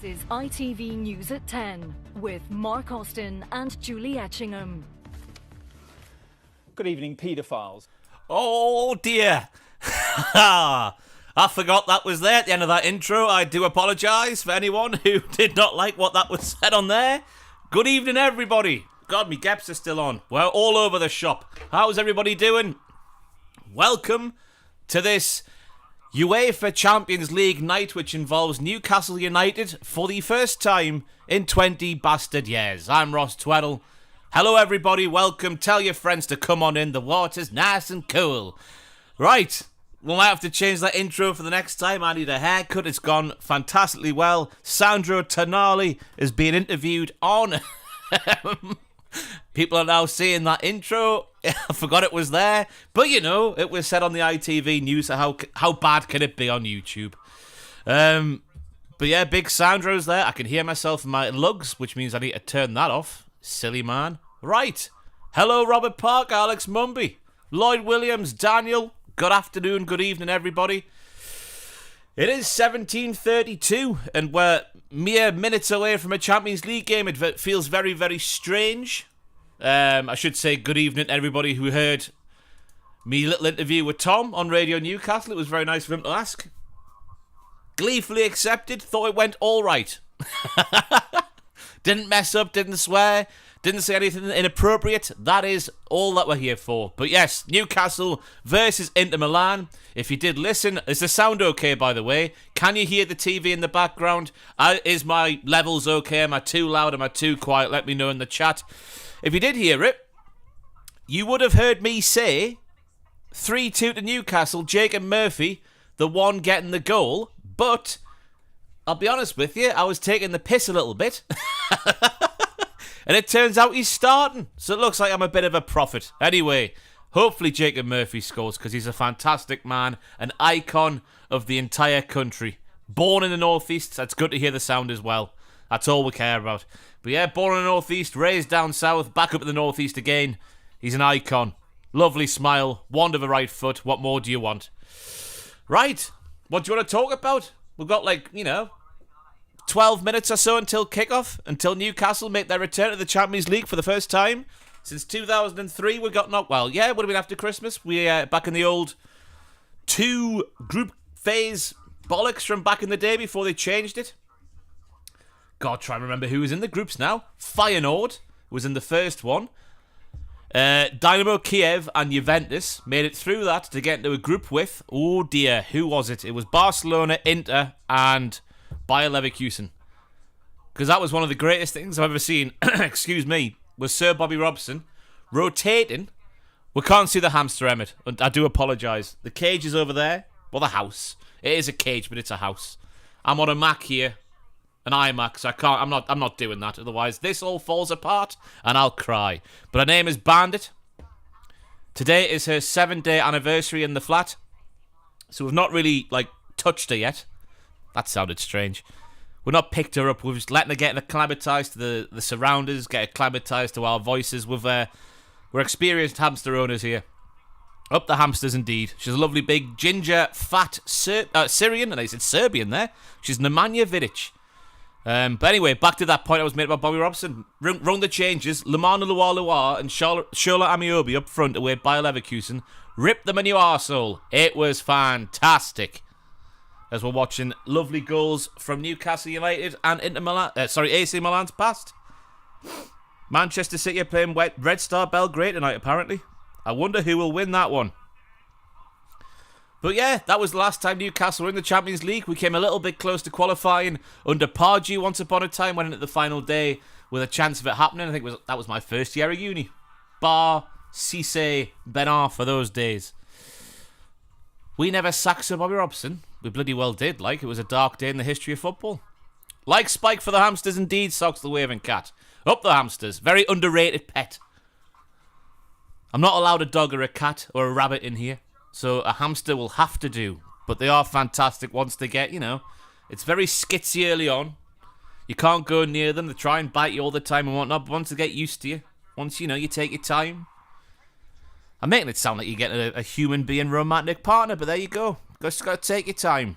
This is ITV News at 10 with Mark Austin and Julie Etchingham. Good evening, paedophiles. Oh dear. I forgot that was there at the end of that intro. I do apologise for anyone who did not like what that was said on there. Good evening, everybody. God, me gaps are still on. We're all over the shop. How's everybody doing? Welcome to this UEFA Champions League night, which involves Newcastle United for the first time in 20 bastard years. I'm Ross Tweddell. Hello, everybody. Welcome. Tell your friends to come on in. The water's nice and cool. Right. We might have to change that intro for the next time. I need a haircut. It's gone fantastically well. Sandro Tonali is being interviewed on... People are now seeing that intro. I forgot it was there. But, you know, it was said on the ITV news. So how bad can it be on YouTube? But, yeah, big Sandro's there. I can hear myself in my lugs, which means I need to turn that off. Silly man. Right. Hello, Robert Park, Alex Mumby, Lloyd Williams, Daniel. Good afternoon, good evening, everybody. It is 17:32, and we're mere minutes away from a Champions League game. It feels very, very strange. I should say good evening to everybody who heard me little interview with Tom on Radio Newcastle. It was very nice of him to ask. Gleefully accepted. Thought it went all right. Didn't mess up, didn't swear, didn't say anything inappropriate. That is all that we're here for. But yes, Newcastle versus Inter Milan. If you did listen, is the sound okay, by the way? Can you hear the TV in the background? Is my levels okay? Am I too loud? Am I too quiet? Let me know in the chat. If you did hear it, you would have heard me say 3-2 to Newcastle. Jacob Murphy the one getting the goal, but I'll be honest with you, I was taking the piss a little bit. And it turns out he's starting, so it looks like I'm a bit of a prophet. Anyway, hopefully Jacob Murphy scores, because he's a fantastic man, an icon of the entire country. Born in the Northeast, that's good to hear the sound as well. That's all we care about. But yeah, born in the Northeast, raised down south, back up in the Northeast again. He's an icon. Lovely smile, wand of a right foot. What more do you want? Right, what do you want to talk about? We've got 12 minutes or so until kickoff, until Newcastle make their return to the Champions League for the first time. Since 2003, we got knocked. Well, yeah, it would have been after Christmas. We back in the old 2 group phase bollocks from back in the day before they changed it. God, try and remember who was in the groups now. Feyenoord was in the first one. Dynamo Kiev and Juventus made it through that to get into a group with, oh dear, who was it? It was Barcelona, Inter, and Bayer Leverkusen. Because that was one of the greatest things I've ever seen, excuse me, was Sir Bobby Robson rotating. We can't see the hamster, Emmett. I do apologise. The cage is over there. Well, the house. It is a cage, but it's a house. I'm on a Mac here, an iMac, so I can't. I'm not doing that. Otherwise, this all falls apart, and I'll cry. But her name is Bandit. Today is her 7-day anniversary in the flat, so we've not really touched her yet. That sounded strange. We've not picked her up. We're just letting her get acclimatised to the surroundings, get acclimatised to our voices. We're experienced hamster owners here. Up the hamsters, indeed. She's a lovely big ginger, fat Syrian, and I said Serbian there. She's Nemanja Vidic. But anyway, back to that point I was made about Bobby Robson. Run the changes. Lamana Luar and Shola Amiobi up front away by Leverkusen. Ripped them a new arsehole. It was fantastic. As we're watching lovely goals from Newcastle United and AC Milan's past. Manchester City are playing Red Star Belgrade tonight, apparently. I wonder who will win that one. But yeah, that was the last time Newcastle were in the Champions League. We came a little bit close to qualifying under Pardew once upon a time, went into the final day with a chance of it happening. I think that was my first year of uni. Bar, Cisse, Benar for those days. We never sacked Sir Bobby Robson. We bloody well did, it was a dark day in the history of football. Like Spike for the hamsters, indeed, Socks the waving cat. Up the hamsters. Very underrated pet. I'm not allowed a dog or a cat or a rabbit in here, so a hamster will have to do. But they are fantastic once they get, it's very skitsy early on. You can't go near them. They try and bite you all the time and whatnot, but once they get used to you, once, you take your time. I'm making it sound like you get a human being romantic partner, but there you go. Just got to take your time.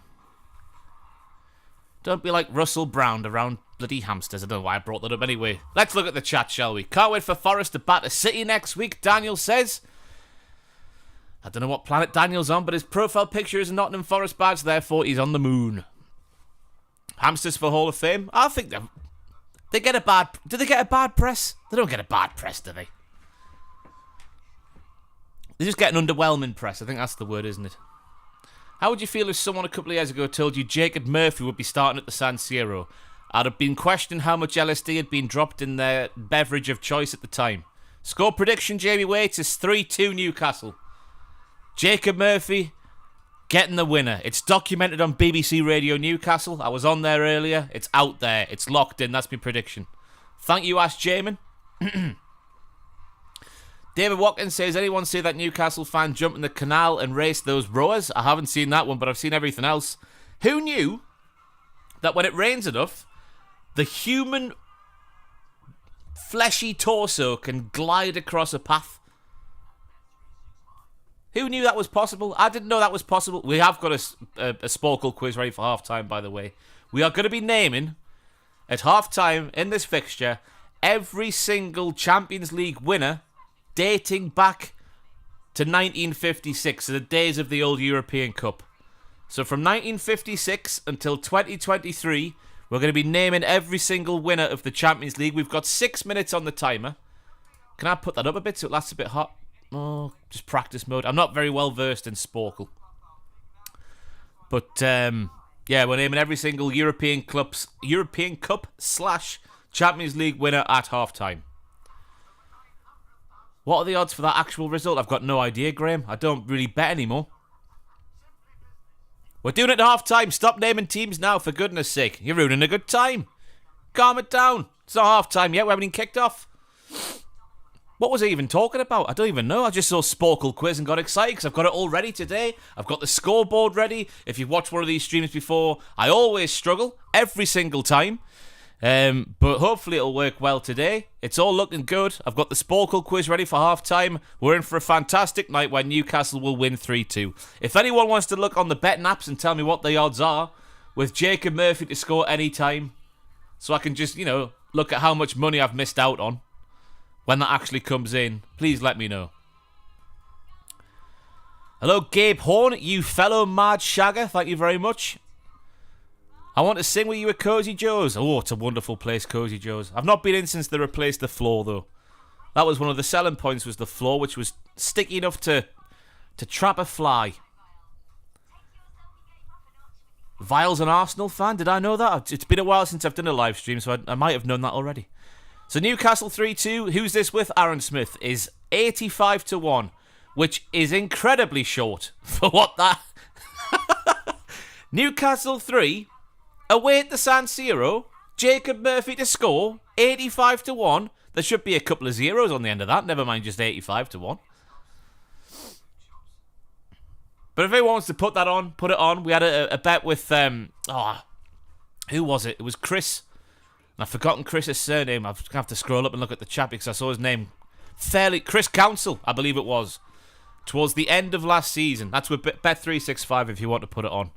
Don't be like Russell Brown around bloody hamsters. I don't know why I brought that up anyway. Let's look at the chat, shall we? Can't wait for Forest to batter City next week, Daniel says. I don't know what planet Daniel's on, but his profile picture is a Nottingham Forest badge, therefore he's on the moon. Hamsters for Hall of Fame? I think they get a bad... Do they get a bad press? They don't get a bad press, do they? They just get an underwhelming press. I think that's the word, isn't it? How would you feel if someone a couple of years ago told you Jacob Murphy would be starting at the San Siro? I'd have been questioning how much LSD had been dropped in their beverage of choice at the time. Score prediction, Jamie Waits, is 3-2 Newcastle. Jacob Murphy getting the winner. It's documented on BBC Radio Newcastle. I was on there earlier. It's out there. It's locked in. That's my prediction. Thank you, Ash Jamin. David Watkins says, anyone see that Newcastle fan jump in the canal and race those rowers? I haven't seen that one, but I've seen everything else. Who knew that when it rains enough, the human fleshy torso can glide across a path? Who knew that was possible? I didn't know that was possible. We have got a Sporkle quiz ready for half-time, by the way. We are going to be naming, at half-time in this fixture, every single Champions League winner dating back to 1956, so the days of the old European Cup. So from 1956 until 2023, we're going to be naming every single winner of the Champions League. We've got 6 minutes on the timer. Can I put that up a bit so it lasts a bit hot? Oh, just practice mode. I'm not very well versed in Sporkle. But, yeah, we're naming every single European Cup / Champions League winner at half-time. What are the odds for that actual result? I've got no idea, Graham. I don't really bet anymore. We're doing it at half-time. Stop naming teams now, for goodness sake. You're ruining a good time. Calm it down. It's not half-time yet. We haven't even kicked off. What was I even talking about? I don't even know. I just saw Sporkle Quiz and got excited because I've got it all ready today. I've got the scoreboard ready. If you've watched one of these streams before, I always struggle every single time. But hopefully it'll work well today. It's all looking good. I've got the Sporkle Quiz ready for half-time. We're in for a fantastic night where Newcastle will win 3-2. If anyone wants to look on the betting apps and tell me what the odds are, with Jacob Murphy to score any time, so I can just, look at how much money I've missed out on when that actually comes in, please let me know. Hello, Gabe Horn, you fellow Mad Shagger. Thank you very much. I want to sing with you at Cozy Joe's. Oh, it's a wonderful place, Cozy Joe's. I've not been in since they replaced the floor, though. That was one of the selling points, was the floor, which was sticky enough to trap a fly. Vile's an Arsenal fan. Did I know that? It's been a while since I've done a live stream, so I might have known that already. So Newcastle 3-2. Who's this with? Aaron Smith is 85-1, which is incredibly short for what that... Newcastle 3, away at the San Siro. Jacob Murphy to score, 85-1. There should be a couple of zeros on the end of that. Never mind just 85-1. But if anyone wants to put that on, put it on. We had a bet with... who was it? It was Chris. I've forgotten Chris's surname. I've have to scroll up and look at the chat because I saw his name Chris Council, I believe it was. Towards the end of last season. That's with Bet365 if you want to put it on.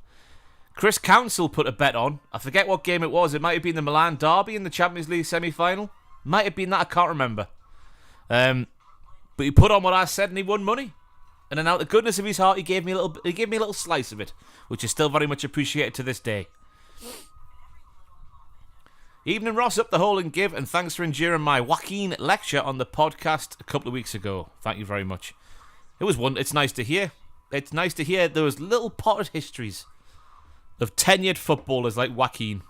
Chris Council put a bet on. I forget what game it was. It might have been the Milan derby in the Champions League semi-final. Might have been that. I can't remember. But he put on what I said and he won money. And then out of the goodness of his heart, he gave me a little slice of it, which is still very much appreciated to this day. Evening, Ross, up the hole and give, and thanks for enduring my Joaquin lecture on the podcast a couple of weeks ago. Thank you very much. It's nice to hear. It's nice to hear those little potted histories of tenured footballers like Joaquin.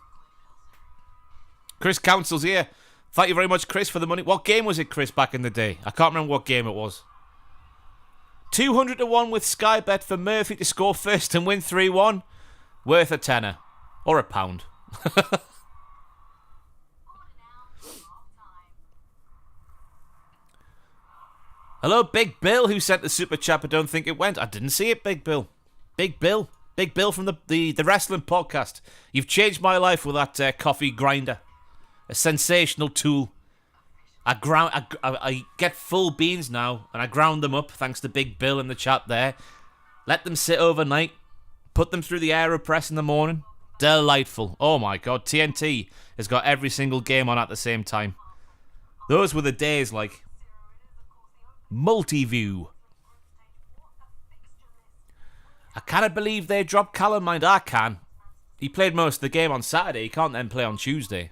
Chris Council's here. Thank you very much, Chris, for the money. What game was it, Chris, back in the day? I can't remember what game it was. 200-1 with Sky Bet for Murphy to score first and win 3-1. Worth a tenner. Or a pound. Hello, Big Bill, who sent the super chat, but don't think it went. I didn't see it, Big Bill. Big Bill from the wrestling podcast. You've changed my life with that coffee grinder. A sensational tool. I get full beans now, and I ground them up, thanks to Big Bill in the chat there. Let them sit overnight. Put them through the AeroPress in the morning. Delightful. Oh my God, TNT has got every single game on at the same time. Those were the days, like... Multiview. I cannot believe they dropped Callum Mind. I can. He played most of the game on Saturday. He can't then play on Tuesday.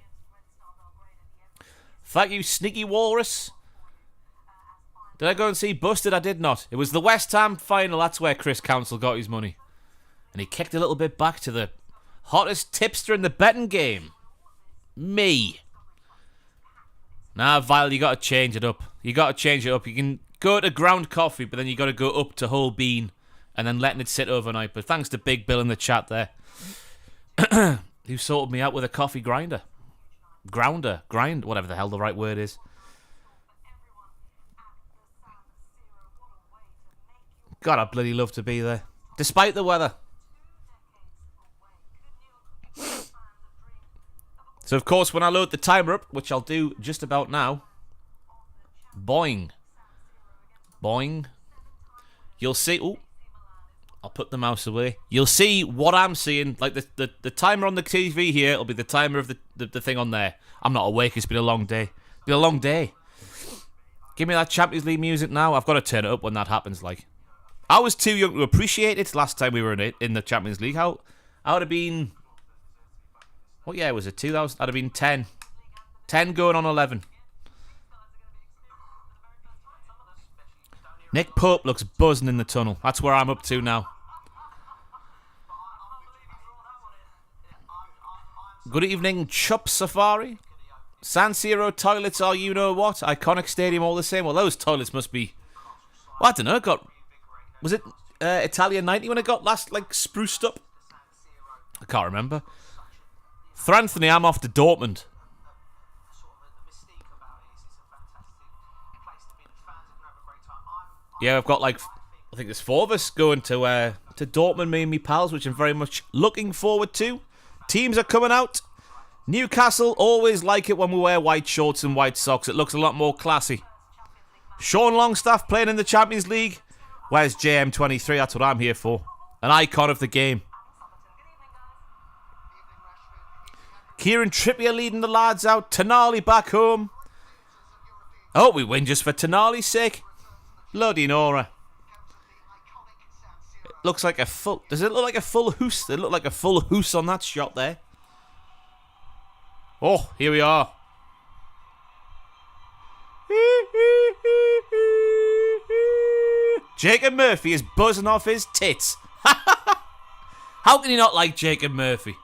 Thank you, Sneaky Walrus. Did I go and see Busted? I did not. It was the West Ham final. That's where Chris Council got his money. And he kicked a little bit back to the hottest tipster in the betting game. Me. Nah, Vile, you got to change it up. You can go to ground coffee, but then you got to go up to whole bean and then letting it sit overnight. But thanks to Big Bill in the chat there, who sorted me out with a coffee grinder. Grind, whatever the hell the right word is. God, I'd bloody love to be there. Despite the weather. So, of course, when I load the timer up, which I'll do just about now, boing. You'll see... Oh, I'll put the mouse away. You'll see what I'm seeing. Like, the timer on the TV here, it'll be the timer of the thing on there. I'm not awake. It's been a long day. It's been a long day. Give me that Champions League music now. I've got to turn it up when that happens, like. I was too young to appreciate it last time we were in the Champions League. I would have been... What year was it? 2000? I'd have been 10. 10 going on 11. Nick Pope looks buzzing in the tunnel. That's where I'm up to now. Good evening, Chup Safari. San Siro toilets are you know what? Iconic stadium all the same. Well, those toilets must be... Well, I don't know. Was it Italian 90 when it got last, like, spruced up? I can't remember. Anthony, I'm off to Dortmund. Yeah, I've got like, I think there's 4 of us going to Dortmund, me and me pals, which I'm very much looking forward to. Teams are coming out. Newcastle always like it when we wear white shorts and white socks. It looks a lot more classy. Sean Longstaff playing in the Champions League. Where's JM23? That's what I'm here for. An icon of the game. Kieran Trippier leading the lads out. Tonali back home. I hope we win just for Tonali's sake. Bloody Nora. It looks like a full... Does it look like a full hoose? It looked like a full hoose on that shot there. Oh, here we are. Jacob Murphy is buzzing off his tits. How can you not like Jacob Murphy?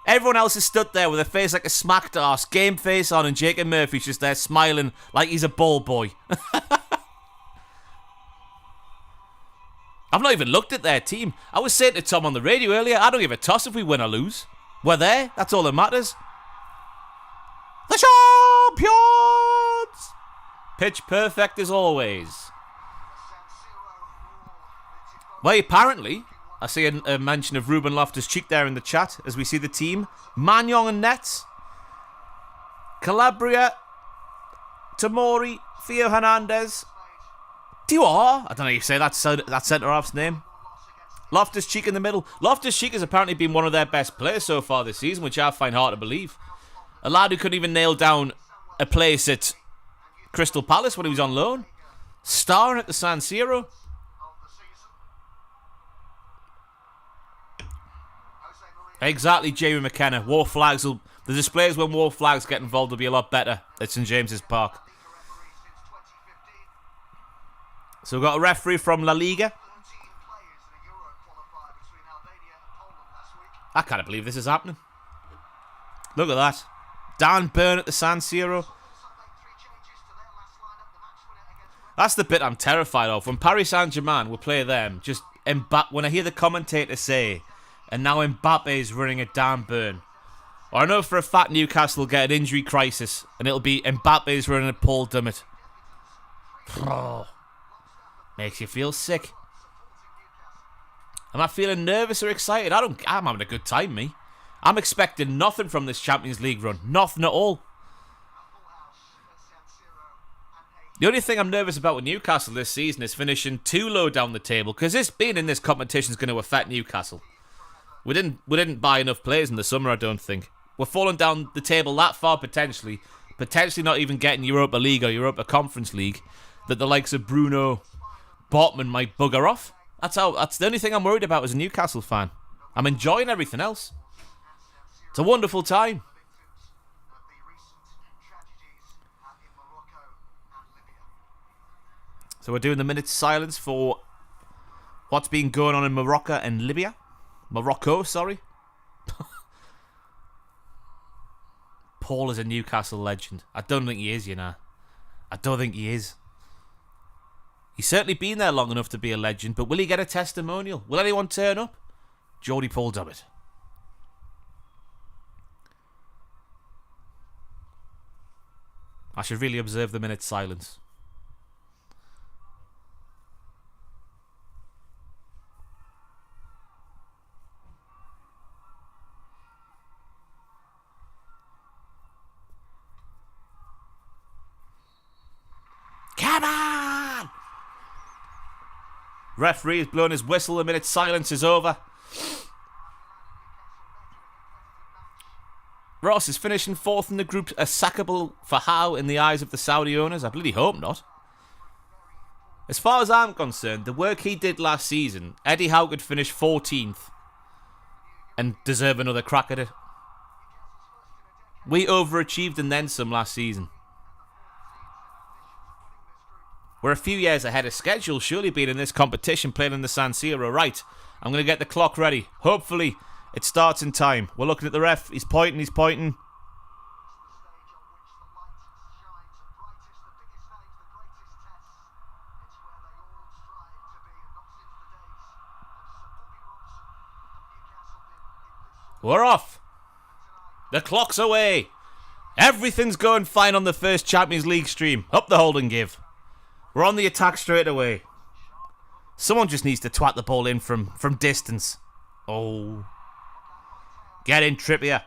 Everyone else is stood there with a face like a smacked arse, game face on, and Jacob Murphy's just there smiling like he's a ball boy. I've not even looked at their team. I was saying to Tom on the radio earlier, I don't give a toss if we win or lose. We're there. That's all that matters. The champions! Pitch perfect as always. Well, apparently, I see a mention of Ruben Loftus-Cheek there in the chat as we see the team. Magnon and nets. Calabria. Tamori. Theo Hernandez. Dior. I don't know how you say that centre-half's name. Loftus-Cheek in the middle. Loftus-Cheek has apparently been one of their best players so far this season, which I find hard to believe. A lad who couldn't even nail down a place at Crystal Palace when he was on loan. Starring at the San Siro. Exactly, Jamie McKenna. War flags will... The displays when war flags get involved will be a lot better at St James's Park. So we've got a referee from La Liga. I can't believe this is happening. Look at that. Dan Burn at the San Siro. That's the bit I'm terrified of. When Paris Saint-Germain will play them, just when I hear the commentator say, and now Mbappé is running at Dan Burn. Or I know for a fact Newcastle will get an injury crisis, and it'll be Mbappe's running at Paul Dummett. Oh, makes you feel sick. Am I feeling nervous or excited? I'm having a good time, me. I'm expecting nothing from this Champions League run. Nothing at all. The only thing I'm nervous about with Newcastle this season is finishing too low down the table, because this being in this competition is going to affect Newcastle. We didn't buy enough players in the summer, I don't think. We're falling down the table that far potentially not even getting Europa League or Europa Conference League, that the likes of Bruno Botman might bugger off. That's the only thing I'm worried about as a Newcastle fan. I'm enjoying everything else. It's a wonderful time. So we're doing the minute's silence for what's been going on in Morocco and Libya. Morocco, sorry. Paul is a Newcastle legend. I don't think he is, you know. I don't think he is. He's certainly been there long enough to be a legend, but will he get a testimonial? Will anyone turn up? Geordie Paul Dummett. I should really observe the minute's silence. Come on! Referee has blown his whistle. The minute's silence is over. Ross is finishing 4th in the group. A sackable for how in the eyes of the Saudi owners? I bloody hope not. As far as I'm concerned, the work he did last season, Eddie Howe could finish 14th and deserve another crack at it. We overachieved and then some last season. We're a few years ahead of schedule, surely being in this competition, playing in the San Siro. Right, I'm going to get the clock ready. Hopefully, it starts in time. We're looking at the ref. He's pointing. We're off. The clock's away. Everything's going fine on the first Champions League stream. Up the hold and give. We're on the attack straight away. Someone just needs to twat the ball in from distance. Oh. Get in, Trippier.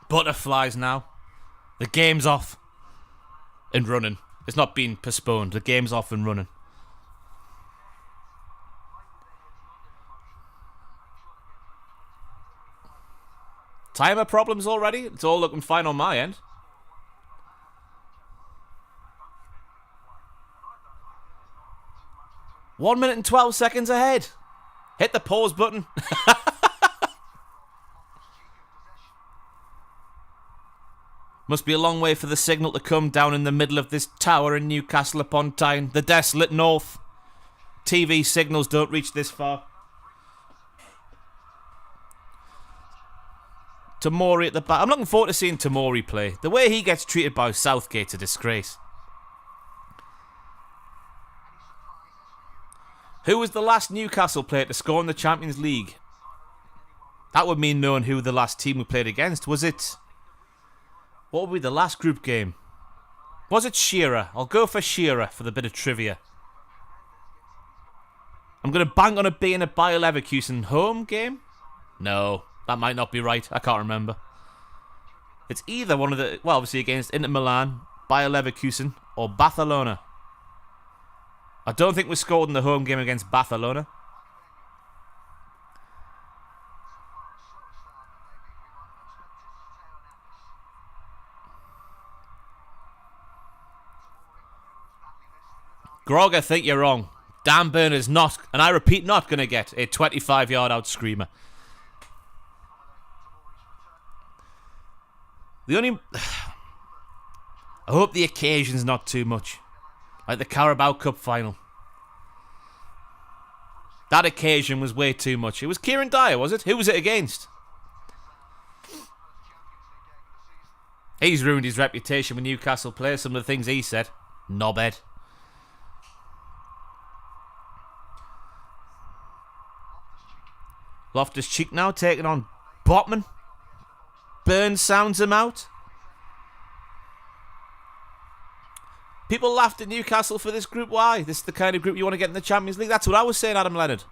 Butterflies now. The game's off and running. It's not being postponed. The game's off and running. Timer problems already? It's all looking fine on my end. One minute and 12 seconds ahead. Hit the pause button. Must be a long way for the signal to come down in the middle of this tower in Newcastle upon Tyne, the desolate north. TV signals don't reach this far. Tomori at the back. I'm looking forward to seeing Tomori play. The way he gets treated by Southgate's a disgrace. Who was the last Newcastle player to score in the Champions League? That would mean knowing who the last team we played against. Was it... What would be the last group game? Was it Shearer? I'll go for Shearer for the bit of trivia. I'm going to bank on it being a Bayer Leverkusen home game? No, that might not be right. I can't remember. It's either one of the... Well, obviously against Inter Milan, Bayer Leverkusen, or Barcelona. I don't think we scored in the home game against Barcelona. Grog, I think you're wrong. Dan Burner's not, and I repeat, not going to get a 25-yard out screamer. The only... I hope the occasion's not too much. Like the Carabao Cup final. That occasion was way too much. It was Kieran Dyer, was it? Who was it against? He's ruined his reputation with Newcastle players. Some of the things he said. Knobhead. Loftus-Cheek now taking on Botman. Burns sounds him out. People laughed at Newcastle for this group. Why? This is the kind of group you want to get in the Champions League. That's what I was saying, Adam Leonard.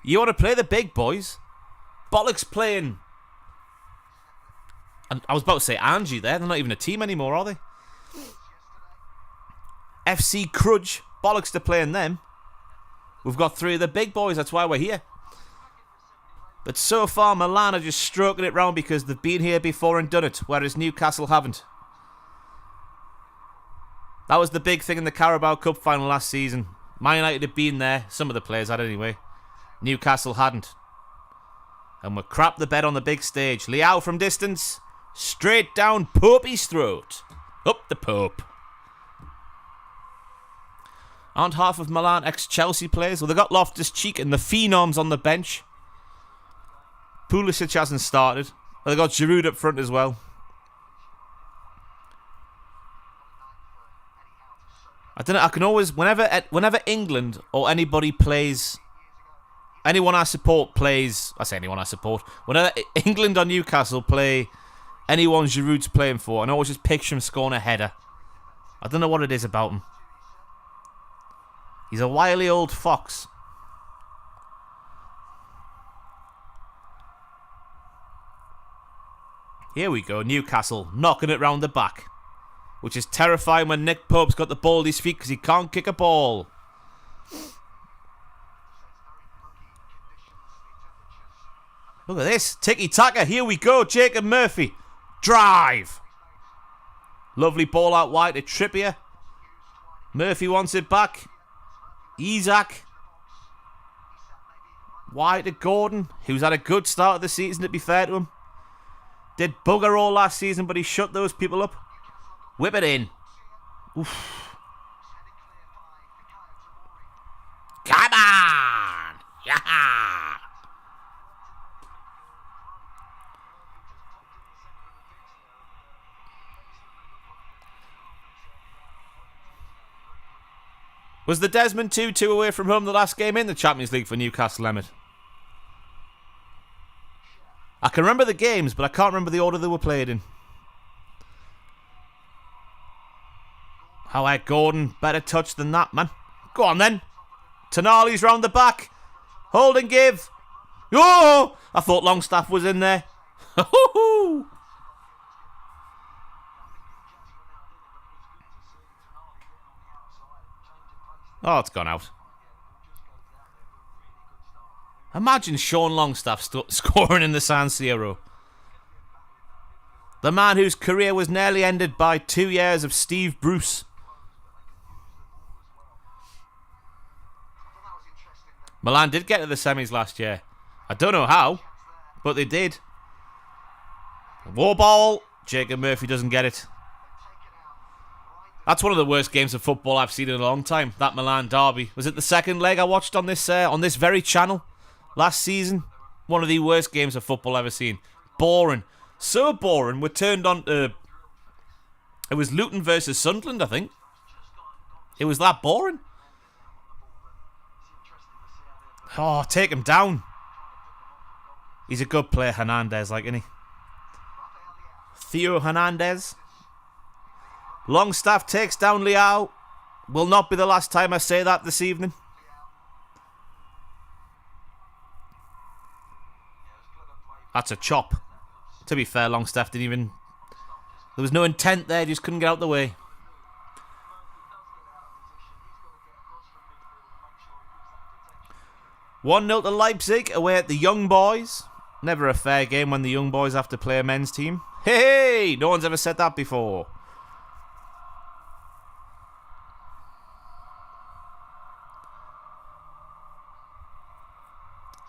You want to play the big boys. Bollocks playing. And I was about to say Angie there. They're not even a team anymore, are they? FC Crudge. Bollocks to playing them. We've got three of the big boys. That's why we're here. But so far, Milan are just stroking it round because they've been here before and done it, whereas Newcastle haven't. That was the big thing in the Carabao Cup final last season. Man United had been there. Some of the players had anyway. Newcastle hadn't. And we crap the bed on the big stage. Leao from distance. Straight down Popey's throat. Up the Pope. Aren't half of Milan ex-Chelsea players? Well, they got Loftus-Cheek and the phenoms on the bench. Pulisic hasn't started. But they got Giroud up front as well. I don't know. I can always, whenever England or anybody plays, anyone I support plays. I say anyone I support. Whenever England or Newcastle play anyone Giroud's playing for, and I always just picture him scoring a header. I don't know what it is about him. He's a wily old fox. Here we go, Newcastle knocking it round the back. Which is terrifying when Nick Pope's got the ball at his feet because he can't kick a ball. Look at this. Tiki-taka. Here we go. Jacob Murphy. Drive. Lovely ball out wide to Trippier. Murphy wants it back. Isak. Wide to Gordon, who's had a good start of the season, to be fair to him. Did bugger all last season, but he shut those people up. Whip it in. Oof. Come on! Yeah! Was the Desmond 2-2 away from home the last game in the Champions League for Newcastle, Emmett? I can remember the games, but I can't remember the order they were played in. How Gordon, better touch than that, man. Go on then. Tonali's round the back. Hold and give. Oh! I thought Longstaff was in there. Oh, it's gone out. Imagine Sean Longstaff scoring in the San Siro. The man whose career was nearly ended by 2 years of Steve Bruce. Milan did get to the semis last year. I don't know how, but they did. War ball. Jacob Murphy doesn't get it. That's one of the worst games of football I've seen in a long time. That Milan derby. Was it the second leg I watched on this very channel last season? One of the worst games of football I've ever seen. Boring. So boring. We're turned on to... It was Luton versus Sunderland, I think. It was that boring. Oh, take him down. He's a good player, Hernandez, like, isn't he? Theo Hernandez. Longstaff takes down Leao. Will not be the last time I say that this evening. That's a chop. To be fair, Longstaff didn't even... There was no intent there, just couldn't get out the way. One 0 to Leipzig, away at the Young Boys. Never a fair game when the Young Boys have to play a men's team. Hey, no one's ever said that before.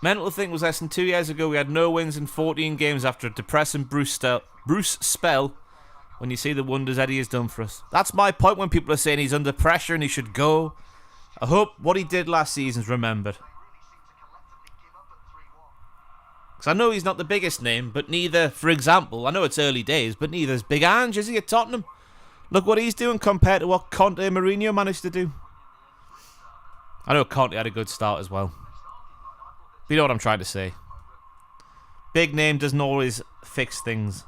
Mental to think was less than 2 years ago we had no wins in 14 games after a depressing Bruce spell. When you see the wonders Eddie has done for us. That's my point when people are saying he's under pressure and he should go. I hope what he did last season's remembered. Because I know he's not the biggest name, but neither, for example, I know it's early days, but neither is Big Ange, is he, at Tottenham? Look what he's doing compared to what Conte and Mourinho managed to do. I know Conte had a good start as well. But you know what I'm trying to say. Big name doesn't always fix things.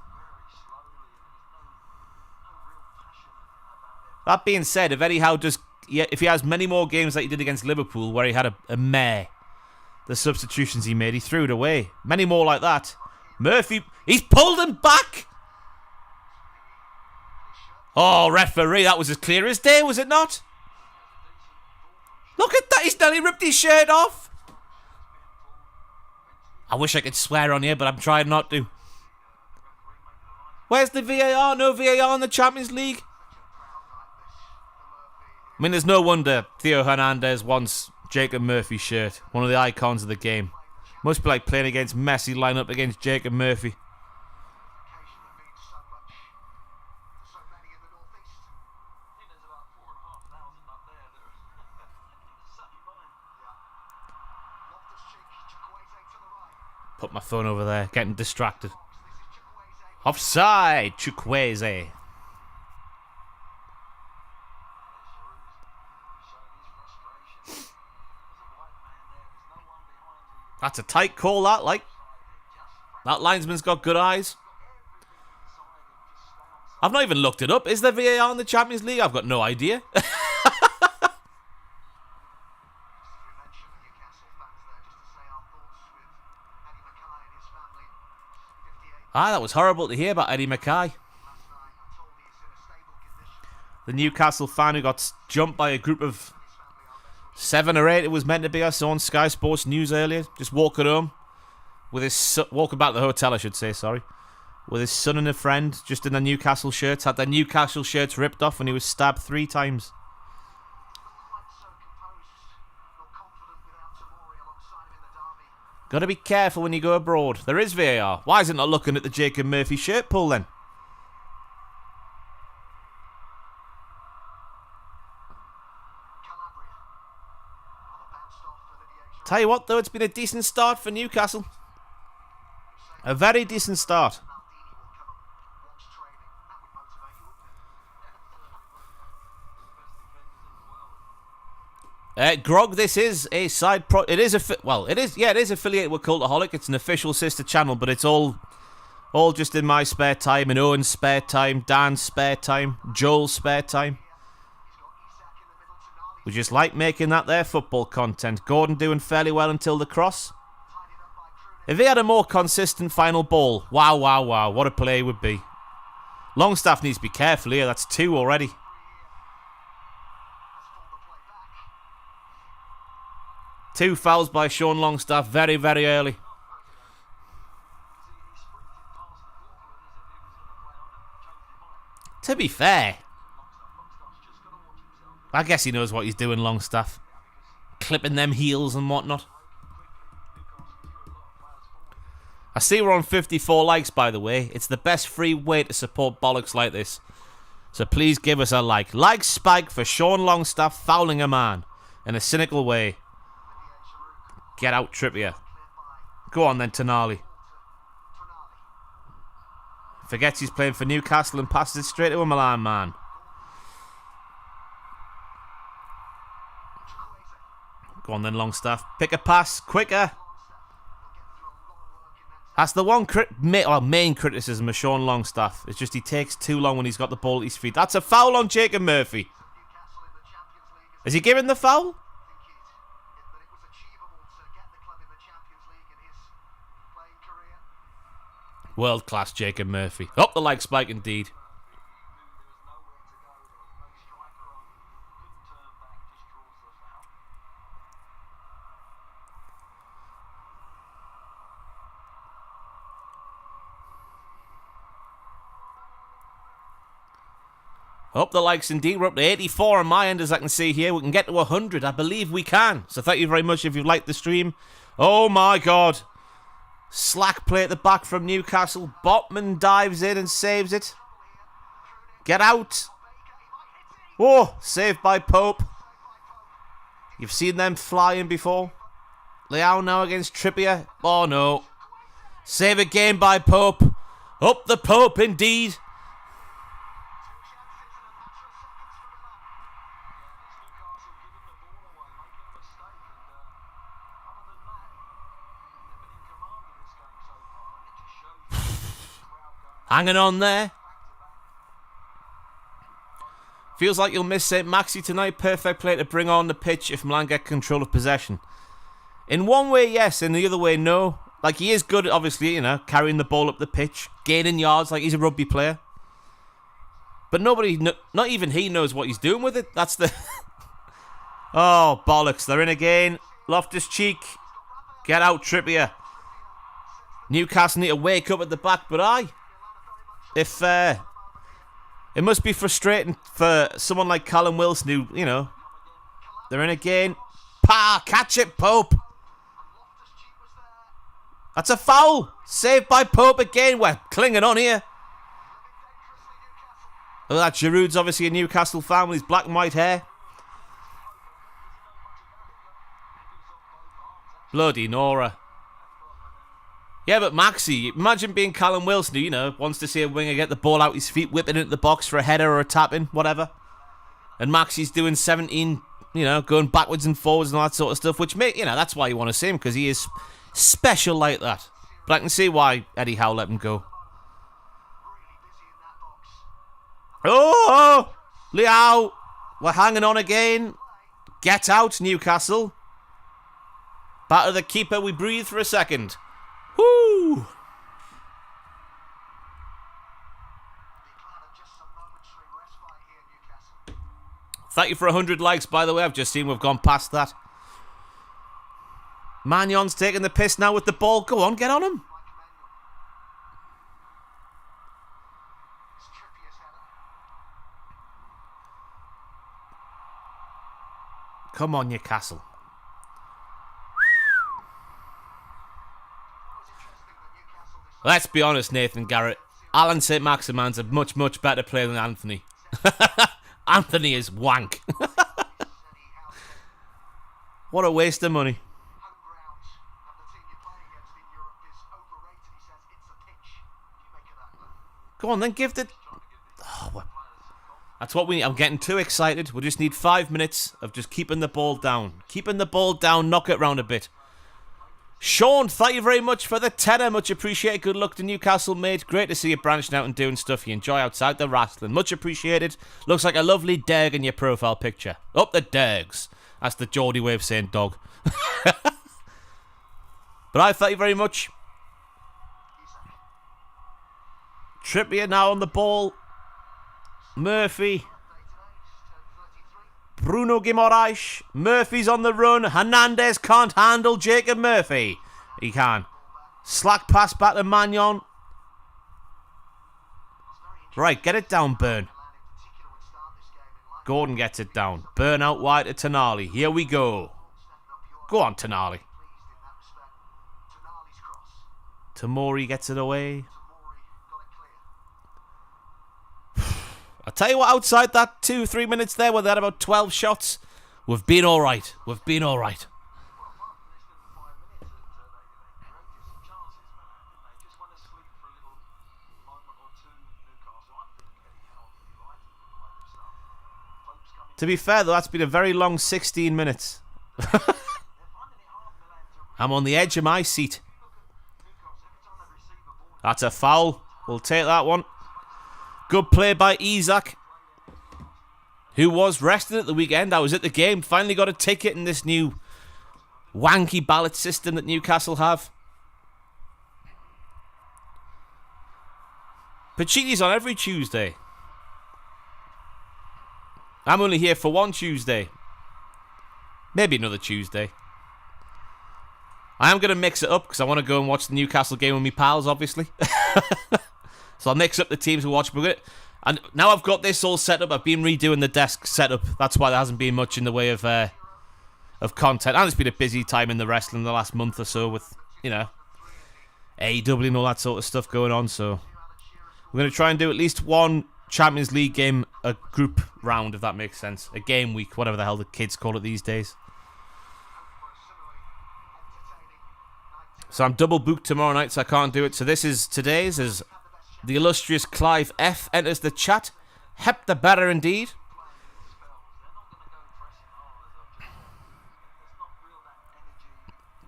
That being said, if he has many more games like he did against Liverpool, where he had a mare, the substitutions he made, he threw it away. Many more like that. Murphy, he's pulled him back. Oh, referee, that was as clear as day, was it not? Look at that, he's nearly ripped his shirt off. I wish I could swear on here, but I'm trying not to. Where's the VAR? No VAR in the Champions League? I mean, there's no wonder Theo Hernandez wants Jacob Murphy's shirt. One of the icons of the game. Must be like playing against Messi, line up against Jacob Murphy. Put my phone over there, getting distracted. Offside, Chukwueze. That's a tight call, that, like. That linesman's got good eyes. I've not even looked it up. Is there VAR in the Champions League? I've got no idea. That was horrible to hear about Eddie Mackay. The Newcastle fan who got jumped by a group of 7 or 8, it was meant to be. I saw on Sky Sports News earlier. Just walking home. With his walking back to the hotel, I should say, sorry. With his son and a friend, just in their Newcastle shirts. Had their Newcastle shirts ripped off and he was stabbed 3 times. Got to be careful when you go abroad. There is VAR. Why is it not looking at the Jacob Murphy shirt pull then? Tell you what though, it's been a decent start for Newcastle. A very decent start. Grog, this is a side it is it is affiliated with Cultaholic. It's an official sister channel, but it's all just in my spare time, in Owen's spare time, Dan's spare time, Joel's spare time. We just like making that there football content. Gordon doing fairly well until the cross. If he had a more consistent final ball, wow, what a play he would be. Longstaff needs to be careful here. That's 2 already. Two fouls by Sean Longstaff very, very early. To be fair, I guess he knows what he's doing, Longstaff. Clipping them heels and whatnot. I see we're on 54 likes, by the way. It's the best free way to support bollocks like this. So please give us a like. Like Spike for Sean Longstaff fouling a man in a cynical way. Get out, Trippier. Go on then, Tonali. Forgets he's playing for Newcastle and passes it straight to a Milan man. Go on then, Longstaff. Pick a pass, quicker. That's the one main criticism of Sean Longstaff. It's just he takes too long when he's got the ball at his feet. That's a foul on Jacob Murphy. Is he giving the foul? World class Jacob Murphy. Up the like spike indeed. Up the likes indeed. We're up to 84 on my end, as I can see here. We can get to 100. I believe we can. So thank you very much if you've liked the stream. Oh my God. Slack play at the back from Newcastle. Botman dives in and saves it. Get out. Oh, saved by Pope. You've seen them flying before. Leao now against Trippier. Oh no. Save again by Pope. Up the Pope indeed. Hanging on there. Feels like you'll miss St. Maxi tonight. Perfect play to bring on the pitch if Milan get control of possession. In one way, yes. In the other way, no. Like, he is good, obviously, you know, carrying the ball up the pitch, gaining yards like he's a rugby player. But nobody, not even he knows what he's doing with it. That's the... Oh, bollocks. They're in again. Loftus-Cheek. Get out, Trippier. Newcastle need to wake up at the back, but if it must be frustrating for someone like Callum Wilson who, you know, they're in again. Catch it, Pope. That's a foul. Saved by Pope again. We're clinging on here. Look at that. Giroud's obviously a Newcastle fan with his black and white hair. Bloody Nora. Yeah, but Maxi, imagine being Callum Wilson, who, you know, wants to see a winger get the ball out his feet, whipping it into the box for a header or a tap-in, whatever. And Maxi's doing 17, you know, going backwards and forwards and all that sort of stuff, which, you know, that's why you want to see him, because he is special like that. But I can see why Eddie Howe let him go. Oh! Leao! We're hanging on again. Get out, Newcastle. Batter the keeper, we breathe for a second. Woo! Thank you for 100 likes, by the way. I've just seen we've gone past that. Magnon's taking the piss now with the ball. Go on, get on him. Come on, Newcastle. Let's be honest, Nathan Garrett. Alan St. Maximan's a much, much better player than Anthony. Anthony is wank. What a waste of money. Go on then, give the... Oh, That's what we need. I'm getting too excited. We just need 5 minutes of just keeping the ball down. Keeping the ball down, knock it round a bit. Sean, thank you very much for the tenner. Much appreciated. Good luck to Newcastle, mate. Great to see you branching out and doing stuff you enjoy outside the wrestling. Much appreciated. Looks like a lovely derg in your profile picture. Up the dergs. That's the Geordie way of saying dog. But I thank you very much. Trippier now on the ball. Murphy. Bruno Guimaraes. Murphy's on the run. Hernandez can't handle Jacob Murphy. He can. Slack pass back to Magnon. Right, get it down, Burn. Gordon gets it down. Burn out wide to Tonali. Here we go. Go on, Tonali. Tamori gets it away. I'll tell you what, outside that 2-3 minutes there where they had about 12 shots, we've been alright. We've been alright. To be fair, though, that's been a very long 16 minutes. I'm on the edge of my seat. That's a foul. We'll take that one. Good play by Isak, who was rested at the weekend. I was at the game. Finally got a ticket in this new wanky ballot system that Newcastle have. Pacini's on every Tuesday. I'm only here for one Tuesday. Maybe another Tuesday. I am going to mix it up because I want to go and watch the Newcastle game with me pals, obviously. So I'll mix up the teams we watch. And now I've got this all set up. I've been redoing the desk setup. That's why there hasn't been much in the way of content. And it's been a busy time in the wrestling the last month or so with, you know, AEW and all that sort of stuff going on. So we're going to try and do at least one Champions League game, a group round, if that makes sense. A game week, whatever the hell the kids call it these days. So I'm double booked tomorrow night, so I can't do it. So this is today's. As the illustrious Clive F enters the chat. Hep the better indeed.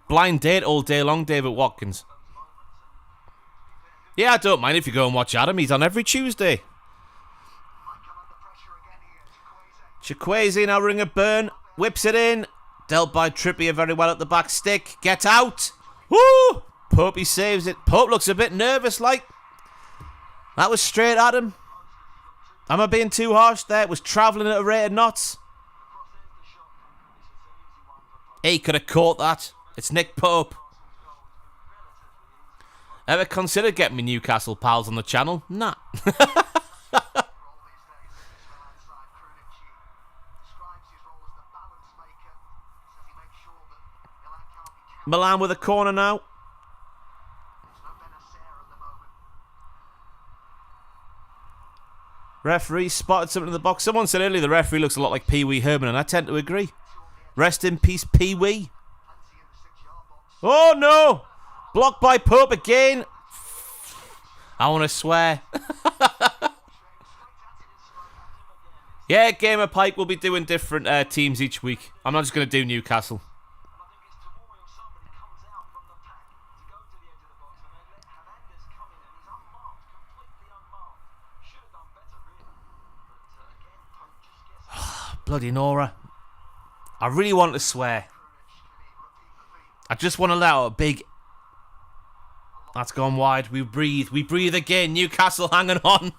Blind date all day long, David Watkins. Yeah, I don't mind if you go and watch Adam. He's on every Tuesday. Chikwueze now ring a burn. Whips it in. Dealt by Trippier very well at the back stick. Get out. Woo! Popey saves it. Pope looks a bit nervous like. That was straight at him. Am I being too harsh there? It was travelling at a rate of knots. He could have caught that. It's Nick Pope. Ever considered getting me Newcastle pals on the channel? Nah. Milan with a corner now. Referee spotted something in the box. Someone said earlier the referee looks a lot like Pee Wee Herman, and I tend to agree. Rest in peace, Pee Wee. Oh no! Blocked by Pope again. I want to swear. Yeah, Gamer Pike will be doing different teams each week. I'm not just going to do Newcastle. Bloody Nora. I really want to swear. I just want to let out a big... That's gone wide. We breathe. We breathe again. Newcastle hanging on.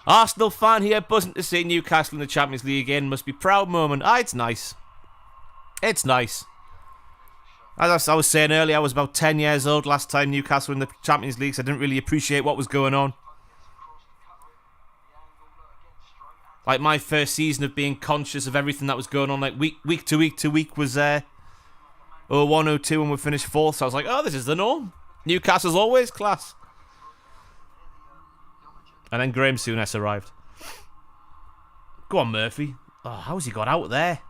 Arsenal fan here buzzing to see Newcastle in the Champions League again. Must be proud moment. It's nice. It's nice. As I was saying earlier, I was about 10 years old last time Newcastle were in the Champions League, so I didn't really appreciate what was going on. Like my first season of being conscious of everything that was going on, like week to week was 01-02 and we finished fourth. So I was like, oh, this is the norm. Newcastle's always class. And then Graham Souness arrived. Go on, Murphy. Oh, how's he got out there?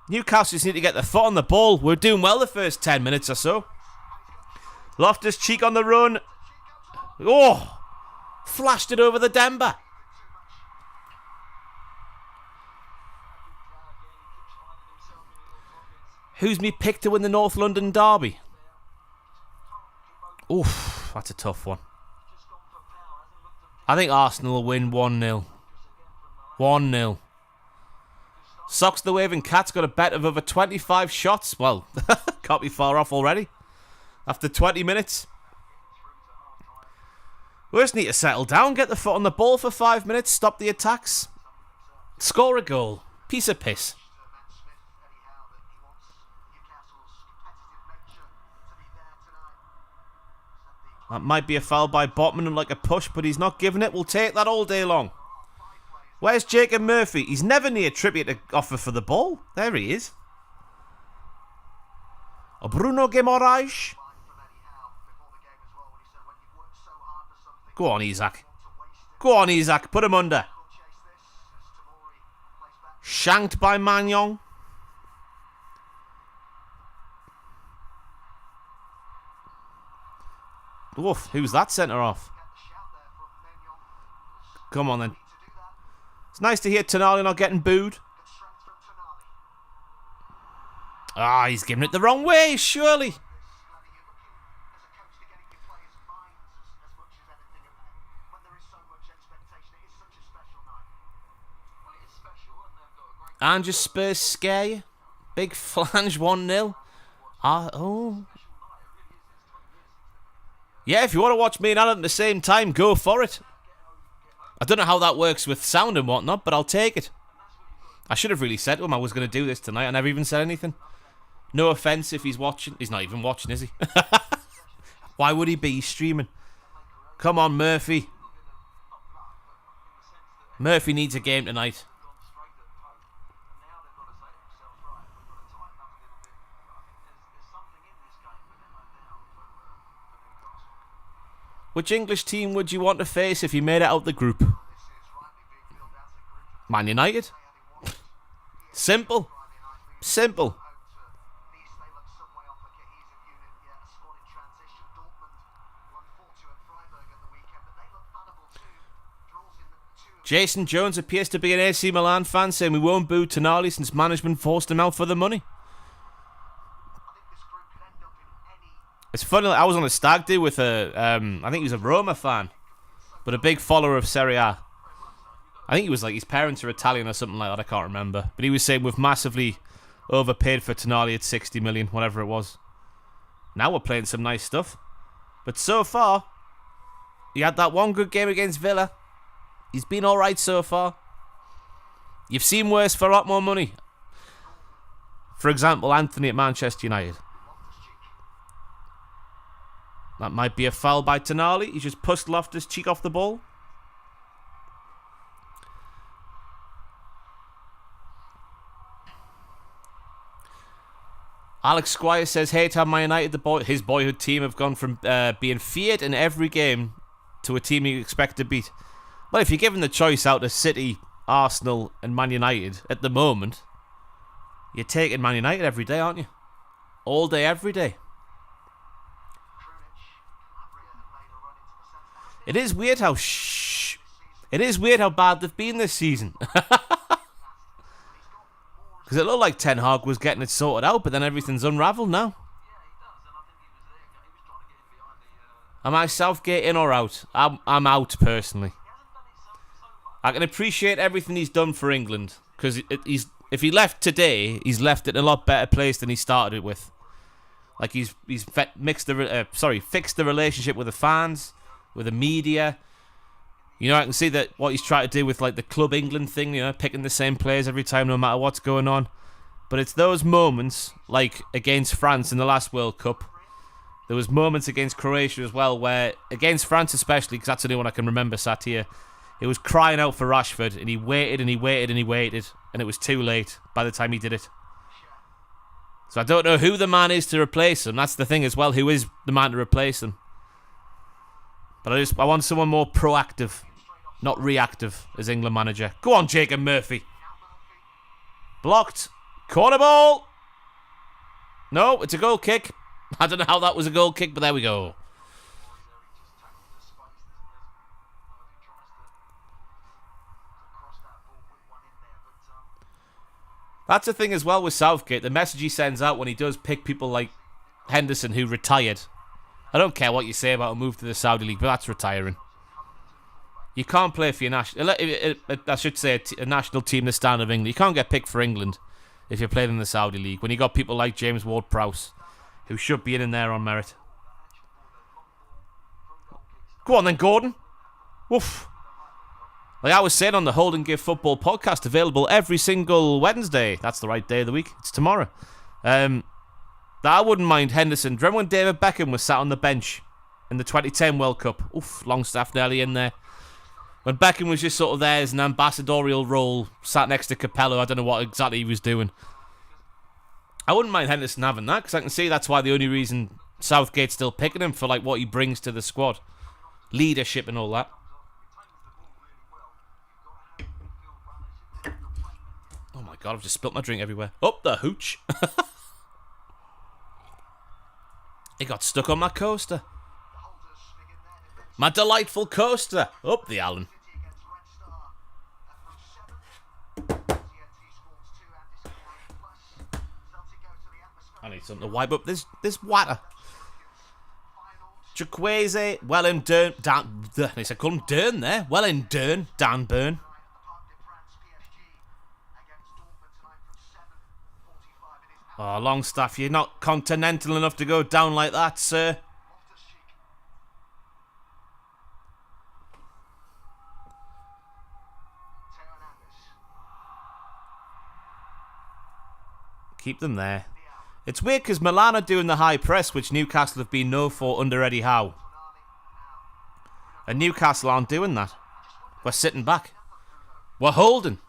Newcastle just need to get their foot on the ball. We're doing well the first 10 minutes or so. Loftus-Cheek on the run. Oh! Flashed it over the Denver. Who's me pick to win the North London derby? Oof, that's a tough one. I think Arsenal will win 1-0. 1-0. Socks the Waving Cat's got a bet of over 25 shots. Well, can't be far off already. After 20 minutes. We just need to settle down, get the foot on the ball for 5 minutes, stop the attacks. Score a goal. Piece of piss. That might be a foul by Botman and like a push, but he's not giving it. We'll take that all day long. Where's Jacob Murphy? He's never near Trippier to offer for the ball. There he is. Bruno Guimaraes. Go on, Isak. Go on, Isak. Put him under. Shanked by Magnon. Oof, who's that centre off? Come on then. It's nice to hear Tonali not getting booed. Ah, he's giving it the wrong way, surely. And just Spurs scare you. Big flange 1-0. Oh. Yeah, if you want to watch me and Alan at the same time, go for it. I don't know how that works with sound and whatnot, but I'll take it. I should have really said to him I was going to do this tonight. I never even said anything. No offence if he's watching. He's not even watching, is he? Why would he be? He's streaming. Come on, Murphy. Murphy needs a game tonight. Which English team would you want to face if you made it out the group? Man United. Simple. Simple. Jason Jones appears to be an AC Milan fan, saying we won't boo Tonali since management forced him out for the money. It's funny, I was on a stag do with a, I think he was a Roma fan, but a big follower of Serie A. I think he was like, his parents are Italian or something like that, I can't remember. But he was saying we've massively overpaid for Tonali at 60 million, whatever it was. Now we're playing some nice stuff. But so far, he had that one good game against Villa. He's been alright so far. You've seen worse for a lot more money. For example, Anthony at Manchester United. That might be a foul by Tonali. He just pushed Loftus-Cheek off the ball. Alex Squire says, hate how Man United, his boyhood team, have gone from being feared in every game to a team you expect to beat. Well, if you're given the choice out of City, Arsenal and Man United at the moment, you're taking Man United every day, aren't you? All day, every day. It is weird how bad they've been this season. Because it looked like Ten Hag was getting it sorted out, but then everything's unravelled now. Am I Southgate in or out? I'm out, personally. I can appreciate everything he's done for England, because if he left today, he's left it in a lot better place than he started it with. Like he's fixed the relationship with the fans, with the media. You know, I can see that what he's trying to do with like the Club England thing, you know, picking the same players every time no matter what's going on. But it's those moments, like against France in the last World Cup. There was moments against Croatia as well where, against France especially, because that's the only one I can remember sat here, it was crying out for Rashford, and he waited and he waited and he waited, and it was too late by the time he did it. So I don't know who the man is to replace him. That's the thing as well, who is the man to replace him. But I want someone more proactive, not reactive, as England manager. Go on, Jacob Murphy. Blocked. Corner ball. No, it's a goal kick. I don't know how that was a goal kick, but there we go. That's the thing as well with Southgate. The message he sends out when he does pick people like Henderson who retired. I don't care what you say about a move to the Saudi League, but that's retiring. You can't play for your national... I should say a national team, the standard of England. You can't get picked for England if you're playing in the Saudi League when you got people like James Ward-Prowse who should be in there on merit. Go on then, Gordon. Woof. Like I was saying on the Hold and Give Football podcast, available every single Wednesday. That's the right day of the week. It's tomorrow. That I wouldn't mind Henderson. Do you remember when David Beckham was sat on the bench in the 2010 World Cup? Oof, Longstaff nearly in there. When Beckham was just sort of there as an ambassadorial role, sat next to Capello. I don't know what exactly he was doing. I wouldn't mind Henderson having that, because I can see that's why the only reason Southgate's still picking him for like what he brings to the squad. Leadership and all that. Oh my god, I've just spilt my drink everywhere. Up the hooch. It got stuck on my coaster. My delightful coaster. Up the Allen. I need something to wipe up this water. Chukwueze, well in Dern, they said call him Dern there. Well in Dern, Dan Burn. Oh, Longstaff, you're not continental enough to go down like that, sir. Keep them there. It's weird because Milan are doing the high press, which Newcastle have been known for under Eddie Howe. And Newcastle aren't doing that. We're sitting back. We're holding.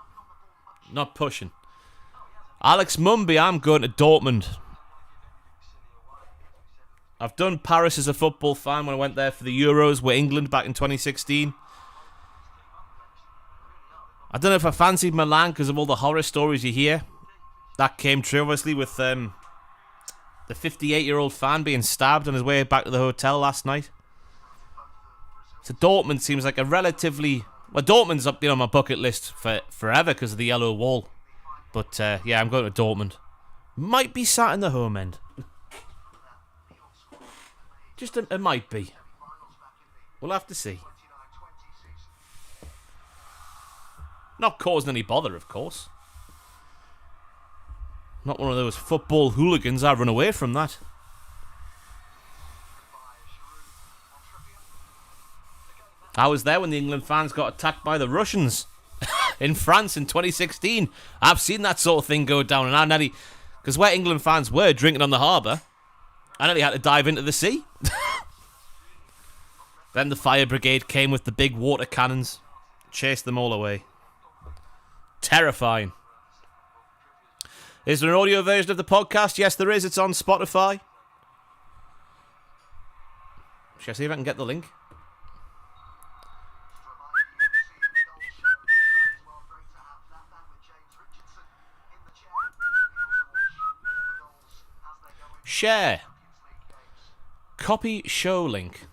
Not pushing. Alex Mumby, I'm going to Dortmund. I've done Paris as a football fan when I went there for the Euros with England back in 2016. I don't know if I fancied Milan because of all the horror stories you hear. That came true, obviously, with the 58-year-old fan being stabbed on his way back to the hotel last night. So Dortmund seems like a relatively... Well, Dortmund's been on my bucket list for forever because of the yellow wall. But, yeah, I'm going to Dortmund. Might be sat in the home end. Just, it might be. We'll have to see. Not causing any bother, of course. Not one of those football hooligans. I run away from that. I was there when the England fans got attacked by the Russians in France in 2016. I've seen that sort of thing go down, and I nearly, because where England fans were drinking on the harbour, I nearly had to dive into the sea. Then the fire brigade came with the big water cannons, chased them all away. Terrifying. Is there an audio version of the podcast? Yes, there is. It's on Spotify. Shall I see if I can get the link? Share. Copy show link.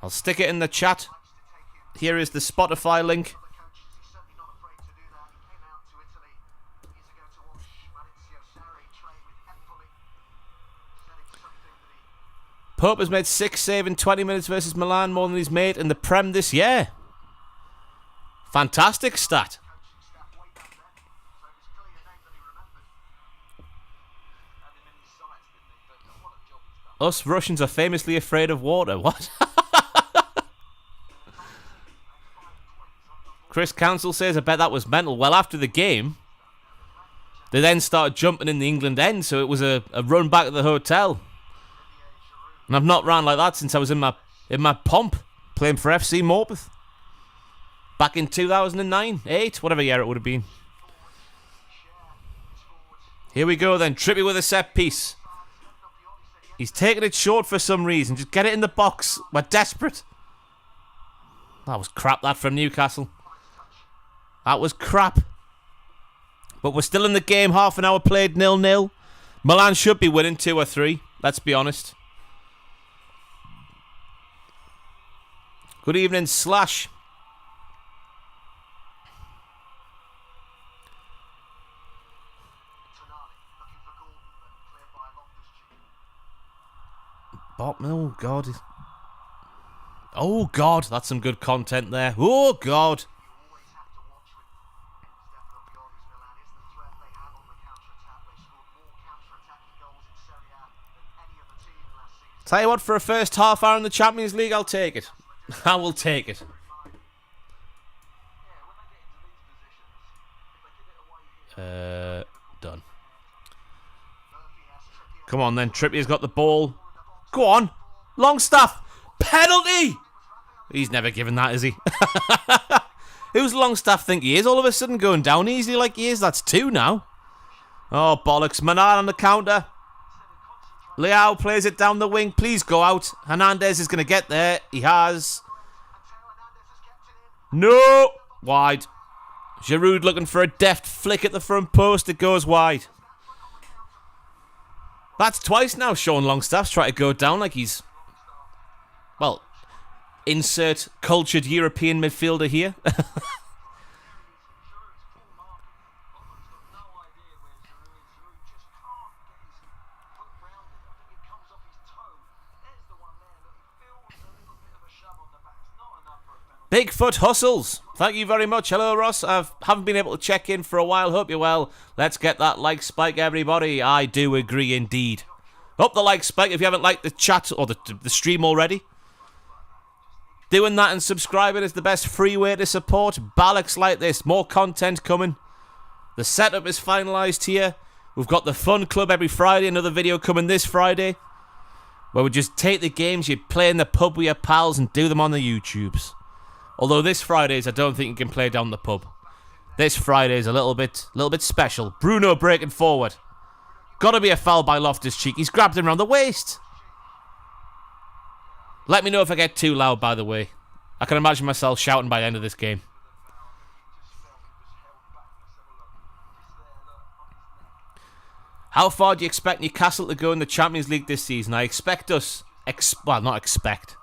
I'll stick it in the chat. Here is the Spotify link. Pope has made 6 saves in 20 minutes versus Milan, more than he's made in the Prem this year. Fantastic stat. Us Russians are famously afraid of water. What? Chris Council says, I bet that was mental. Well, after the game, they then started jumping in the England end, so it was a run back to the hotel. And I've not ran like that since I was in my pomp playing for FC Morpeth. Back in 2009, 8, whatever year it would have been. Here we go then. Trippier with a set piece. He's taking it short for some reason. Just get it in the box. We're desperate. That was crap, that from Newcastle. That was crap. But we're still in the game. Half an hour played, 0-0. Milan should be winning 2 or 3. Let's be honest. Good evening, Slash. Oh, God. Oh, God. That's some good content there. Oh, God. Tell you what, for a first half hour in the Champions League, I'll take it. I will take it. Done. Come on then, Trippier's got the ball. Go on. Longstaff. Penalty! He's never given that, is he? Who's Longstaff think he is? All of a sudden going down easily like he is. That's 2 now. Oh, bollocks. Manan on the counter. Leao plays it down the wing. Please go out. Hernandez is going to get there. He has. No! Wide. Giroud looking for a deft flick at the front post. It goes wide. That's twice now Sean Longstaff's trying to go down like he's... Well, insert cultured European midfielder here. Bigfoot Hustles. Thank you very much. Hello, Ross. I haven't been able to check in for a while. Hope you're well. Let's get that like spike, everybody. I do agree indeed. Up the like spike if you haven't liked the chat or the stream already. Doing that and subscribing is the best free way to support Ballocks like this. More content coming. The setup is finalised here. We've got the Fun Club every Friday. Another video coming this Friday. Where we just take the games you play in the pub with your pals and do them on the YouTubes. Although this Friday's, I don't think you can play down the pub. This Friday's a little bit special. Bruno breaking forward. Gotta be a foul by Loftus-Cheek. He's grabbed him around the waist. Let me know if I get too loud, by the way. I can imagine myself shouting by the end of this game. How far do you expect Newcastle to go in the Champions League this season? I expect us... well, not expect.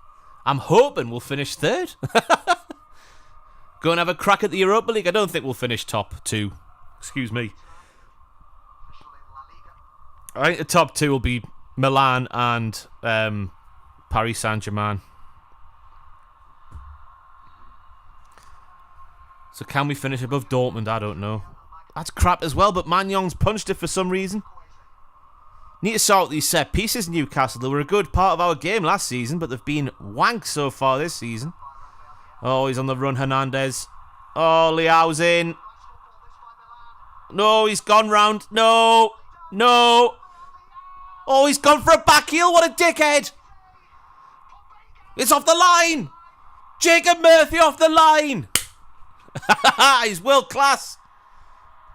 I'm hoping we'll finish 3rd. Go and have a crack at the Europa League. I don't think we'll finish top 2. Excuse me. I think the top 2 will be Milan and Paris Saint-Germain. So can we finish above Dortmund? I don't know. That's crap as well, but Magnon's punched it for some reason. Need to sort out these set pieces, Newcastle. They were a good part of our game last season, but they've been wank so far this season. Oh, he's on the run, Hernandez. Oh, Leao's in. No, he's gone round. No. No. Oh, he's gone for a back heel. What a dickhead. It's off the line. Jacob Murphy off the line. He's world class.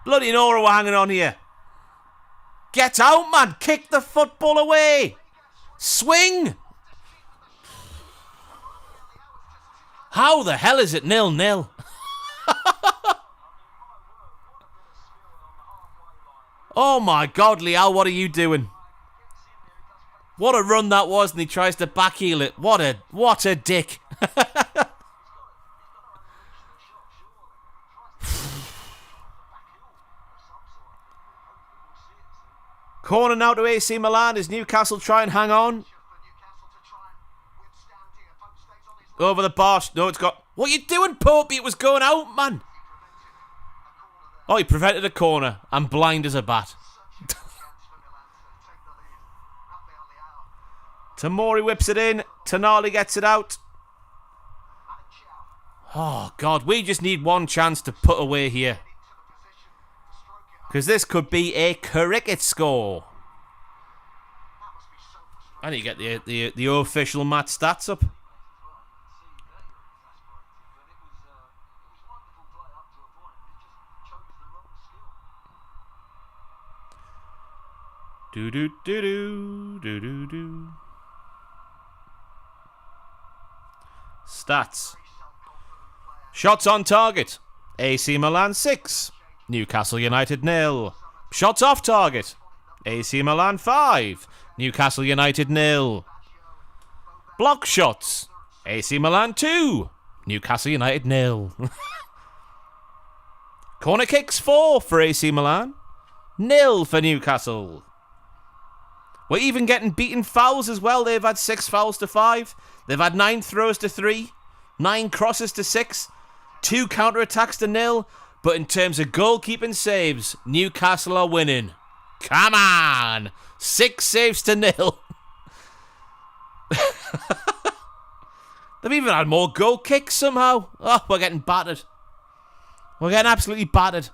Bloody Nora, we're hanging on here. Get out, man. Kick the football away. Swing. How the hell is it 0-0? Oh my God, Leao, what are you doing? What a run that was, and he tries to backheel it. What a dick. Corner now to AC Milan as Newcastle try and hang on. Over the bar. No, it's got... What are you doing, Popey? It was going out, man. Oh, he prevented a corner. I'm blind as a bat. Tamori whips it in. Tonali gets it out. Oh, God. We just need one chance to put away here. Because this could be a cricket score. I need to get the official match stats up. Do-do-do-do. Stats. Shots on target. AC Milan 6. Newcastle United 0. Shots off target. AC Milan 5. Newcastle United 0. Block shots. AC Milan 2. Newcastle United 0. Corner kicks 4 for AC Milan. 0 for Newcastle. We're even getting beaten fouls as well. They've had 6 fouls to 5. They've had 9 throws to 3. 9 crosses to 6. 2 counter-attacks to 0. But in terms of goalkeeping saves, Newcastle are winning. Come on! 6 saves to 0. They've even had more goal kicks somehow. Oh, we're getting battered. We're getting absolutely battered.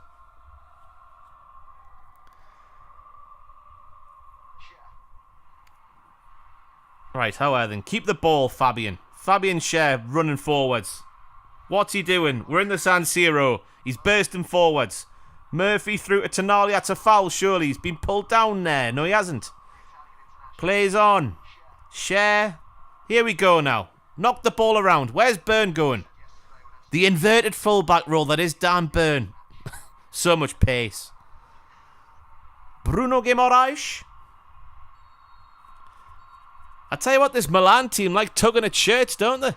Right, how are they? Keep the ball, Fabian. Fabian Schär running forwards. What's he doing? We're in the San Siro. He's bursting forwards. Murphy through to Tonali. That's a foul, surely. He's been pulled down there. No, he hasn't. Plays on. Schär. Here we go now. Knock the ball around. Where's Burn going? The inverted fullback role that is Dan Burn. So much pace. Bruno Guimaraes. I tell you what, this Milan team like tugging at shirts, don't they?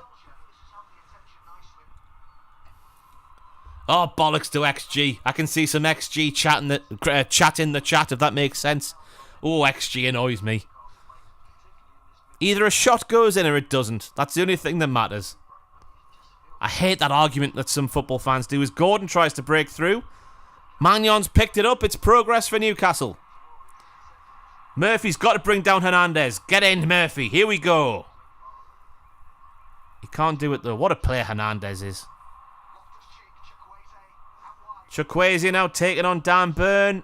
Oh, bollocks to XG. I can see some XG chat in the chat, if that makes sense. Oh, XG annoys me. Either a shot goes in or it doesn't. That's the only thing that matters. I hate that argument that some football fans do as Gordon tries to break through. Magnon's picked it up. It's progress for Newcastle. Murphy's got to bring down Hernandez. Get in, Murphy. Here we go. He can't do it, though. What a player Hernandez is. Chukwueze now taking on Dan Burn.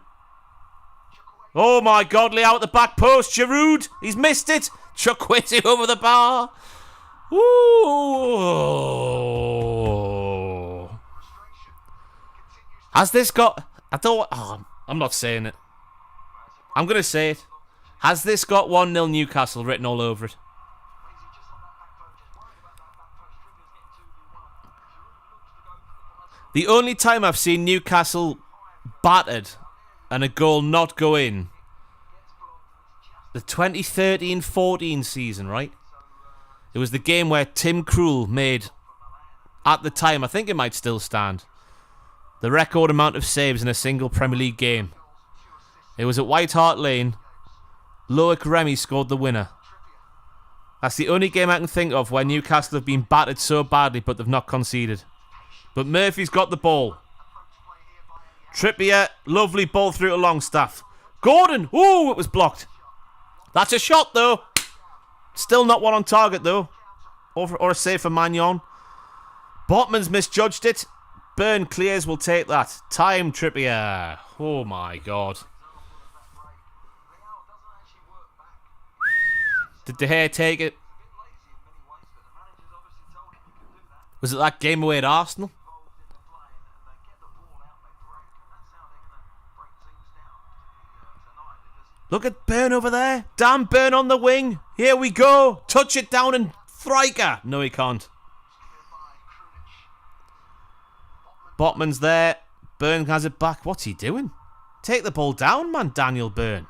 Oh, my God. Lee out the back post. Giroud. He's missed it. Chukwueze over the bar. Ooh. Has this got... I'm not saying it. I'm going to say it. Has this got 1-0 Newcastle written all over it? The only time I've seen Newcastle battered and a goal not go in, the 2013-14 season, right? It was the game where Tim Krul made, at the time, I think it might still stand, the record amount of saves in a single Premier League game. It was at White Hart Lane. Loic Remy scored the winner. That's the only game I can think of where Newcastle have been battered so badly but they've not conceded. But Murphy's got the ball. Trippier, lovely ball through to Longstaff. Gordon, ooh, it was blocked. That's a shot though. Still not one on target though. Or a save for Magnon. Botman's misjudged it. Burn clears, will take that. Time, Trippier. Oh my God. Did De Gea take it? Was it that game away at Arsenal? Look at Burn over there. Dan Burn on the wing. Here we go. Touch it down and Striker. No, he can't. Botman's there. Burn has it back. What's he doing? Take the ball down, man, Daniel Burn.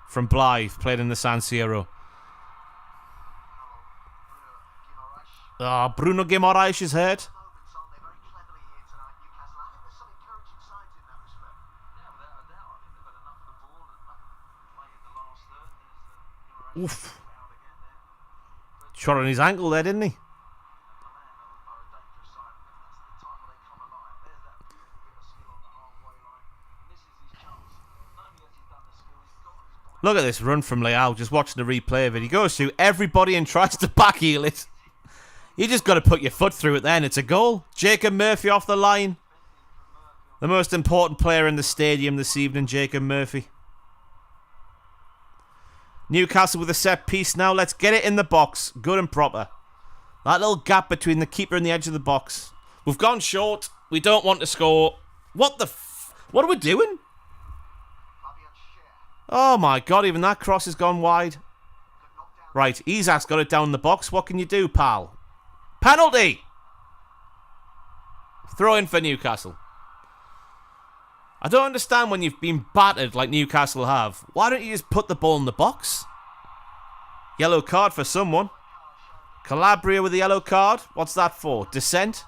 From Blythe, played in the San Siro. Bruno Guimaraes is hurt. Oof. Shot on his ankle there, didn't he? Look at this run from Leao, just watching the replay of it. He goes through everybody and tries to backheel it. You just got to put your foot through it there and it's a goal. Jacob Murphy off the line. The most important player in the stadium this evening, Jacob Murphy. Newcastle with a set piece now. Let's get it in the box. Good and proper. That little gap between the keeper and the edge of the box. We've gone short. We don't want to score. What are we doing? Oh my God, even that cross has gone wide. Right, Isak's got it down in the box. What can you do, pal? Penalty! Throw in for Newcastle. I don't understand when you've been battered like Newcastle have. Why don't you just put the ball in the box? Yellow card for someone. Calabria with the yellow card. What's that for? Dissent?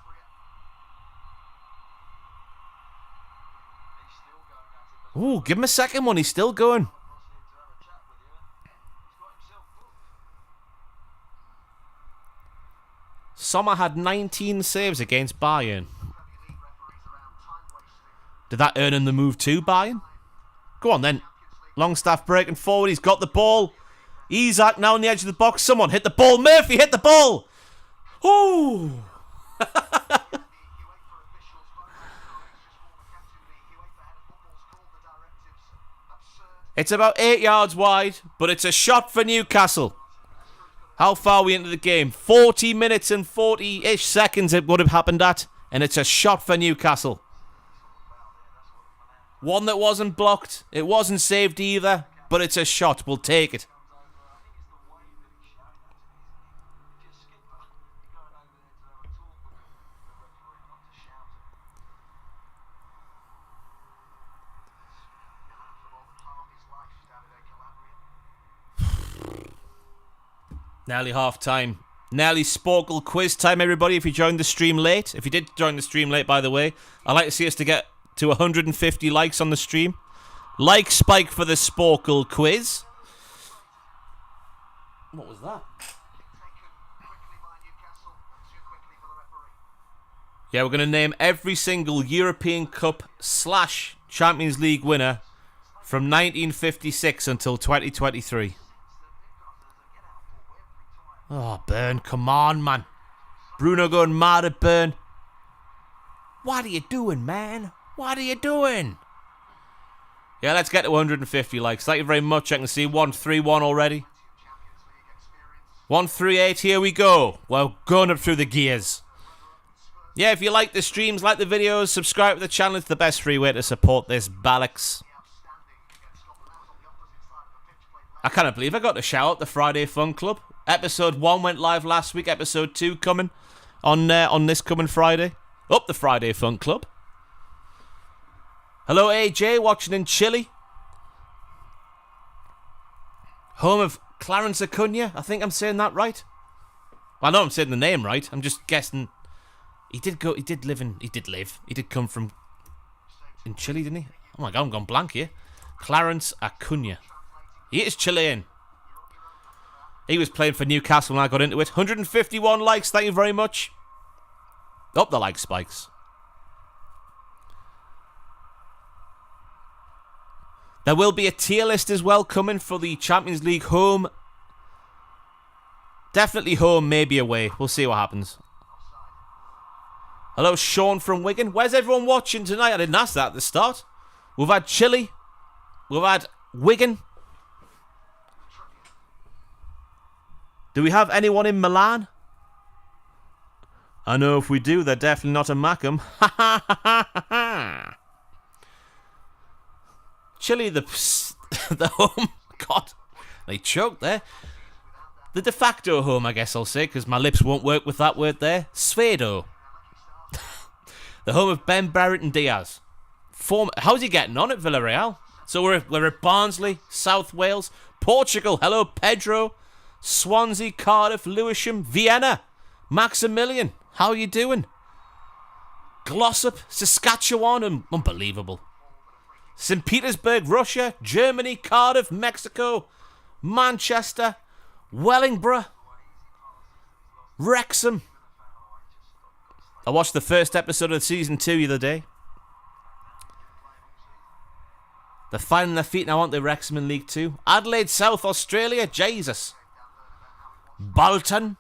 Ooh, give him a second one. He's still going. Sommer had 19 saves against Bayern. Did that earn him the move to Bayern? Go on then. Longstaff breaking forward. He's got the ball. Isak now on the edge of the box. Someone hit the ball. Murphy hit the ball. Ooh. It's about 8 yards wide, but it's a shot for Newcastle. How far are we into the game? 40 minutes and 40-ish seconds it would have happened at, and it's a shot for Newcastle. One that wasn't blocked. It wasn't saved either, but it's a shot. We'll take it. Nearly half time. Nearly Sporkle quiz time, everybody, if you joined the stream late. If you did join the stream late, by the way, I'd like to see us to get to 150 likes on the stream. Like spike for the Sporkle quiz. What was that? Yeah, we're going to name every single European Cup / Champions League winner from 1956 until 2023. Oh, Burn, come on, man. Bruno going mad at Burn. What are you doing, man? What are you doing? Yeah, let's get to 150 likes. Thank you very much. I can see 131 already. 138, here we go. We're going up through the gears. Yeah, if you like the streams, like the videos, subscribe to the channel. It's the best free way to support this Ballocks. I can't believe I got to shout out the Friday Fun Club. Episode 1 went live last week. Episode 2 coming on this coming Friday. Up the Friday Fun Club. Hello AJ, watching in Chile. Home of Clarence Acuna. I think I'm saying that right. Well, I know I'm saying the name right. I'm just guessing. He did come from in Chile, didn't he? Oh my god, I'm gone blank here. Clarence Acuna. He is Chilean. He was playing for Newcastle when I got into it. 151 likes, thank you very much. Up the like spikes. There will be a tier list as well coming for the Champions League home. Definitely home, maybe away. We'll see what happens. Hello, Sean from Wigan. Where's everyone watching tonight? I didn't ask that at the start. We've had Chile. We've had Wigan. Do we have anyone in Milan? I know if we do, they're definitely not a Mackham. Ha ha ha ha ha. Chile, the home. God, they choked there. The de facto home, I guess I'll say, because my lips won't work with that word there. Svedo. The home of Ben Barrett and Diaz. How's he getting on at Villarreal? So we're at Barnsley, South Wales, Portugal. Hello, Pedro. Swansea, Cardiff, Lewisham, Vienna, Maximilian. How are you doing? Glossop, Saskatchewan. Unbelievable. St. Petersburg, Russia, Germany, Cardiff, Mexico, Manchester, Wellingborough, Wrexham. I watched the first episode of season 2 the other day. They're finding their feet now, aren't they, Wrexham in League 2? Adelaide South, Australia, Jesus. Bolton.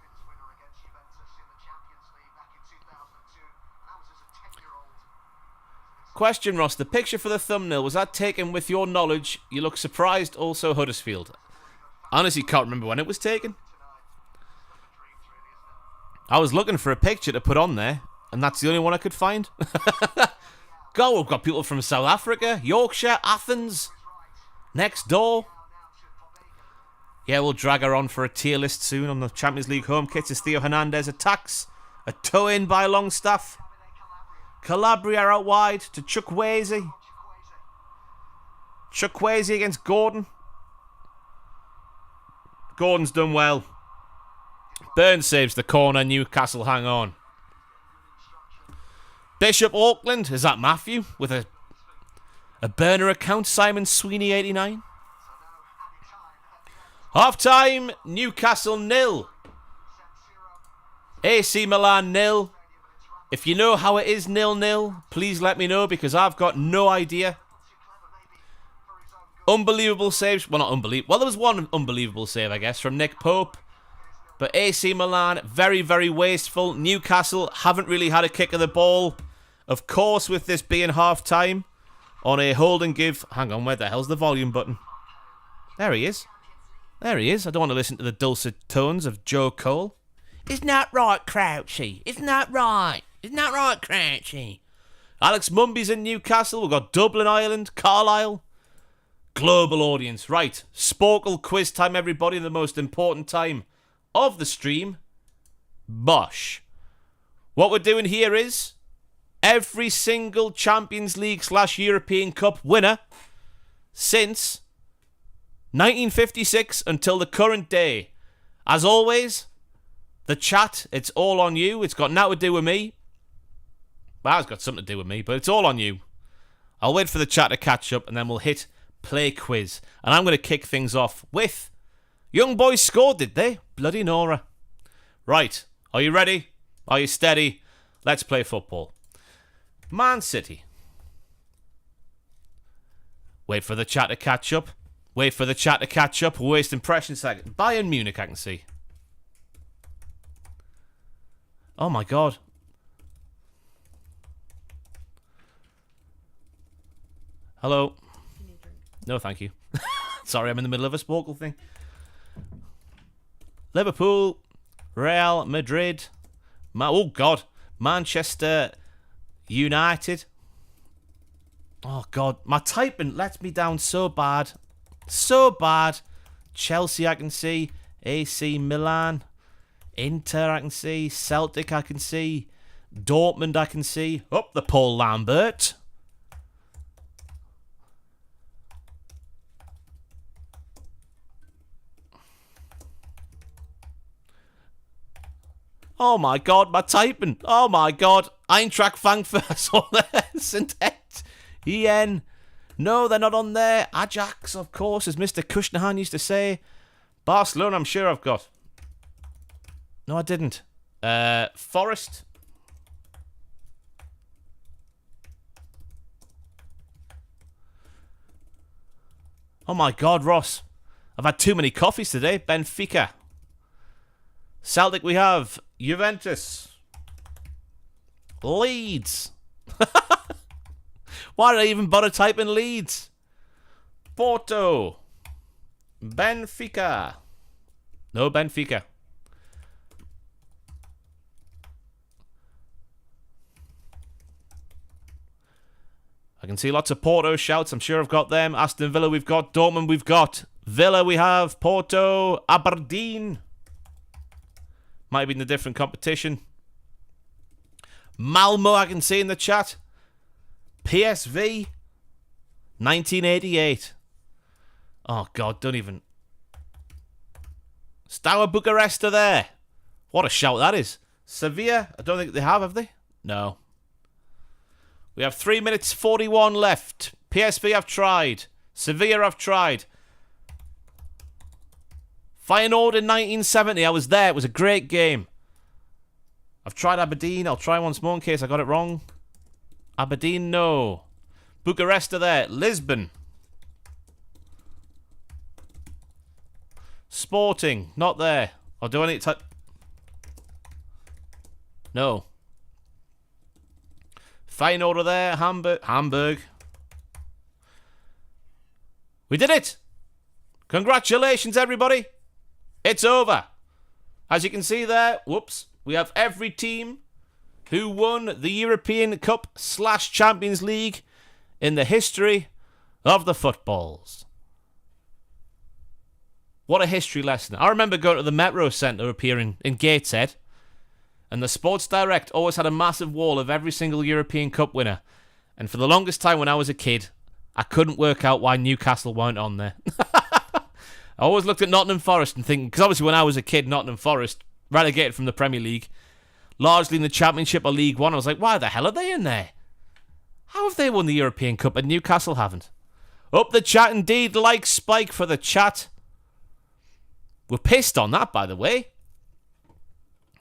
Question, Ross. The picture for the thumbnail, was that taken with your knowledge? You look surprised. Also Huddersfield. Honestly, can't remember when it was taken. I was looking for a picture to put on there, and that's the only one I could find. God, we've got people from South Africa, Yorkshire, Athens, next door. Yeah, we'll drag her on for a tier list soon on the Champions League home kits as Theo Hernandez attacks. A toe-in by Longstaff. Calabria out wide to Chukwueze. Chukwueze against Gordon. Gordon's done well. Burns saves the corner. Newcastle hang on. Bishop Auckland. Is that Matthew with a burner account? Simon Sweeney 89. Half time, Newcastle 0. AC Milan 0. If you know how it is 0-0, please let me know because I've got no idea. Unbelievable saves. Well, not unbelievable. Well, there was one unbelievable save, I guess, from Nick Pope. But AC Milan, very, very wasteful. Newcastle haven't really had a kick of the ball. Of course, with this being half-time, on a hold and give. Hang on, where the hell's the volume button? There he is. There he is. I don't want to listen to the dulcet tones of Joe Cole. Isn't that right, Crouchy? Isn't that right? Isn't that right, Crouchy? Alex Mumby's in Newcastle. We've got Dublin, Ireland, Carlisle. Global audience. Right. Sporkle quiz time, everybody. The most important time of the stream. Bosh. What we're doing here is every single Champions League / European Cup winner since 1956 until the current day. As always, the chat, it's all on you. It's got nothing to do with me. Well, it's got something to do with me, but it's all on you. I'll wait for the chat to catch up and then we'll hit play quiz. And I'm going to kick things off with Young Boys scored, did they? Bloody Nora. Right, are you ready? Are you steady? Let's play football. Man City. Wait for the chat to catch up. Wait for the chat to catch up. Waste impression second. Bayern Munich, I can see. Oh my god. Hello. No, thank you. Sorry, I'm in the middle of a Sporkle thing. Liverpool, Real Madrid, oh God, Manchester United. Oh God, my typing lets me down so bad. So bad. Chelsea, I can see. AC Milan. Inter, I can see. Celtic, I can see. Dortmund, I can see. Up the Paul Lambert. Oh my god, my typing. Oh my god. Eintracht Frankfurt on there. St. En. No, they're not on there. Ajax, of course, as Mr. Kushnahan used to say. Barcelona, I'm sure I've got. No, I didn't. Forest. Oh my god, Ross. I've had too many coffees today. Benfica. Celtic we have. Juventus. Leeds. Why did I even bother typing Leeds? Porto. Benfica. No Benfica. I can see lots of Porto shouts. I'm sure I've got them. Aston Villa we've got. Dortmund we've got. Villa we have. Porto. Aberdeen. Might have been a different competition. Malmo, I can see in the chat. PSV. 1988. Oh, God, don't even... Steaua Bucharest are there. What a shout that is. Sevilla, I don't think they have they? No. We have 3 minutes 41 left. PSV have tried. Sevilla have tried. Feyenoord in 1970. I was there. It was a great game. I've tried Aberdeen. I'll try once more in case I got it wrong. Aberdeen, no. Bucharest are there. Lisbon. Sporting, not there. Or do I need to type? No. Feyenoord are there. Hamburg. We did it. Congratulations, everybody. It's over. As you can see there, whoops, we have every team who won the European Cup / Champions League in the history of the footballs. What a history lesson. I remember going to the Metro Centre up here in Gateshead, and the Sports Direct always had a massive wall of every single European Cup winner. And for the longest time when I was a kid, I couldn't work out why Newcastle weren't on there. I always looked at Nottingham Forest and thinking, because obviously when I was a kid, Nottingham Forest, relegated from the Premier League, largely in the Championship or League One, I was like, why the hell are they in there? How have they won the European Cup and Newcastle haven't? Up the chat indeed, like Spike for the chat. We're pissed on that, by the way.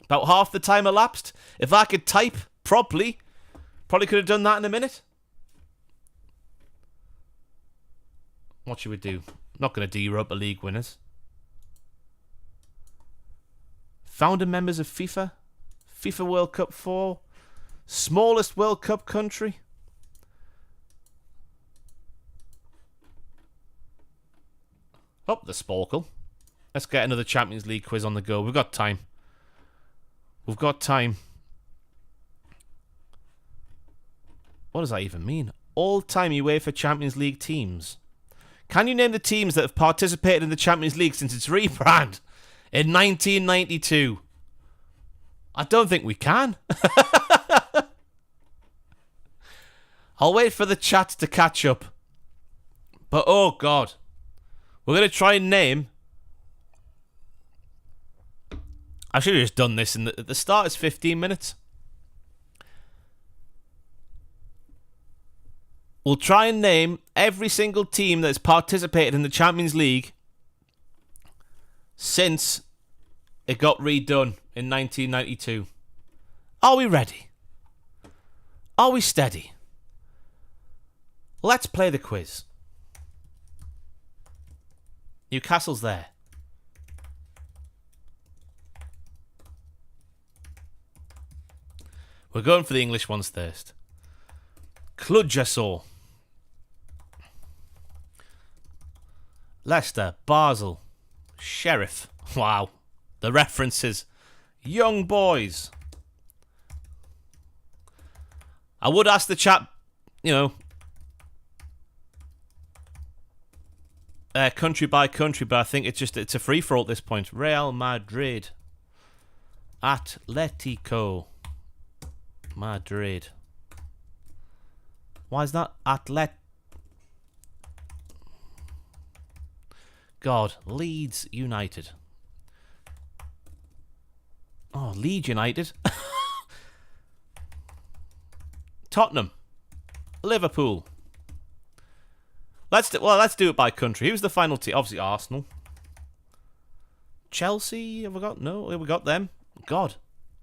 About half the time elapsed. If I could type properly, probably could have done that in a minute. What should we do? I'm not going to do Europa League winners. Founder members of FIFA. FIFA World Cup 4. Smallest World Cup country. Oh, the Sporkle. Let's get another Champions League quiz on the go. We've got time. We've got time. What does that even mean? All-time UEFA Champions League teams. Can you name the teams that have participated in the Champions League since its rebrand in 1992? I don't think we can. I'll wait for the chat to catch up. But, oh, God. We're going to try and name... I should have just done this. At the start, it's 15 minutes. We'll try and name every single team that's participated in the Champions League since it got redone in 1992. Are we ready? Are we steady? Let's play the quiz. Newcastle's there. We're going for the English ones first. Kludjasor. Leicester, Basel, Sheriff. Wow. The references. Young boys. I would ask the chat, country by country, but I think it's a free-for-all at this point. Real Madrid. Atletico Madrid. Why is that God, Leeds United. Oh, Leeds United. Tottenham. Liverpool. Let's do it by country. Who's the final team? Obviously Arsenal. Chelsea, have we got? No, have we got them? God.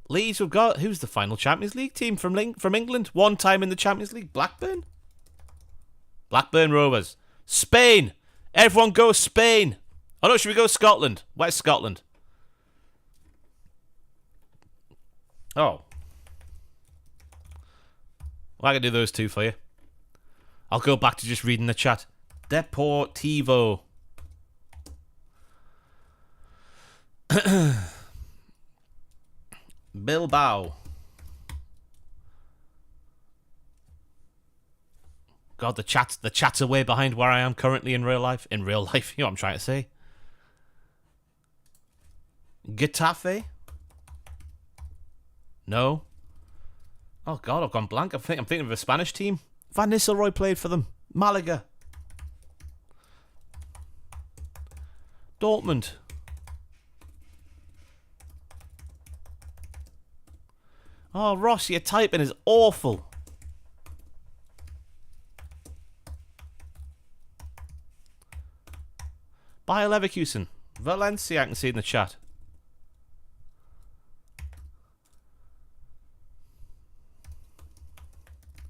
Leeds, we've got... Who's the final Champions League team from England? One time in the Champions League? Blackburn? Blackburn Rovers. Spain. Everyone go Spain. Oh no, should we go Scotland? Where's Scotland? Oh. Well, I can do those two for you. I'll go back to just reading the chat. Deportivo. Bilbao. God, the chat's are way behind where I am currently in real life. In real life, you know what I'm trying to say. Getafe? No. Oh God, I've gone blank. I'm thinking of a Spanish team. Van Nistelrooy played for them. Malaga. Dortmund. Oh, Ross, your typing is awful. Bayer Leverkusen. Valencia, I can see in the chat.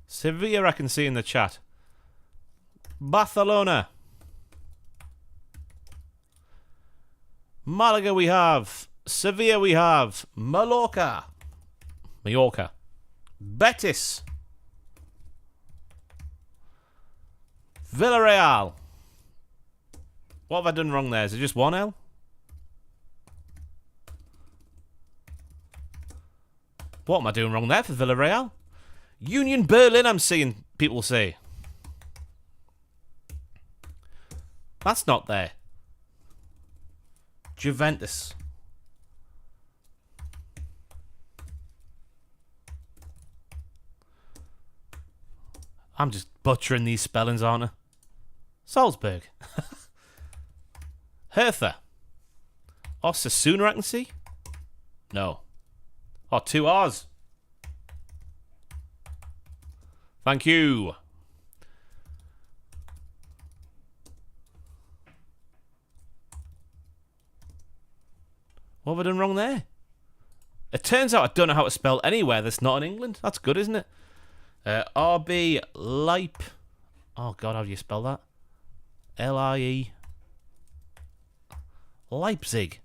Sevilla, I can see in the chat. Barcelona. Malaga we have. Sevilla we have. Mallorca. Betis. Villarreal. What have I done wrong there? Is it just one L? What am I doing wrong there for Villarreal? Union Berlin, I'm seeing people say. That's not there. Juventus. I'm just butchering these spellings, aren't I? Salzburg. Hertha. Osasuna, I can see. No. Oh, 2 R's. Thank you. What have I done wrong there? It turns out I don't know how to spell anywhere that's not in England. That's good, isn't it? RB Leip. Oh, God, how do you spell that? Lie. Leipzig.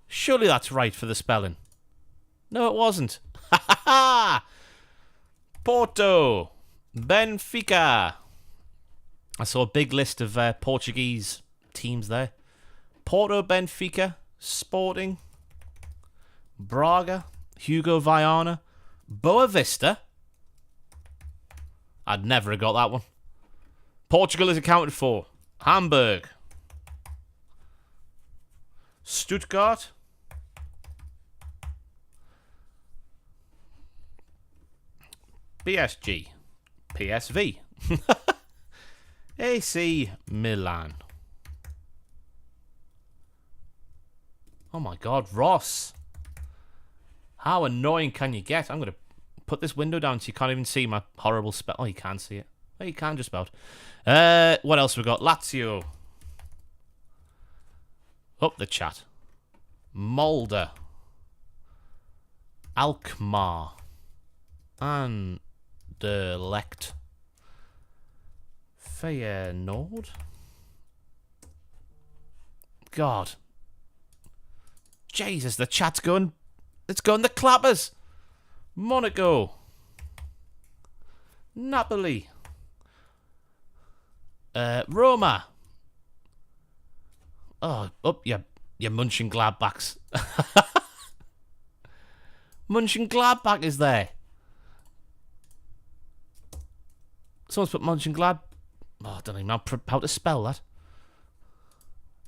Surely that's right for the spelling. No, it wasn't. Ha ha ha! Porto. Benfica. I saw a big list of Portuguese teams there. Porto, Benfica, Sporting, Braga, Hugo Viana, Boa Vista. I'd never have got that one. Portugal is accounted for. Hamburg. Stuttgart. PSG. PSV. AC Milan. Oh my God, Ross. How annoying can you get? I'm going to put this window down so you can't even see my horrible spell. Oh, you can see it. Oh, you can just about. What else we got? Lazio. Up the chat. Molde. Alkmaar. Anderlecht. Feyenoord. God. Jesus, the chat's going. It's going the clappers. Monaco. Napoli. Roma. Oh, up your Mönchengladbachs. Mönchengladbach is there. Someone's put Mönchengladbach. Oh, I don't even know how to spell that.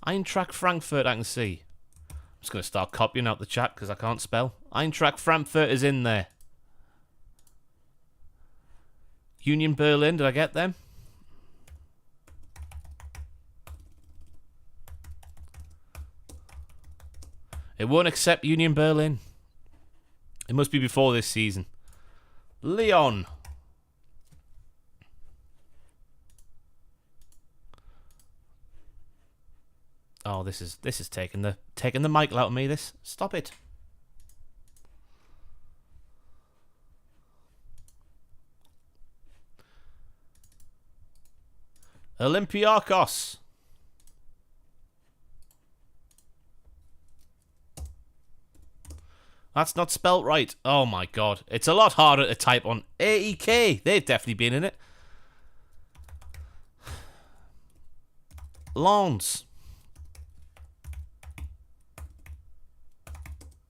Eintracht Frankfurt, I can see. I'm just going to start copying out the chat because I can't spell. Eintracht Frankfurt is in there. Union Berlin, did I get them? It won't accept Union Berlin. It must be before this season. Lyon. Oh, this is taking the mic out of me. This, stop it. Olympiacos. That's not spelt right. Oh my God, it's a lot harder to type on. AEK, they've definitely been in it. Lens.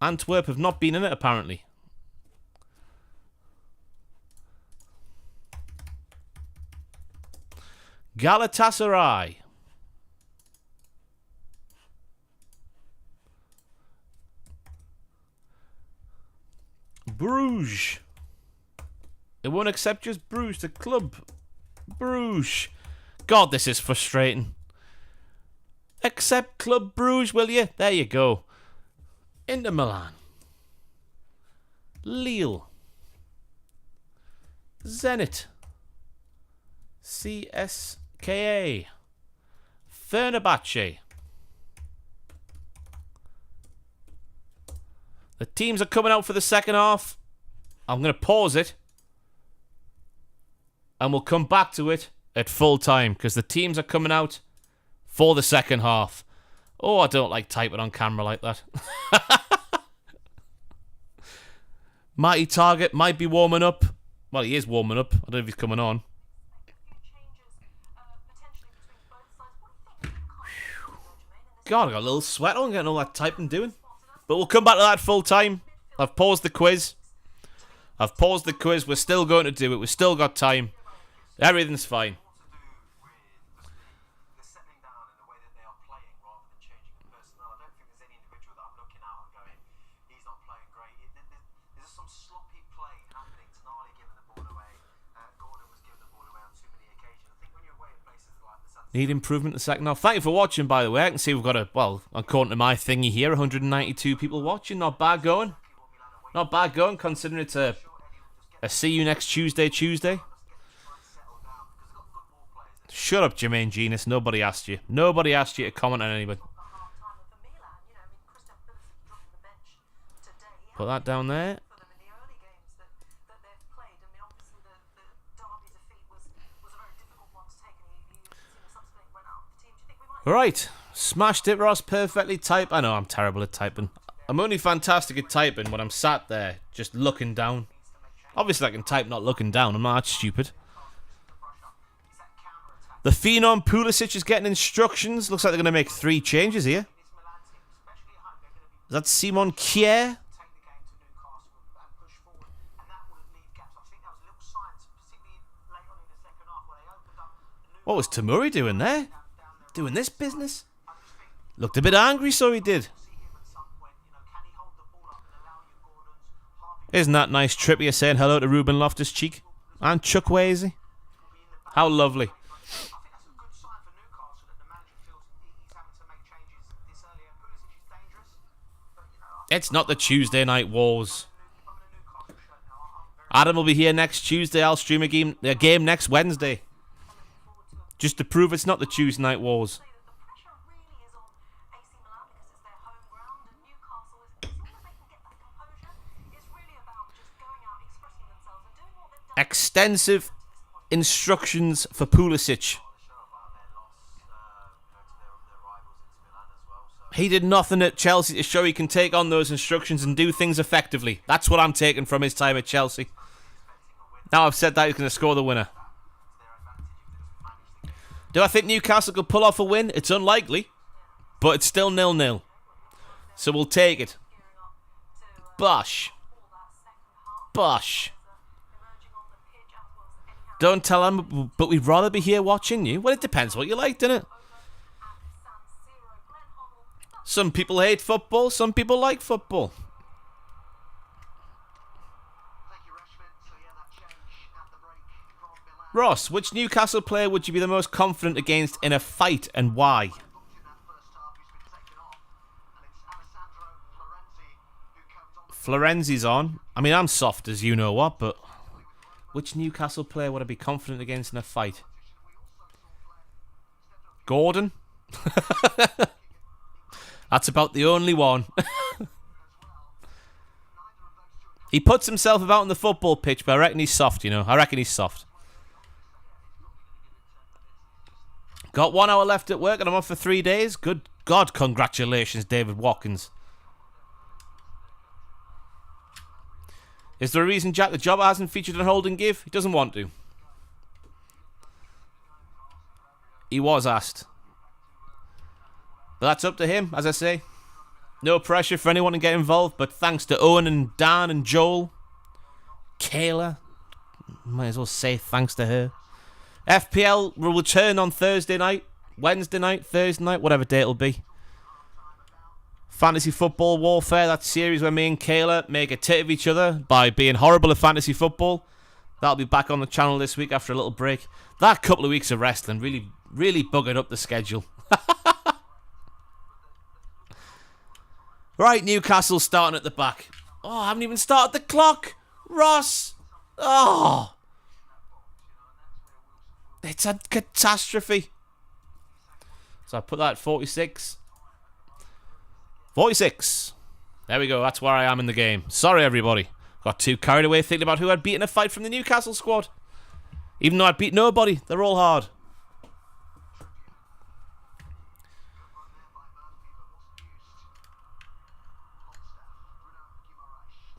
Antwerp have not been in it, apparently. Galatasaray. Bruges. It won't accept just Bruges, the club. Bruges. God, this is frustrating. Accept Club Bruges, will you? There you go. Inter Milan. Lille. Zenit. CSKA. Fenerbahce. The teams are coming out for the second half. I'm going to pause it. And we'll come back to it at full time because the teams are coming out for the second half. Oh, I don't like typing on camera like that. Mighty Target might be warming up. Well, he is warming up. I don't know if he's coming on. God, I got a little sweat on getting all that typing doing. But we'll come back to that full time. I've paused the quiz. We're still going to do it. We've still got time. Everything's fine. Need improvement in the second half. Thank you for watching, by the way. I can see we've got according to my thingy here, 192 people watching. Not bad going. Not bad going, considering it's a see you next Tuesday. Shut up, Jermaine Genius. Nobody asked you. Nobody asked you to comment on anyone. Put that down there. Right. Smashed it, Ross. Perfectly typed. I know I'm terrible at typing. I'm only fantastic at typing when I'm sat there just looking down. Obviously I can type not looking down. I'm not that stupid. The Phenom Pulisic is getting instructions. Looks like they're going to make 3 changes here. Is that Simon Kjær? What was Tamuri doing there? Doing this business? Looked a bit angry, so he did. Isn't that nice? Trippier saying hello to Ruben Loftus-Cheek and Chukwueze. How lovely. It's not the Tuesday night wars. Adam will be here next Tuesday. I'll stream a game next Wednesday. Just to prove it's not the Tuesday night wars. Extensive instructions for Pulisic. He did nothing at Chelsea to show he can take on those instructions and do things effectively. That's what I'm taking from his time at Chelsea. Now I've said that, he's going to score the winner. Do I think Newcastle could pull off a win? It's unlikely, but it's still 0-0. So we'll take it. Bosh. Bosh. Don't tell them, but we'd rather be here watching you. Well, it depends what you like, doesn't it? Some people hate football, some people like football. Ross, which Newcastle player would you be the most confident against in a fight and why? Florenzi's on. I mean, I'm soft as you know what, but which Newcastle player would I be confident against in a fight? Gordon? That's about the only one. He puts himself about on the football pitch, but I reckon he's soft, you know. I reckon he's soft. Got 1 hour left at work and I'm off for 3 days. Good God, congratulations, David Watkins. Is there a reason Jack the Jobber hasn't featured on Hold and Give? He doesn't want to. He was asked. But that's up to him, as I say. No pressure for anyone to get involved, but thanks to Owen and Dan and Joel. Kayla. Might as well say thanks to her. FPL will return on Thursday night, Wednesday night, Thursday night, whatever day it'll be. Fantasy Football Warfare, that series where me and Kayla make a tit of each other by being horrible at fantasy football. That'll be back on the channel this week after a little break. That couple of weeks of wrestling really buggered up the schedule. Right, Newcastle starting at the back. Oh, I haven't even started the clock. Ross. Oh. It's a catastrophe. So I put that at 46. 46. There we go. That's where I am in the game. Sorry, everybody. Got too carried away thinking about who I'd beat in a fight from the Newcastle squad. Even though I'd beat nobody. They're all hard.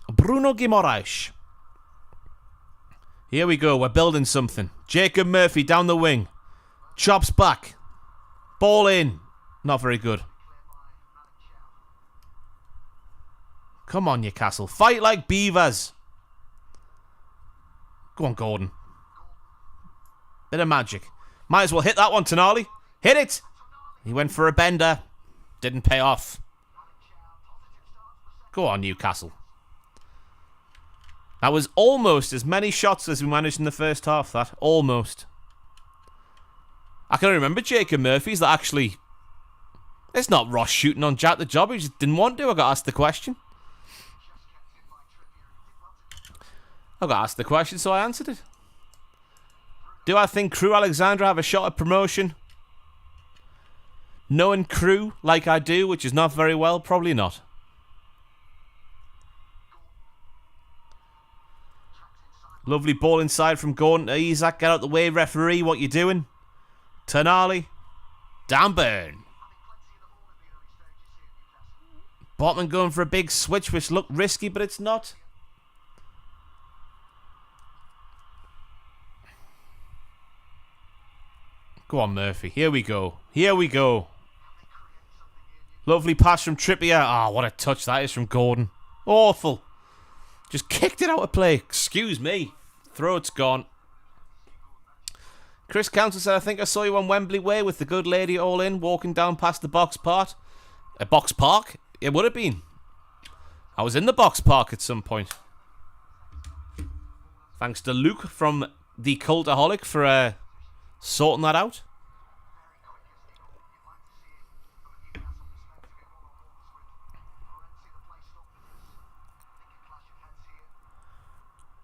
Bruno Guimaraes. Here we go. We're building something. Jacob Murphy down the wing. Chops back. Ball in. Not very good. Come on, Newcastle. Fight like beavers. Go on, Gordon. Bit of magic. Might as well hit that one, Tonali. Hit it. He went for a bender. Didn't pay off. Go on, Newcastle. That was almost as many shots as we managed in the first half, that. Almost. I can remember Jacob Murphy's that actually... It's not Ross shooting on Jack the Jobber. He just didn't want to. I got asked the question. I got asked the question, so I answered it. Do I think Crew Alexandra have a shot at promotion? Knowing Crew like I do, which is not very well, probably not. Lovely ball inside from Gordon to Isak. Get out the way, referee. What you doing? Tonali. Down Burn. Botman going for a big switch, which looked risky, but it's not. Go on, Murphy. Here we go. Here we go. Lovely pass from Trippier. Ah, what a touch that is from Gordon. Awful. Just kicked it out of play. Excuse me. Throat's gone. Chris Council said, I think I saw you on Wembley Way with the good lady all in, walking down past the box park. A box park? It would have been. I was in the box park at some point. Thanks to Luke from the Cultaholic for sorting that out.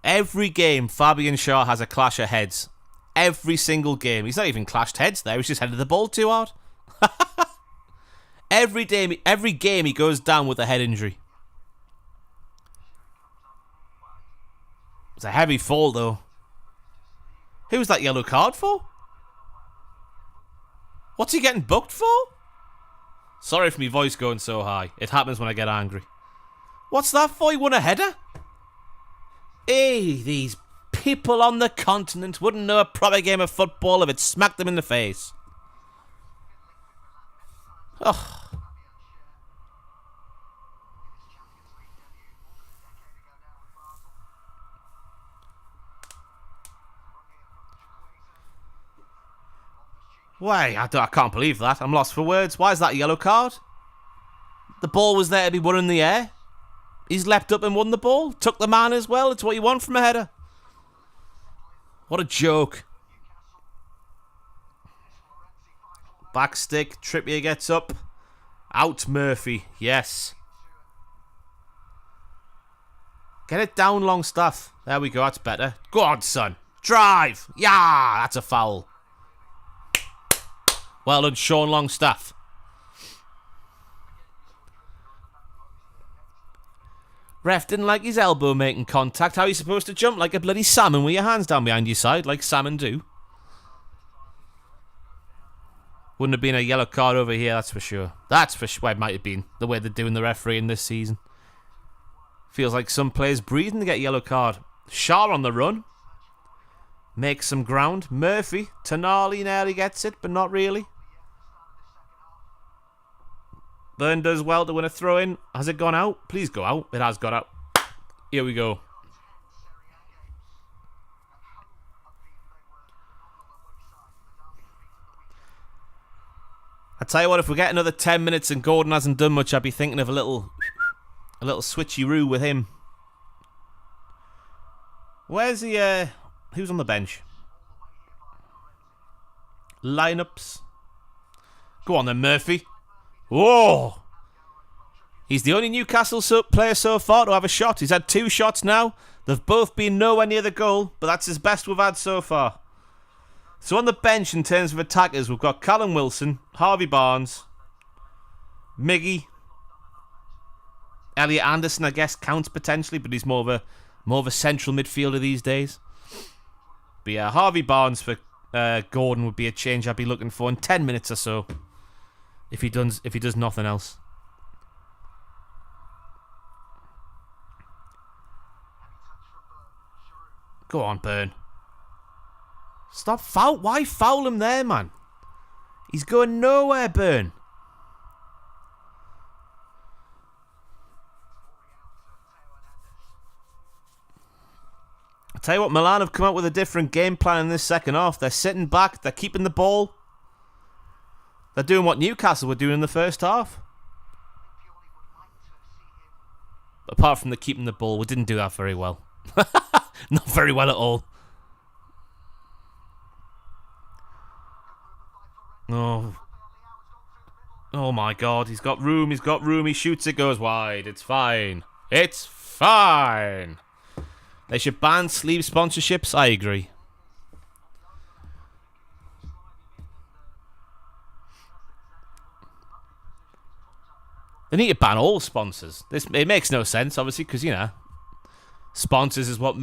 Every game, Fabian Schär has a clash of heads. Every single game. He's not even clashed heads there. He's just headed the ball too hard. Every game he goes down with a head injury. It's a heavy fall, though. Who was that yellow card for? What's he getting booked for? Sorry for my voice going so high. It happens when I get angry. What's that for? He won a header? Hey, these people on the continent wouldn't know a proper game of football if it smacked them in the face. Oh. Why? I can't believe that. I'm lost for words. Why is that a yellow card? The ball was there to be won in the air. He's leapt up and won the ball. Took the man as well. It's what you want from a header. What a joke. Back stick. Trippier gets up. Out Murphy. Yes. Get it down, Longstaff. There we go. That's better. Go on, son. Drive. Yeah, that's a foul. Well done, Sean Longstaff. Ref didn't like his elbow making contact. How are you supposed to jump like a bloody salmon with your hands down behind your side, like salmon do? Wouldn't have been a yellow card over here, that's for sure. That's for sure. Well, it might have been the way they're doing the refereeing this season. Feels like some players breathing to get a yellow card. Schär on the run. Makes some ground. Murphy. Tonali nearly gets it, but not really. Burn does well to win a throw-in. Has it gone out? Please go out. It has got out. Here we go. I tell you what, if we get another 10 minutes and Gordon hasn't done much, I'd be thinking of a little switcheroo with him. Where's the who's on the bench? Lineups. Go on then, Murphy. Whoa! He's the only Newcastle player so far to have a shot. He's had 2 shots now. They've both been nowhere near the goal, but that's his best we've had so far. So on the bench in terms of attackers, we've got Callum Wilson, Harvey Barnes, Miggy, Elliot Anderson, I guess counts potentially, but he's more of a central midfielder these days. But yeah, Harvey Barnes for Gordon would be a change I'd be looking for in 10 minutes or so. If he does nothing else. Go on, Burn. Stop foul. Why foul him there, man? He's going nowhere, Burn. I tell you what, Milan have come out with a different game plan in this second half. They're sitting back. They're keeping the ball. They're doing what Newcastle were doing in the first half. Apart from the keeping the ball, we didn't do that very well. Not very well at all. Oh. Oh my God, he's got room, he shoots, it goes wide. It's fine. It's fine. They should ban sleeve sponsorships, I agree. They need to ban all sponsors. It makes no sense, obviously, because, you know, Sponsors is what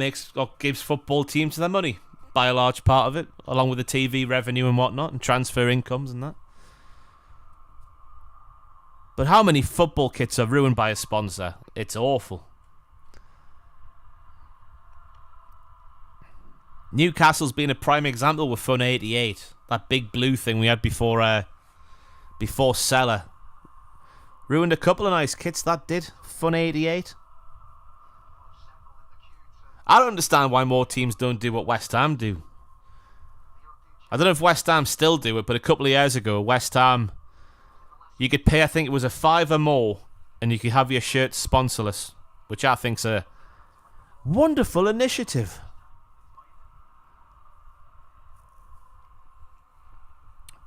gives football teams their money, by a large part of it, along with the TV revenue and whatnot, and transfer incomes and that. But how many football kits are ruined by a sponsor? It's awful. Newcastle's been a prime example with Fun 88. That big blue thing we had before Seller. Ruined a couple of nice kits, that did. Fun 88. I don't understand why more teams don't do what West Ham do. I don't know if West Ham still do it, but a couple of years ago, West Ham, you could pay, I think it was a £5 or more, and you could have your shirt sponsorless, which I think's a wonderful initiative.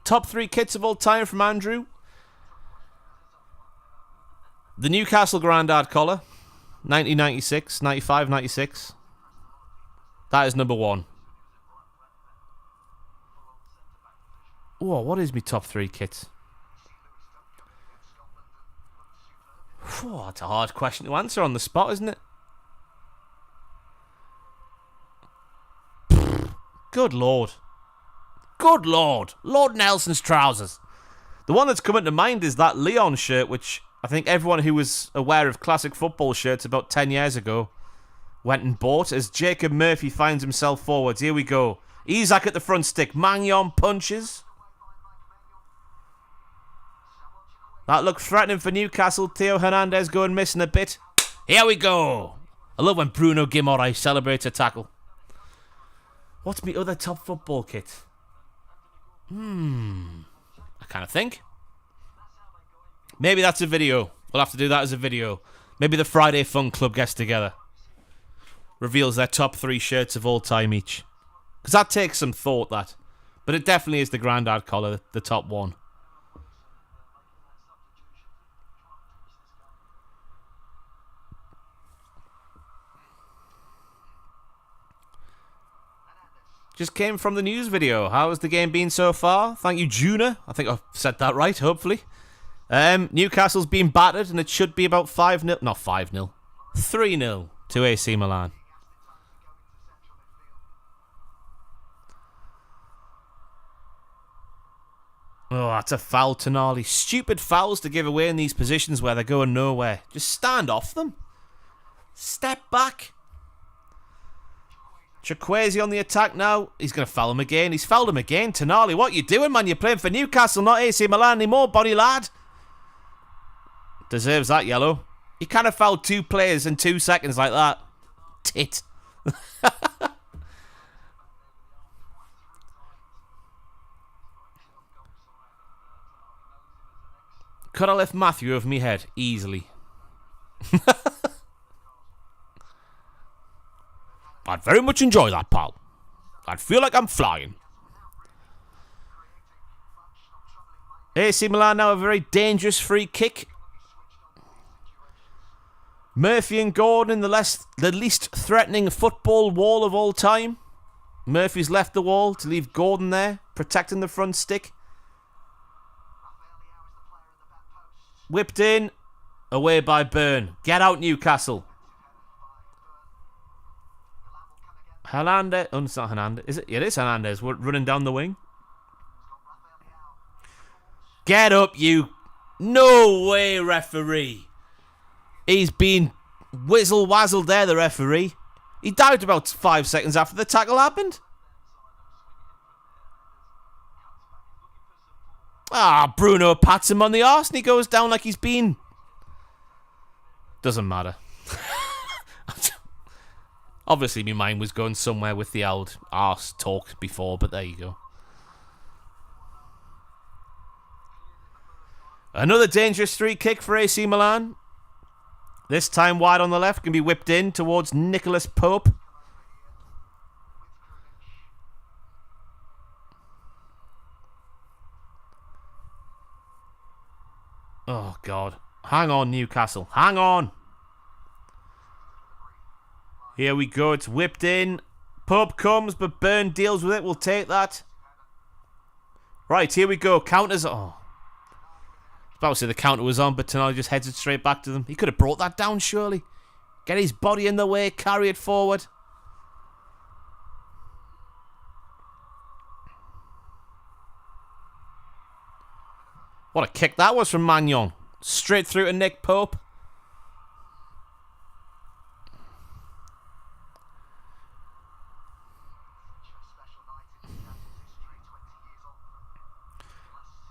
Top 3 kits of all time from Andrew. The Newcastle Grandad collar, 1996, 95, 96. That is number 1. Whoa, what is my top 3 kits? Whoa, that's a hard question to answer on the spot, isn't it? Good Lord. Good Lord. Lord Nelson's trousers. The one that's coming to mind is that Leon shirt, which I think everyone who was aware of classic football shirts about 10 years ago went and bought, as Jacob Murphy finds himself forwards. Here we go. Isak at the front stick. Magnon punches. That looked threatening for Newcastle. Theo Hernandez going missing a bit. Here we go. I love when Bruno Guimaraes celebrates a tackle. What's my other top football kit? I kind of think. Maybe that's a video. We'll have to do that as a video. Maybe the Friday Fun Club gets together. Reveals their top 3 shirts of all time each. Because that takes some thought, that. But it definitely is the Grandad collar, the top one. Just came from the news video. How has the game been so far? Thank you, Juna. I think I've said that right, hopefully. Newcastle's been battered, and it should be about 5-0. Not 5-0. 3-0 to AC Milan. Oh, that's a foul, Tonali. Stupid fouls to give away in these positions where they're going nowhere. Just stand off them. Step back. Chukwueze on the attack now. He's going to foul him again. He's fouled him again. Tonali, what you doing, man? You're playing for Newcastle, not AC Milan anymore, buddy lad. Deserves that yellow. He kind of fouled 2 players in 2 seconds like that. Tit. Could I lift Matthew over me head? Easily. I'd very much enjoy that, pal. I'd feel like I'm flying. AC Milan now a very dangerous free kick. Murphy and Gordon in the least threatening football wall of all time. Murphy's left the wall to leave Gordon there, protecting the front stick. Whipped in, away by Byrne. Get out, Newcastle. Hernandez. Oh, it's not Hernandez. Is it? Yeah, it is Hernandez. We're running down the wing. Get up, you. No way, referee. He's been whizzle-wazzled there, the referee. He dived about 5 seconds after the tackle happened. Bruno pats him on the arse and he goes down like he's been. Doesn't matter. Obviously, my mind was going somewhere with the old arse talk before, but there you go. Another dangerous free kick for AC Milan. This time wide on the left, can be whipped in towards Nicholas Pope. Oh, God. Hang on, Newcastle. Hang on. Here we go. It's whipped in. Pope comes, but Byrne deals with it. We'll take that. Right, here we go. Counters. Oh. I was about to say the counter was on, but Tonali just heads it straight back to them. He could have brought that down, surely. Get his body in the way, carry it forward. What a kick that was from Magnon. Straight through to Nick Pope.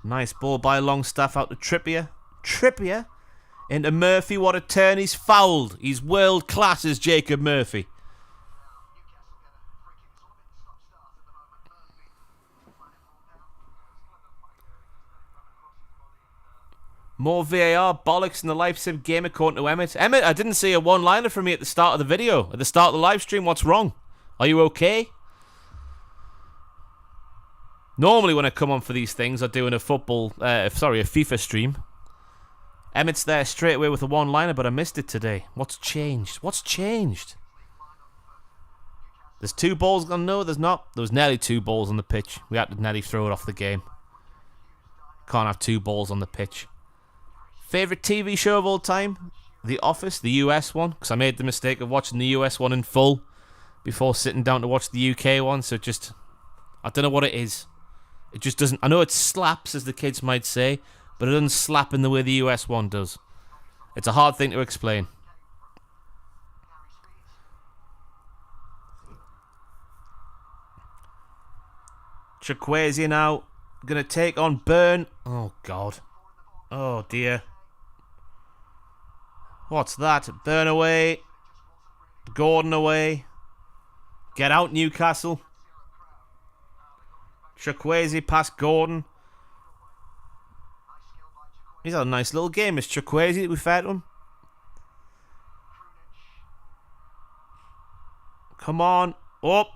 Nice ball by Longstaff out to Trippier. Trippier into Murphy. What a turn. He's fouled. He's world class as Jacob Murphy. More VAR bollocks in the Leipzig game according to Emmett. Emmett, I didn't see a one-liner from me at the start of the video. At the start of the live stream, what's wrong? Are you okay? Normally when I come on for these things, I'm doing a FIFA stream. Emmett's there straight away with a one-liner, but I missed it today. What's changed? What's changed? There's 2 balls gone? No, there's not. There was nearly 2 balls on the pitch. We had to nearly throw it off the game. Can't have 2 balls on the pitch. Favourite TV show of all time? The Office, the US one, because I made the mistake of watching the US one in full before sitting down to watch the UK one, so just, I don't know what it is. It just doesn't, I know it slaps, as the kids might say, but it doesn't slap in the way the US one does. It's a hard thing to explain. Chukwueze now, going to take on Byrne. Oh, God. Oh, dear. What's that? Byrne away. Gordon away. Get out, Newcastle. Chukwueze past Gordon. He's had a nice little game. It's Chukwueze, to be fair to him. Come on. Up.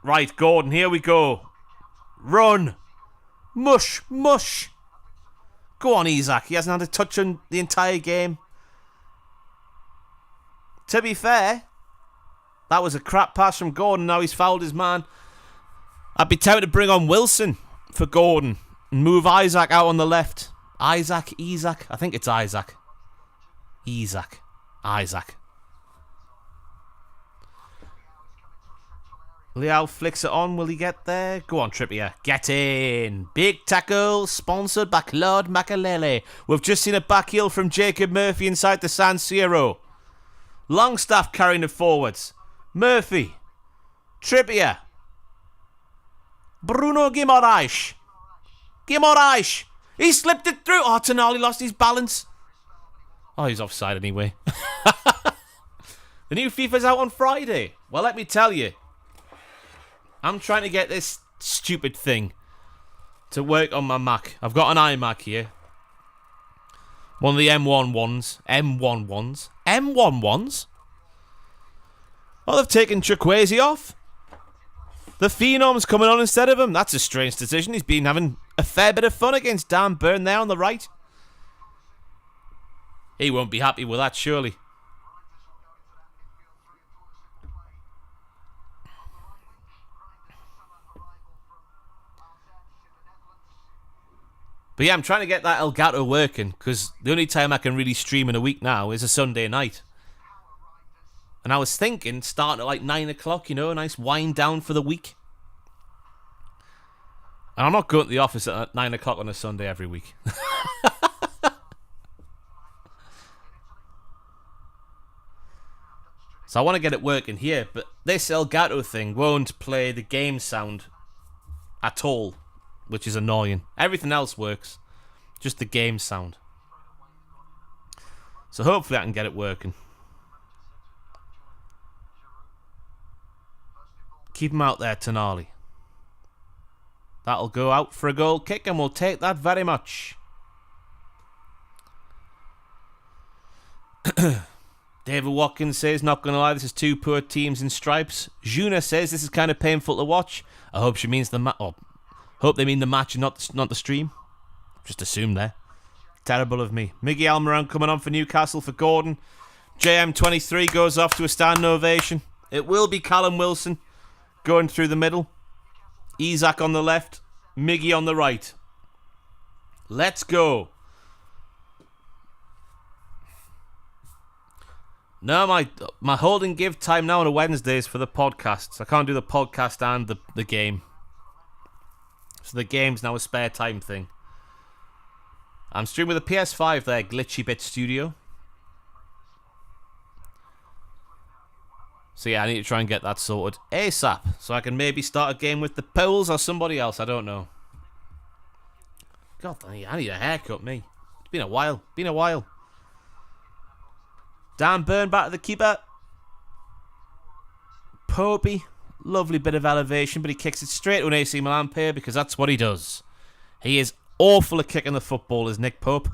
Right, Gordon, here we go. Run. Mush, mush. Go on, Isak. He hasn't had a touch on the entire game. To be fair, that was a crap pass from Gordon. Now he's fouled his man. I'd be tempted to bring on Wilson for Gordon and move Isaac out on the left. Isaac. I think it's Isaac. Isaac. Leao flicks it on. Will he get there? Go on, Trippier. Get in. Big tackle. Sponsored by Claude Makelele. We've just seen a back heel from Jacob Murphy inside the San Siro. Longstaff carrying it forwards. Murphy. Trippier. Bruno Guimaraes. He slipped it through. Oh, Tonali lost his balance. Oh, he's offside anyway. The new FIFA's out on Friday. Well, let me tell you. I'm trying to get this stupid thing to work on my Mac. I've got an iMac here. One of the M11s. M11s? Oh, they've taken Chukwueze off. The Phenom's coming on instead of him. That's a strange decision. He's been having a fair bit of fun against Dan Burn there on the right. He won't be happy with that, surely. But yeah, I'm trying to get that Elgato working, because the only time I can really stream in a week now is a Sunday night. And I was thinking, starting at like 9 o'clock, you know, a nice wind down for the week. And I'm not going to the office at 9 o'clock on a Sunday every week. So I want to get it working here, but this Elgato thing won't play the game sound at all, which is annoying. Everything else works, just the game sound. So hopefully I can get it working. Keep him out there, Tonali. That'll go out for a goal kick, and we'll take that very much. David Watkins says, not going to lie, this is 2 poor teams in stripes. Juna says, this is kind of painful to watch. I hope she means hope they mean the match and not the stream. Just assume there. Terrible of me. Miggy Almiron coming on for Newcastle for Gordon. JM23 goes off to a standing ovation. It will be Callum Wilson going through the middle. Isak on the left. Miggy on the right. Let's go. No, my hold and give time now on a Wednesday is for the podcasts. I can't do the podcast and the game. So the game's now a spare time thing. I'm streaming with a PS5 there, Glitchy Bit Studio. So yeah, I need to try and get that sorted ASAP, so I can maybe start a game with the Poles or somebody else, I don't know. God, I need a haircut, me. It's been a while, Dan Burn back to the keeper. Popey, lovely bit of elevation, but he kicks it straight to an AC Milan player because that's what he does. He is awful at kicking the football, is Nick Pope.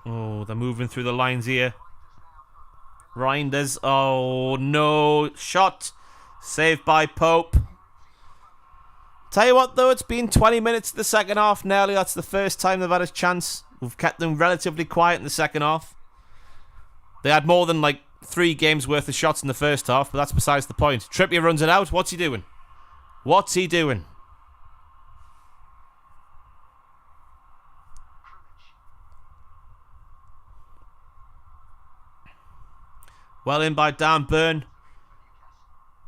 Oh, they're moving through the lines here. Reinders. Oh, no. Shot. Saved by Pope. Tell you what, though, it's been 20 minutes of the second half nearly. That's the first time they've had a chance. We've kept them relatively quiet in the second half. They had more than, 3 games worth of shots in the first half, but that's besides the point. Trippier runs it out. What's he doing? Well in by Dan Burn.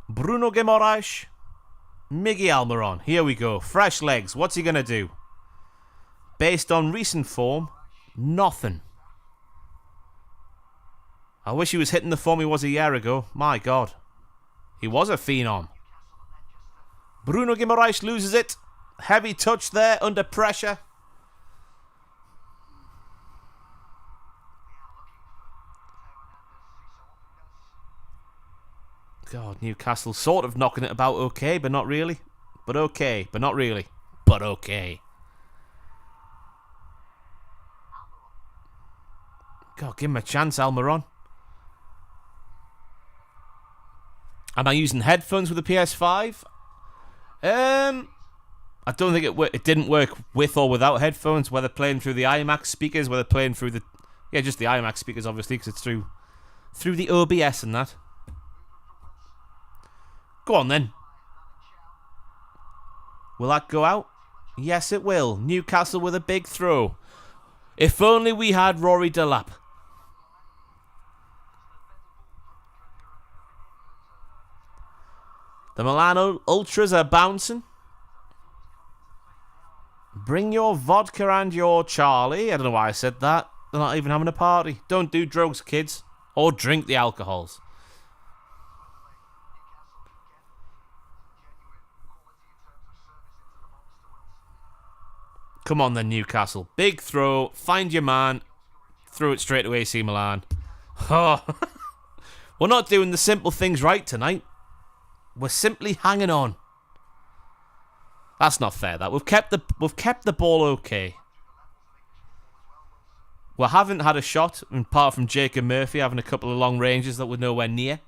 Bruno Guimaraes. Miggy Almiron. Here we go. Fresh legs. What's he going to do? Based on recent form, nothing. I wish he was hitting the form he was a year ago. My God. He was a phenom. Bruno Guimaraes loses it. Heavy touch there under pressure. God, Newcastle sort of knocking it about okay, but not really. But okay, but not really. But okay. God, give him a chance, Almiron. Am I using headphones with the PS5? I don't think it didn't work with or without headphones, whether playing through the iMac speakers, whether playing through the... Yeah, just the iMac speakers, obviously, because it's through the OBS and that. Go on, then. Will that go out? Yes, it will. Newcastle with a big throw. If only we had Rory Delap. The Milano Ultras are bouncing. Bring your vodka and your Charlie. I don't know why I said that. They're not even having a party. Don't do drugs, kids. Or drink the alcohols. Come on then, Newcastle. Big throw. Find your man. Throw it straight to AC Milan. Oh. We're not doing the simple things right tonight. We're simply hanging on. That's not fair, that. We've kept the ball okay. We haven't had a shot, apart from Jacob Murphy having a couple of long ranges that were nowhere near.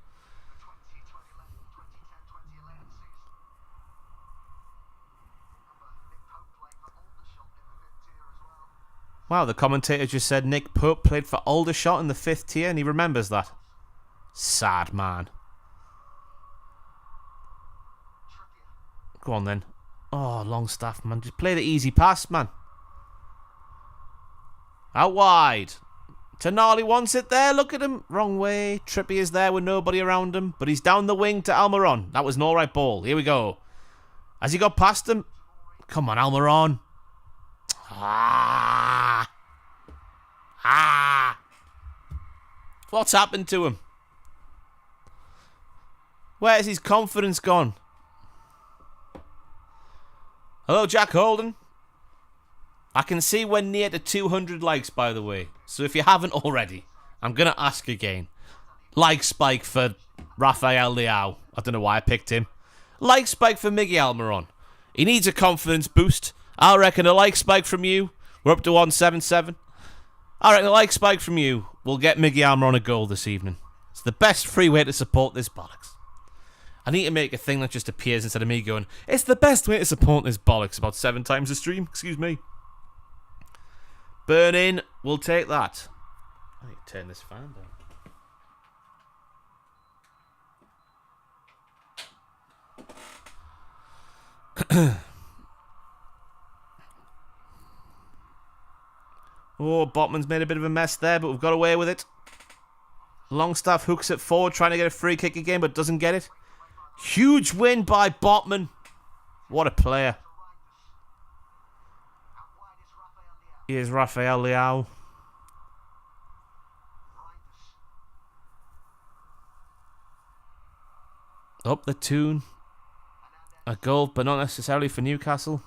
Wow, the commentator just said Nick Pope played for Aldershot in the 5th tier and he remembers that. Sad man. Go on then. Oh, Longstaff, man. Just play the easy pass, man. Out wide. Tonali wants it there. Look at him. Wrong way. Trippier's there with nobody around him. But he's down the wing to Almiron. That was an alright ball. Here we go. Has he got past him? Come on, Almiron. What's happened to him? Where's his confidence gone? Hello, Jack Holden. I can see we're near to 200 likes, by the way. So if you haven't already, I'm going to ask again. Like spike for Rafael Leao. I don't know why I picked him. Like spike for Miggy Almiron. He needs a confidence boost. I reckon a like spike from you. We're up to 177. I reckon a like spike from you will get Miggy Almiron a goal this evening. It's the best free way to support this bollocks. I need to make a thing that just appears instead of me going, it's the best way to support this bollocks about 7 times a stream. Excuse me. Burn in. We'll take that. I need to turn this fan down. Oh, Botman's made a bit of a mess there, but we've got away with it. Longstaff hooks it forward, trying to get a free kick again, but doesn't get it. Huge win by Botman. What a player. Here's Rafael Leao. Up the tune. A goal, but not necessarily for Newcastle.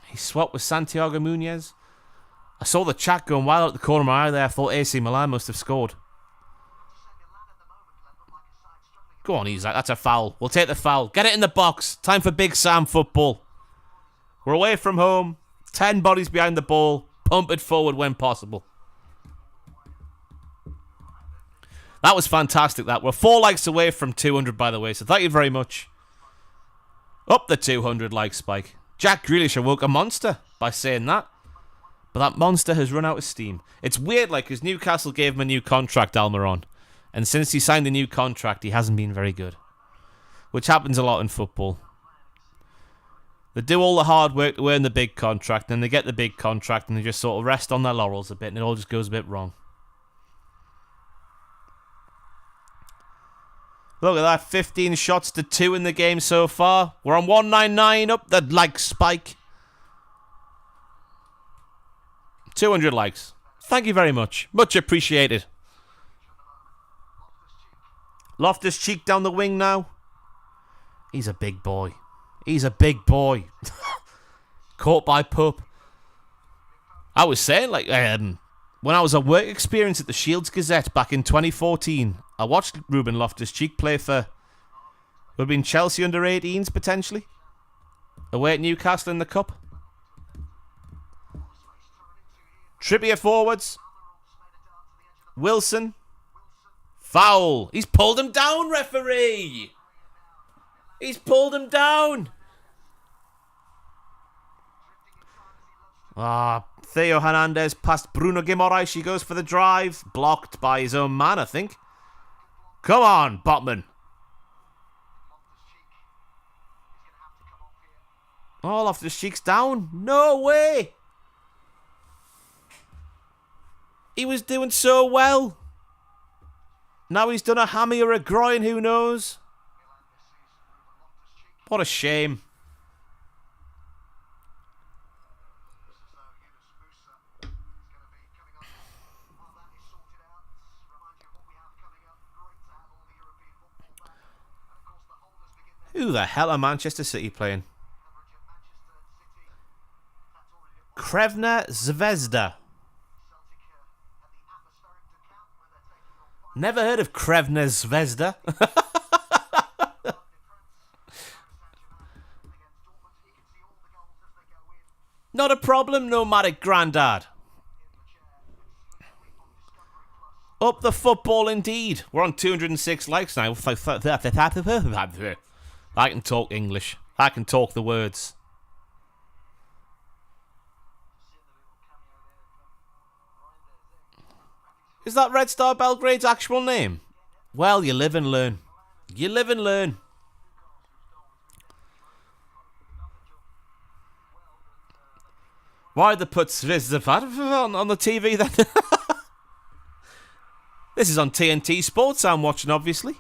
He swapped with Santiago Muñoz. I saw the chat going wild at the corner of my eye there. I thought AC Milan must have scored. Go on, Isaac. That's a foul. We'll take the foul. Get it in the box. Time for Big Sam football. We're away from home. 10 bodies behind the ball. Pump it forward when possible. That was fantastic, that. We're 4 likes away from 200, by the way, so thank you very much. Up the 200 like spike. Jack Grealish awoke a monster by saying that. But that monster has run out of steam. It's weird, like, because Newcastle gave him a new contract, Almiron. And since he signed the new contract, he hasn't been very good. Which happens a lot in football. They do all the hard work to earn the big contract, and then they get the big contract, and they just sort of rest on their laurels a bit, and it all just goes a bit wrong. Look at that, 15 shots to 2 in the game so far. We're on 199, up the like spike. 200 likes. Thank you very much. Much appreciated. Loftus-Cheek down the wing now. He's a big boy. He's a big boy. Caught by Pup. I was saying, like, when I was on work experience at the Shields Gazette back in 2014, I watched Ruben Loftus-Cheek play for, would have been Chelsea under 18s potentially. Away at Newcastle in the Cup. Trippier forwards. Wilson. Foul. He's pulled him down, referee. He's pulled him down. Theo Hernandez past Bruno Guimaraes. He goes for the drive. Blocked by his own man, I think. Come on, Botman. Oh, Loftus-Cheek's down. No way. He was doing so well. Now he's done a hammy or a groin, who knows? What a shame. Who the hell are Manchester City playing? Crvena Zvezda. Never heard of Crvena Zvezda. Not a problem, nomadic grandad. Up the football indeed. We're on 206 likes now. I can talk English. I can talk the words. Is that Red Star Belgrade's actual name? Well, you live and learn. You live and learn. Why'd they put Zvezda on the TV then? This is on TNT Sports I'm watching, obviously.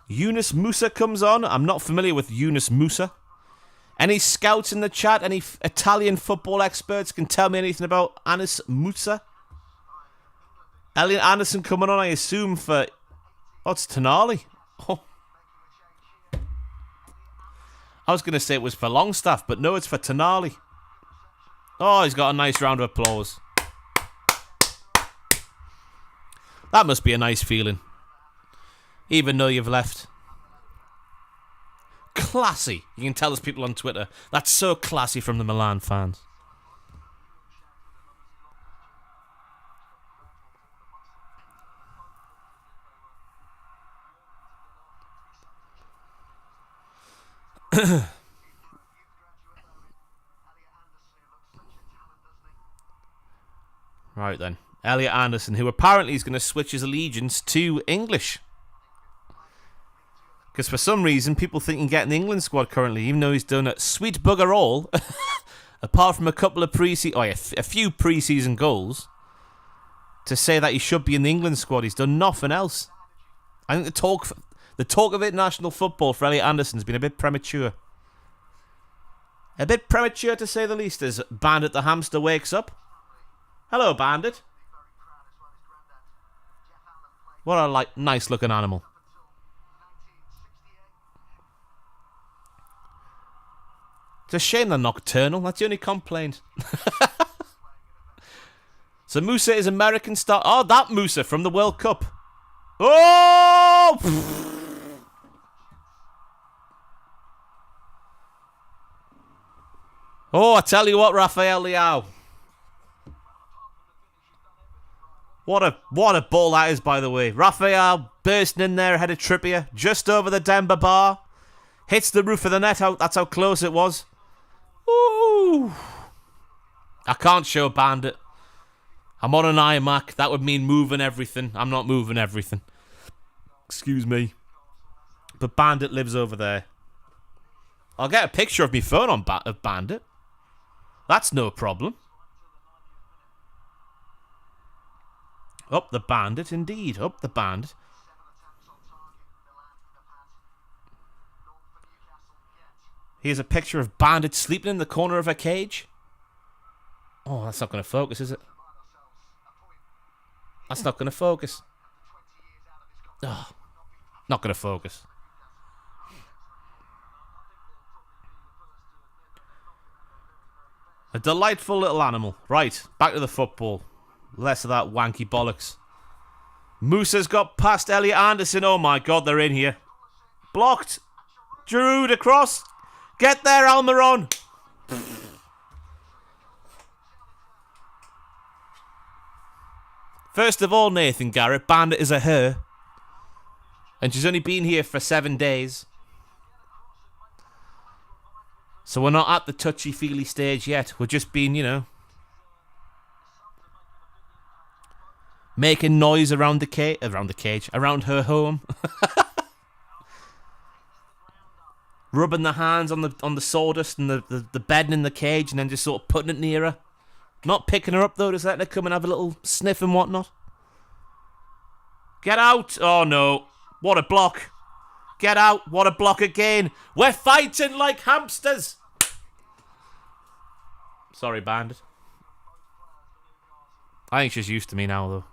Yunus Musa comes on. I'm not familiar with Yunus Musa. Any scouts in the chat? Any Italian football experts can tell me anything about Anis Musa? Elliot Anderson coming on, I assume, for... Oh, it's Tonali. Oh. I was going to say it was for Longstaff, but no, it's for Tonali. Oh, he's got a nice round of applause. That must be a nice feeling. Even though you've left. Classy. You can tell us people on Twitter. That's so classy from the Milan fans. Right then. Elliot Anderson, who apparently is going to switch his allegiance to English. Because for some reason, people think he can get in the England squad currently, even though he's done a sweet bugger all. Apart from a couple of a few pre-season goals. To say that he should be in the England squad, he's done nothing else. I think the talk of international football for Elliot Anderson has been a bit premature. A bit premature to say the least, as Bandit the hamster wakes up. Hello, Bandit. What a nice looking animal. It's a shame they're nocturnal. That's the only complaint. So Musa is American star. Oh, that Musa from the World Cup. Oh! Oh, I tell you what, Rafael Leao. What a ball that is, by the way. Rafael bursting in there ahead of Trippier, just over the Denver bar. Hits the roof of the net out. That's how close it was. Ooh. I can't show Bandit. I'm on an iMac. That would mean moving everything. I'm not moving everything. Excuse me. But Bandit lives over there. I'll get a picture of my phone of Bandit. That's no problem. Up the Bandit, indeed. Up the Bandit. Here's a picture of Bandit sleeping in the corner of a cage. Oh, that's not going to focus, is it? That's not going to focus. Oh, not going to focus. A delightful little animal. Right, back to the football. Less of that wanky bollocks. Musa's got past Elliot Anderson. Oh my God, they're in here. Blocked. Giroud across. Get there, Almiron. First of all, Nathan Garrett, Bandit is a her. And she's only been here for 7 days. So we're not at the touchy-feely stage yet. We're just being, making noise around the cage, around her home. Rubbing the hands on the sawdust and the bedding in the cage, and then just sort of putting it near her. Not picking her up though, just letting her come and have a little sniff and whatnot. Get out! Oh no. What a block. Get out. What a block again. We're fighting like hamsters. Sorry, Bandit. I think she's used to me now though.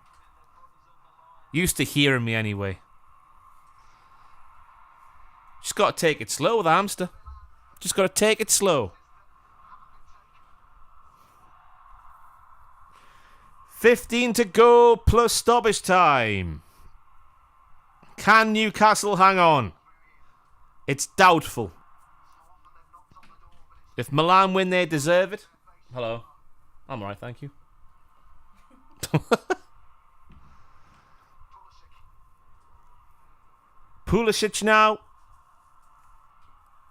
Used to hearing me anyway. Just got to take it slow with the hamster. Just got to take it slow. 15 to go plus stoppage time. Can Newcastle hang on? It's doubtful. If Milan win, they deserve it. Hello. I'm alright, thank you. Pulisic now.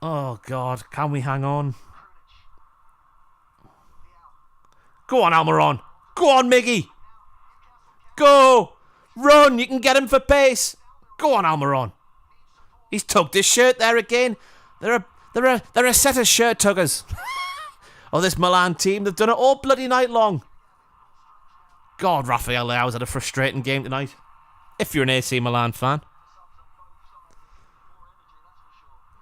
Oh, God. Can we hang on? Go on, Almiron. Go on, Miggy. Go. Run. You can get him for pace. Go on, Almiron. He's tugged his shirt there again. They're a set of shirt tuggers. Oh, this Milan team. They've done it all bloody night long. God, Rafael Leao's had a frustrating game tonight. If you're an AC Milan fan.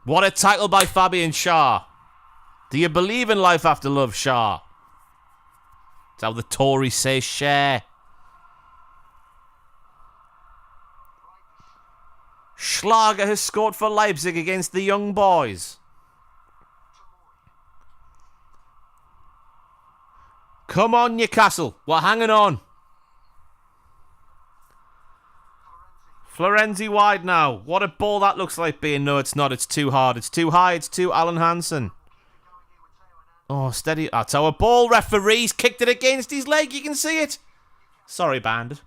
What a tackle by Fabian Schär. Do you believe in life after love, Schär? That's how the Tories say share. Schlager has scored for Leipzig against the young boys. Come on, Newcastle. We're hanging on. Florenzi wide now. What a ball that looks like being. No, it's not. It's too hard. It's too high. It's too Alan Hansen. Oh, steady. That's our ball. Referee's kicked it against his leg. You can see it. Sorry, Bandit.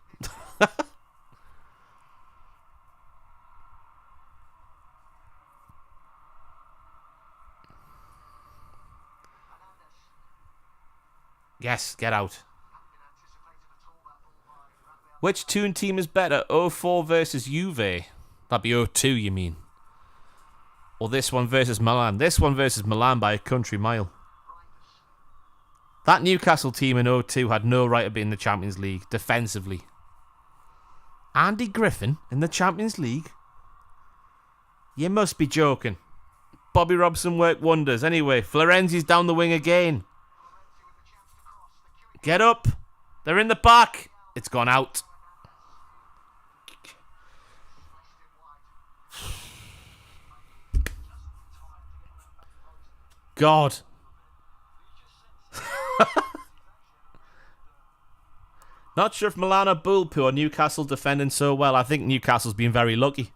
Yes, get out. Which Toon team is better? 04 versus Juve. That'd be 02, you mean? Or this one versus Milan? This one versus Milan by a country mile. That Newcastle team in 02 had no right to be in the Champions League, defensively. Andy Griffin in the Champions League? You must be joking. Bobby Robson worked wonders. Anyway, Florenzi's down the wing again. Get up. They're in the back. It's gone out. God. Not sure if Milan or Bulpu or Newcastle defending so well. I think Newcastle's been very lucky.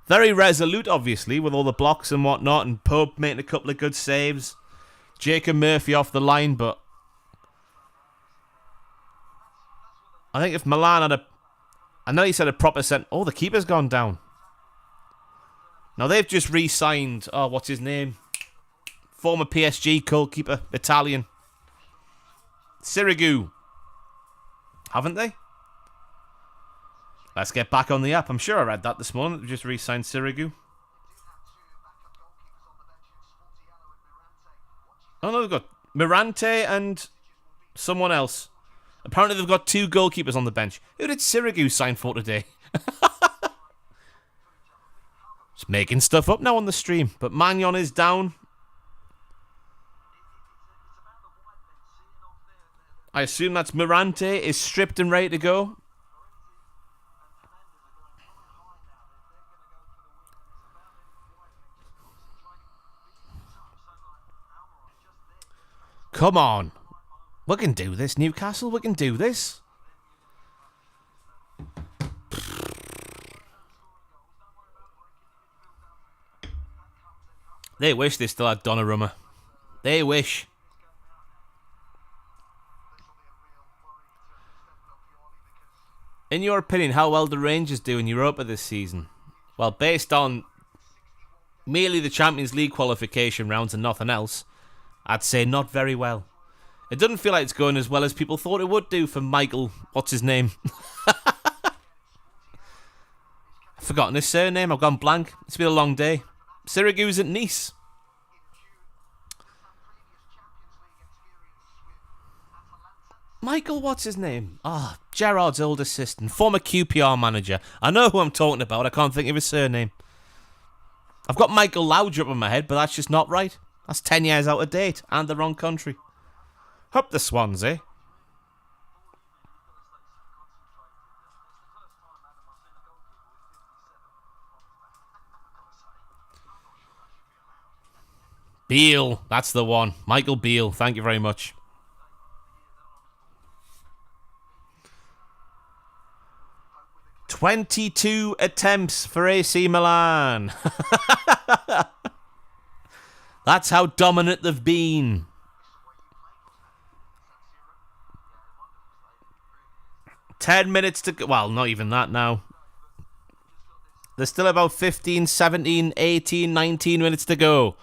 Very resolute, obviously, with all the blocks and whatnot, and Pope making a couple of good saves. Jacob Murphy off the line, but I think if Milan had a... I know he said a proper set... Oh, the keeper's gone down. Now, they've just re-signed... Oh, what's his name? Former PSG goalkeeper, Italian. Sirigu. Haven't they? Let's get back on the app. I'm sure I read that this morning. They just re-signed Sirigu. Oh, no, they've got Mirante and someone else. Apparently, they've got 2 goalkeepers on the bench. Who did Sirigu sign for today? Just making stuff up now on the stream. But Magnon is down. I assume that's Mirante is stripped and ready to go. Come on. We can do this, Newcastle. We can do this. They wish they still had Donnarumma. They wish. In your opinion, how well do Rangers do in Europa this season? Well, based on merely the Champions League qualification rounds and nothing else, I'd say not very well. It doesn't feel like it's going as well as people thought it would do for Michael... What's his name? I've forgotten his surname. I've gone blank. It's been a long day. Syracuse at Nice. Michael, what's his name? Ah, Gerrard's old assistant. Former QPR manager. I know who I'm talking about. I can't think of his surname. I've got Michael Laudrup in my head, but that's just not right. That's 10 years out of date and the wrong country. Up the Swans, eh? Beale, that's the one. Michael Beale, thank you very much. "22 attempts for AC Milan." That's how dominant they've been. "10 minutes to go." Well, not even that now. There's still about 15, 17, 18, 19 minutes to go.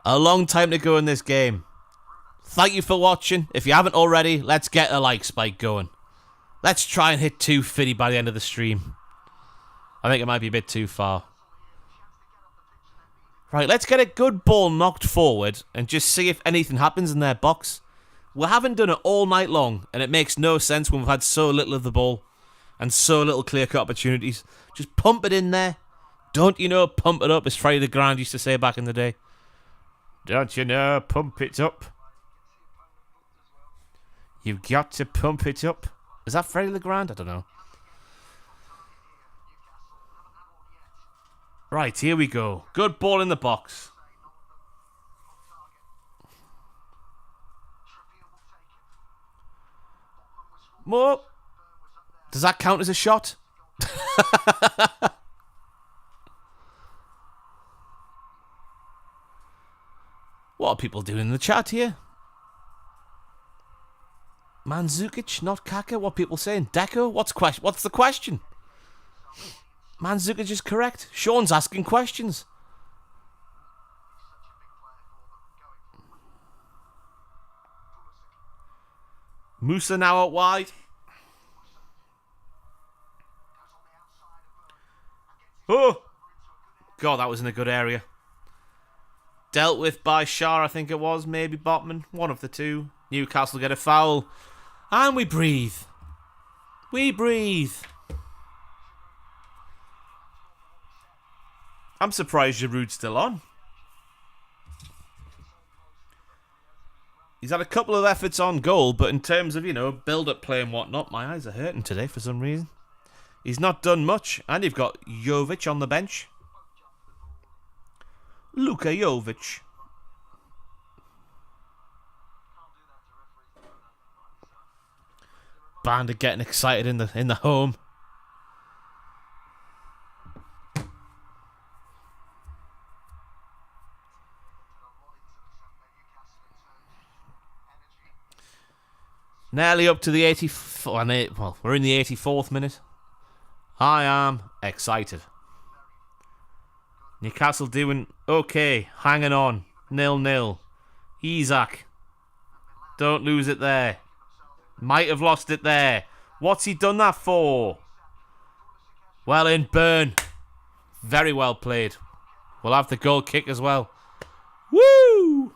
A long time to go in this game. Thank you for watching. If you haven't already, let's get a like spike going. Let's try and hit 250 by the end of the stream. I think it might be a bit too far. Right, let's get a good ball knocked forward and just see if anything happens in their box. We haven't done it all night long, and it makes no sense when we've had so little of the ball and so little clear-cut opportunities. Just pump it in there. Don't you know, pump it up, as Freddie the Grand used to say back in the day. Don't you know, pump it up. You've got to pump it up. Is that Freddie the Grand? I don't know. Right, here we go. Good ball in the box. More. Does that count as a shot? What are people doing in the chat here? Mandzukic, not Kaka. What are people saying? Deco? What's the question? Mandzukic is correct. Sean's asking questions. Musa now out wide. Oh! God, that was in a good area. Dealt with by Shah, I think it was. Maybe Botman. One of the two. Newcastle get a foul. And we breathe. We breathe. I'm surprised Giroud's still on. He's had a couple of efforts on goal, but in terms of, build-up play and whatnot, my eyes are hurting today for some reason. He's not done much, and you've got Jovic on the bench. Luka Jovic. Band are getting excited in the home. Nearly up to the 84th. Well, we're in the 84th minute. I am excited. Newcastle doing okay, hanging on, 0-0. Isak, don't lose it there. Might have lost it there. What's he done that for? Well in, Burn. Very well played. We'll have the goal kick as well. Woo!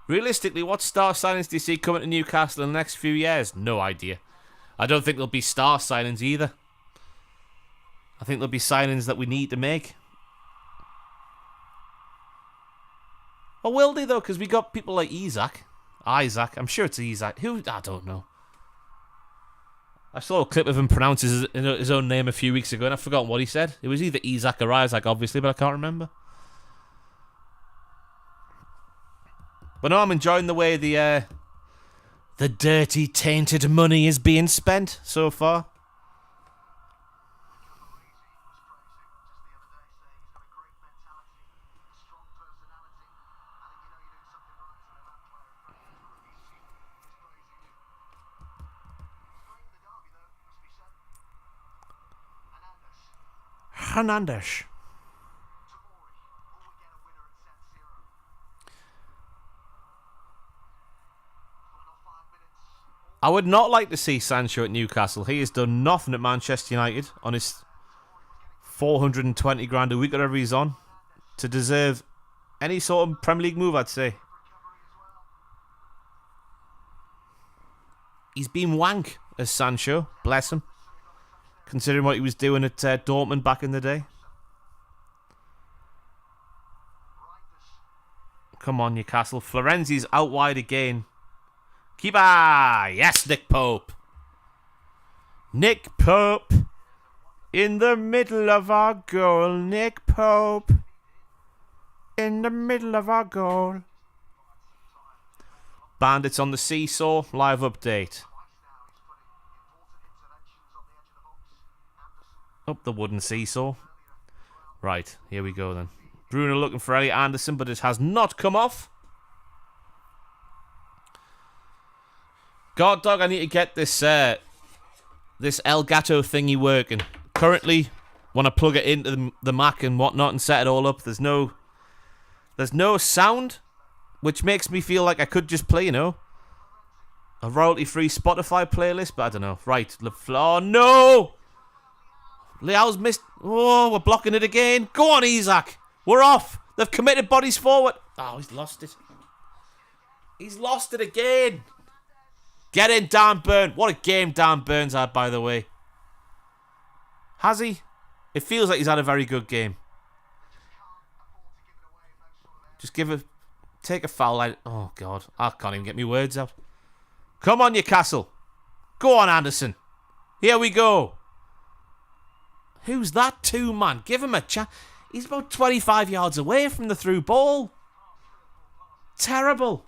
Realistically, what star signings do you see coming to Newcastle in the next few years? No idea. I don't think there'll be star signings either. I think there'll be signings that we need to make. Or will they, though? Because we got people like Isaac. I'm sure it's Isaac. Who? I don't know. I saw a clip of him pronounce his own name a few weeks ago, and I've forgotten what he said. It was either Isaac or Isaac, obviously, but I can't remember. But no, I'm enjoying the way the dirty, tainted money is being spent so far. Hernandez. I would not like to see Sancho at Newcastle. He has done nothing at Manchester United on his 420 grand a week, whatever he's on, to deserve any sort of Premier League move, I'd say. He's been wank as Sancho, bless him, considering what he was doing at Dortmund back in the day. Come on, Newcastle. Florenzi's out wide again. Keeper! Yes, Nick Pope. Nick Pope. In the middle of our goal. Nick Pope. In the middle of our goal. Bandits on the seesaw. Live update. Up the wooden seesaw. Right, here we go then. Bruno looking for Elliot Anderson, but it has not come off. God, dog, I need to get this this Elgato thingy working. Currently, when I plug it into the Mac and whatnot and set it all up, there's no sound, which makes me feel like I could just play, a royalty-free Spotify playlist, but I don't know. Right, oh no! Leao's missed. Oh, we're blocking it again. Go on, Isaac. We're off. They've committed bodies forward. Oh, he's lost it. He's lost it again. Get in, Dan Burn. What a game Dan Burns had, by the way. Has he? It feels like he's had a very good game. Just take a foul. Oh, God. I can't even get my words out. Come on, Newcastle. Go on, Anderson. Here we go. Who's that to, man? Give him a chance. He's about 25 yards away from the through ball. Terrible.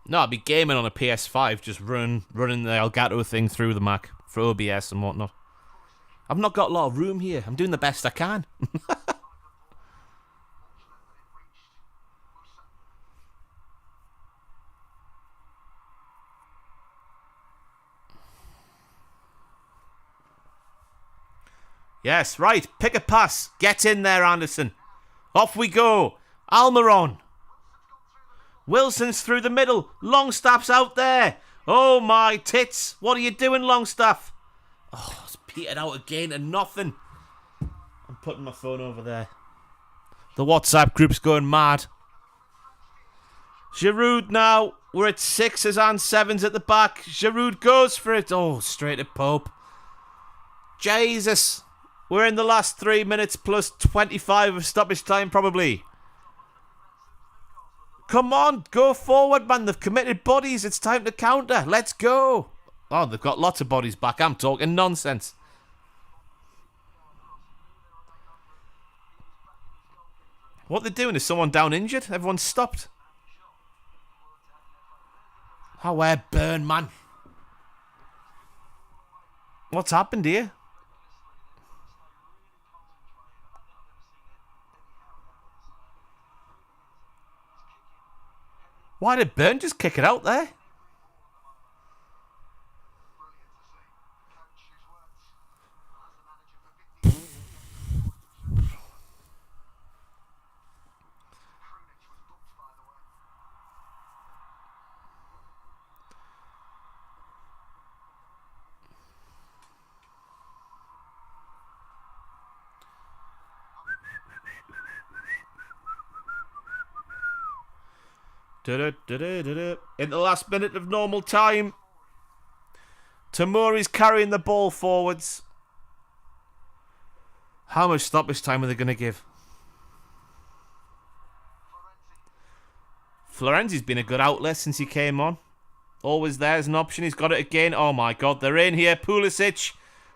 No, I'd be gaming on a PS5, just running the Elgato thing through the Mac for OBS and whatnot. I've not got a lot of room here. I'm doing the best I can. Yes, right. Pick a pass. Get in there, Anderson. Off we go. Almiron. Wilson's through the middle. Longstaff's out there. Oh, my tits. What are you doing, Longstaff? Oh, it's petered out again and nothing. I'm putting my phone over there. The WhatsApp group's going mad. Giroud now. We're at 6s and 7s at the back. Giroud goes for it. Oh, straight at Pope. Jesus. We're in the last 3 minutes plus 25 of stoppage time, probably. Come on, go forward, man. They've committed bodies. It's time to counter. Let's go. Oh, they've got lots of bodies back. I'm talking nonsense. What they're doing is someone down injured. Everyone's stopped. Oh, where burn, man. What's happened here? Why did Burn just kick it out there? In the last minute of normal time, Tomori's carrying the ball forwards. How much stoppage time are they going to give? Florenzi's been a good outlet since he came on. Always there as an option. He's got it again. Oh my God, they're in here. Pulisic.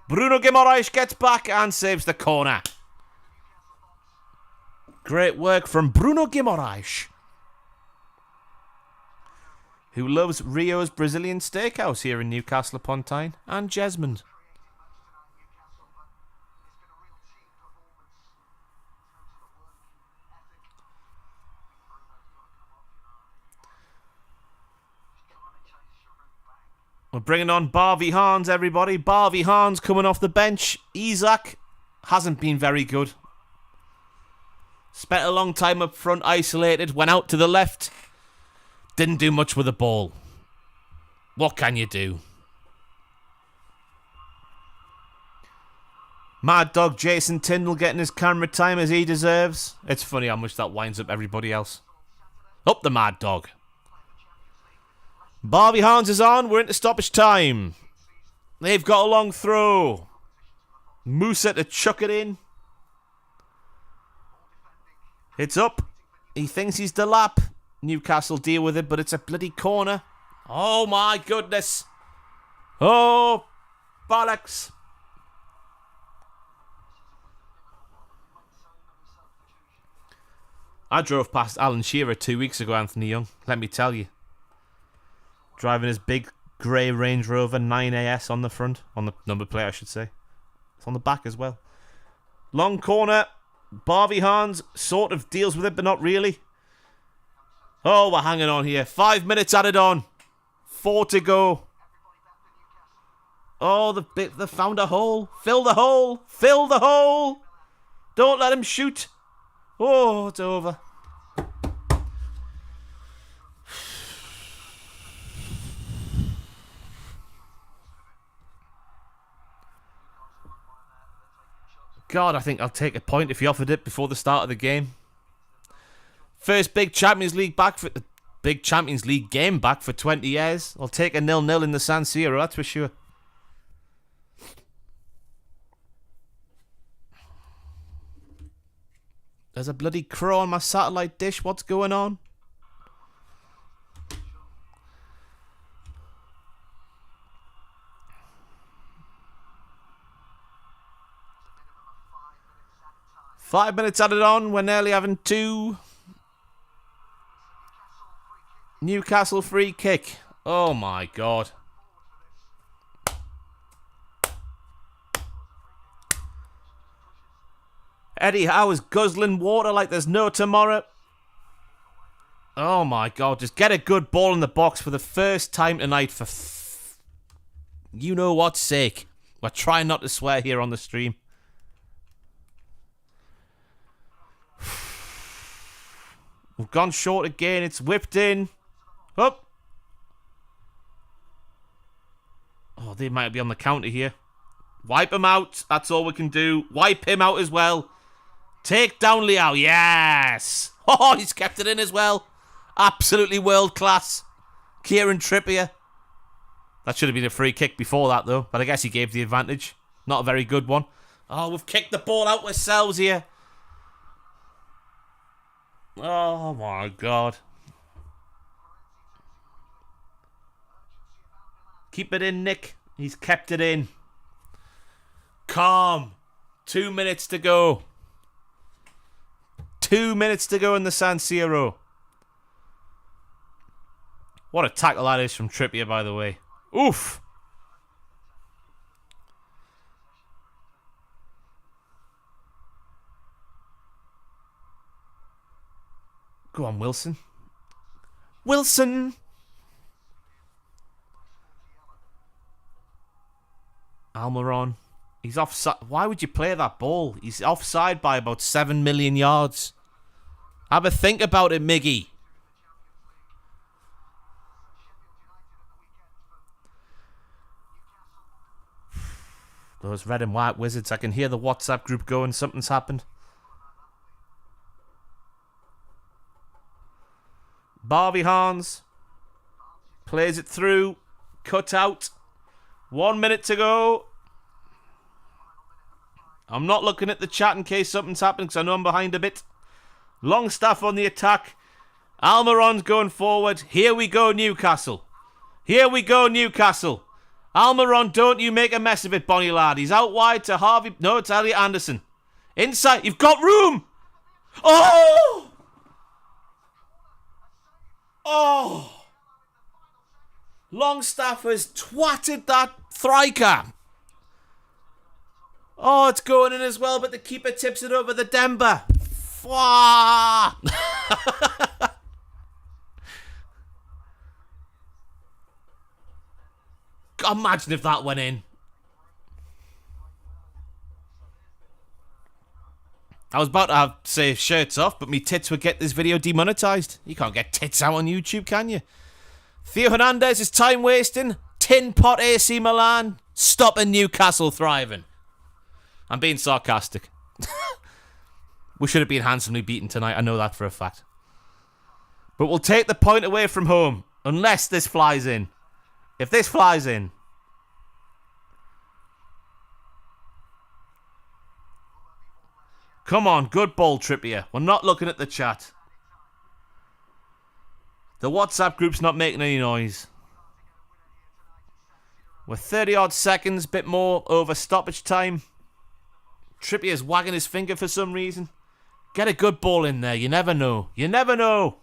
Bruno Guimaraes gets back and saves the corner. Great work from Bruno Guimaraes, who loves Rio's Brazilian steakhouse here in Newcastle upon Tyne, and Jesmond. We're bringing on Barvey Hans, everybody. Barvey Hans coming off the bench. Isak hasn't been very good. Spent a long time up front, isolated, went out to the left. Didn't do much with the ball. What can you do? Mad Dog Jason Tyndall getting his camera time as he deserves. It's funny how much that winds up everybody else. Up the Mad Dog. Barvey Hans is on. We're into stoppage time. They've got a long throw. Musa to chuck it in. It's up. He thinks he's Delap. Newcastle deal with it, but it's a bloody corner. Oh my goodness. Oh, bollocks. I drove past Alan Shearer 2 weeks ago, Anthony Young. Let me tell you. Driving his big grey Range Rover 9AS on the front. On the number plate, I should say. It's on the back as well. Long corner. Barvey Hans sort of deals with it, but not really. Oh, we're hanging on here. 5 minutes added on. 4 to go. Oh, they found a hole. Fill the hole. Fill the hole. Don't let him shoot. Oh, it's over. God, I think I'll take a point if he offered it before the start of the game. First big Champions League game back for 20 years. I'll take a 0-0 in the San Siro, that's for sure. There's a bloody crow on my satellite dish. What's going on? Five minutes added on. We're nearly having 2. Newcastle free kick. Oh my God. Eddie Howe is guzzling water like there's no tomorrow. Oh my God. Just get a good ball in the box for the first time tonight for you know what's sake. We're trying not to swear here on the stream. We've gone short again. It's whipped in. Up. Oh, they might be on the counter here. Wipe him out. That's all we can do. Wipe him out as well. Take down Leao. Yes. Oh, he's kept it in as well. Absolutely world class. Kieran Trippier. That should have been a free kick before that, though. But I guess he gave the advantage. Not a very good one. Oh, we've kicked the ball out ourselves here. Oh, my God. Keep it in, Nick. He's kept it in. Calm. 2 minutes to go. 2 minutes to go in the San Siro. What a tackle that is from Trippier, by the way. Oof. Go on, Wilson. Wilson! Almiron. He's offside. Why would you play that ball? He's offside by about 7 million yards. Have a think about it, Miggy. Those red and white wizards. I can hear the WhatsApp group going. Something's happened. Barbie Hans plays it through. Cut out. 1 minute to go. I'm not looking at the chat in case something's happened because I know I'm behind a bit. Longstaff on the attack. Almiron's going forward. Here we go, Newcastle. Here we go, Newcastle. Almiron, don't you make a mess of it, Bonnie lad. He's out wide to Harvey. No, it's Elliot Anderson. Inside. You've got room. Oh! Oh! Longstaff has twatted that striker. Oh, it's going in as well, but the keeper tips it over the Denver. Imagine if that went in. I was about to say shirts off, but me tits would get this video demonetized. You can't get tits out on YouTube, can you? Theo Hernandez is time wasting. Tin pot AC Milan. Stopping Newcastle thriving. I'm being sarcastic. We should have been handsomely beaten tonight. I know that for a fact. But we'll take the point away from home. Unless this flies in. If this flies in. Come on, good ball, Trippier. We're not looking at the chat. The WhatsApp group's not making any noise. We're 30-odd seconds, bit more over stoppage time. Trippier's wagging his finger for some reason. Get a good ball in there. You never know. You never know.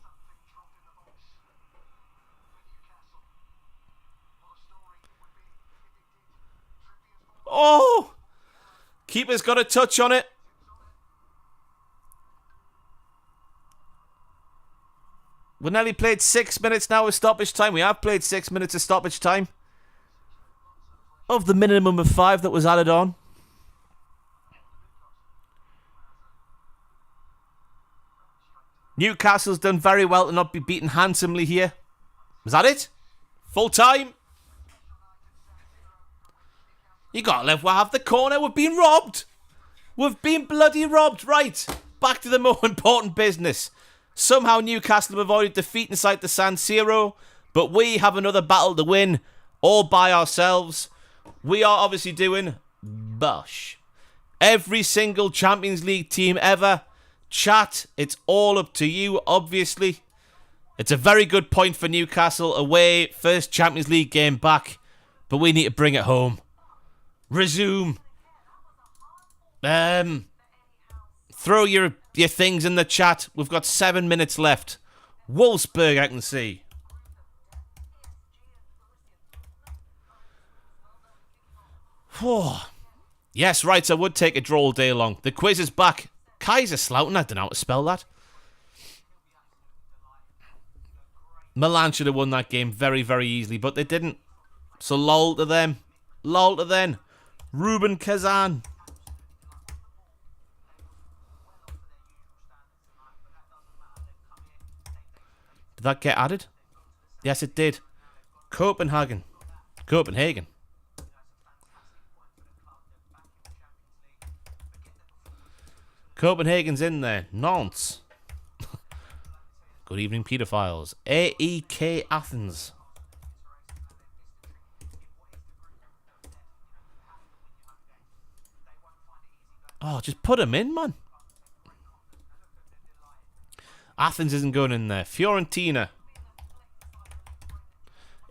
Oh! Keeper's got a touch on it. We nearly played 6 minutes now of stoppage time. We have played 6 minutes of stoppage time. Of the minimum of 5 that was added on. Newcastle's done very well to not be beaten handsomely here. Was that it? Full time? You gotta let have the corner. We've been robbed. We've been bloody robbed. Right. Back to the more important business. Somehow Newcastle have avoided defeat inside the San Siro, but we have another battle to win all by ourselves. We are obviously doing bosh. Every single Champions League team ever. Chat, it's all up to you, obviously. It's a very good point for Newcastle away. First Champions League game back, but we need to bring it home. Resume. Throw your things in the chat. We've got 7 minutes left. Wolfsburg, I can see. Yes, right, I would take a draw all day long. The quiz is back. Kaiserslautern, I don't know how to spell that. Milan should have won that game very, very easily, but they didn't. So lol to them. Lol to them. Ruben Kazan. Did that get added? Yes, it did. Copenhagen. Copenhagen's in there. Nantes. Good evening, paedophiles. AEK Athens. Oh, just put him in, man. Athens isn't going in there. Fiorentina.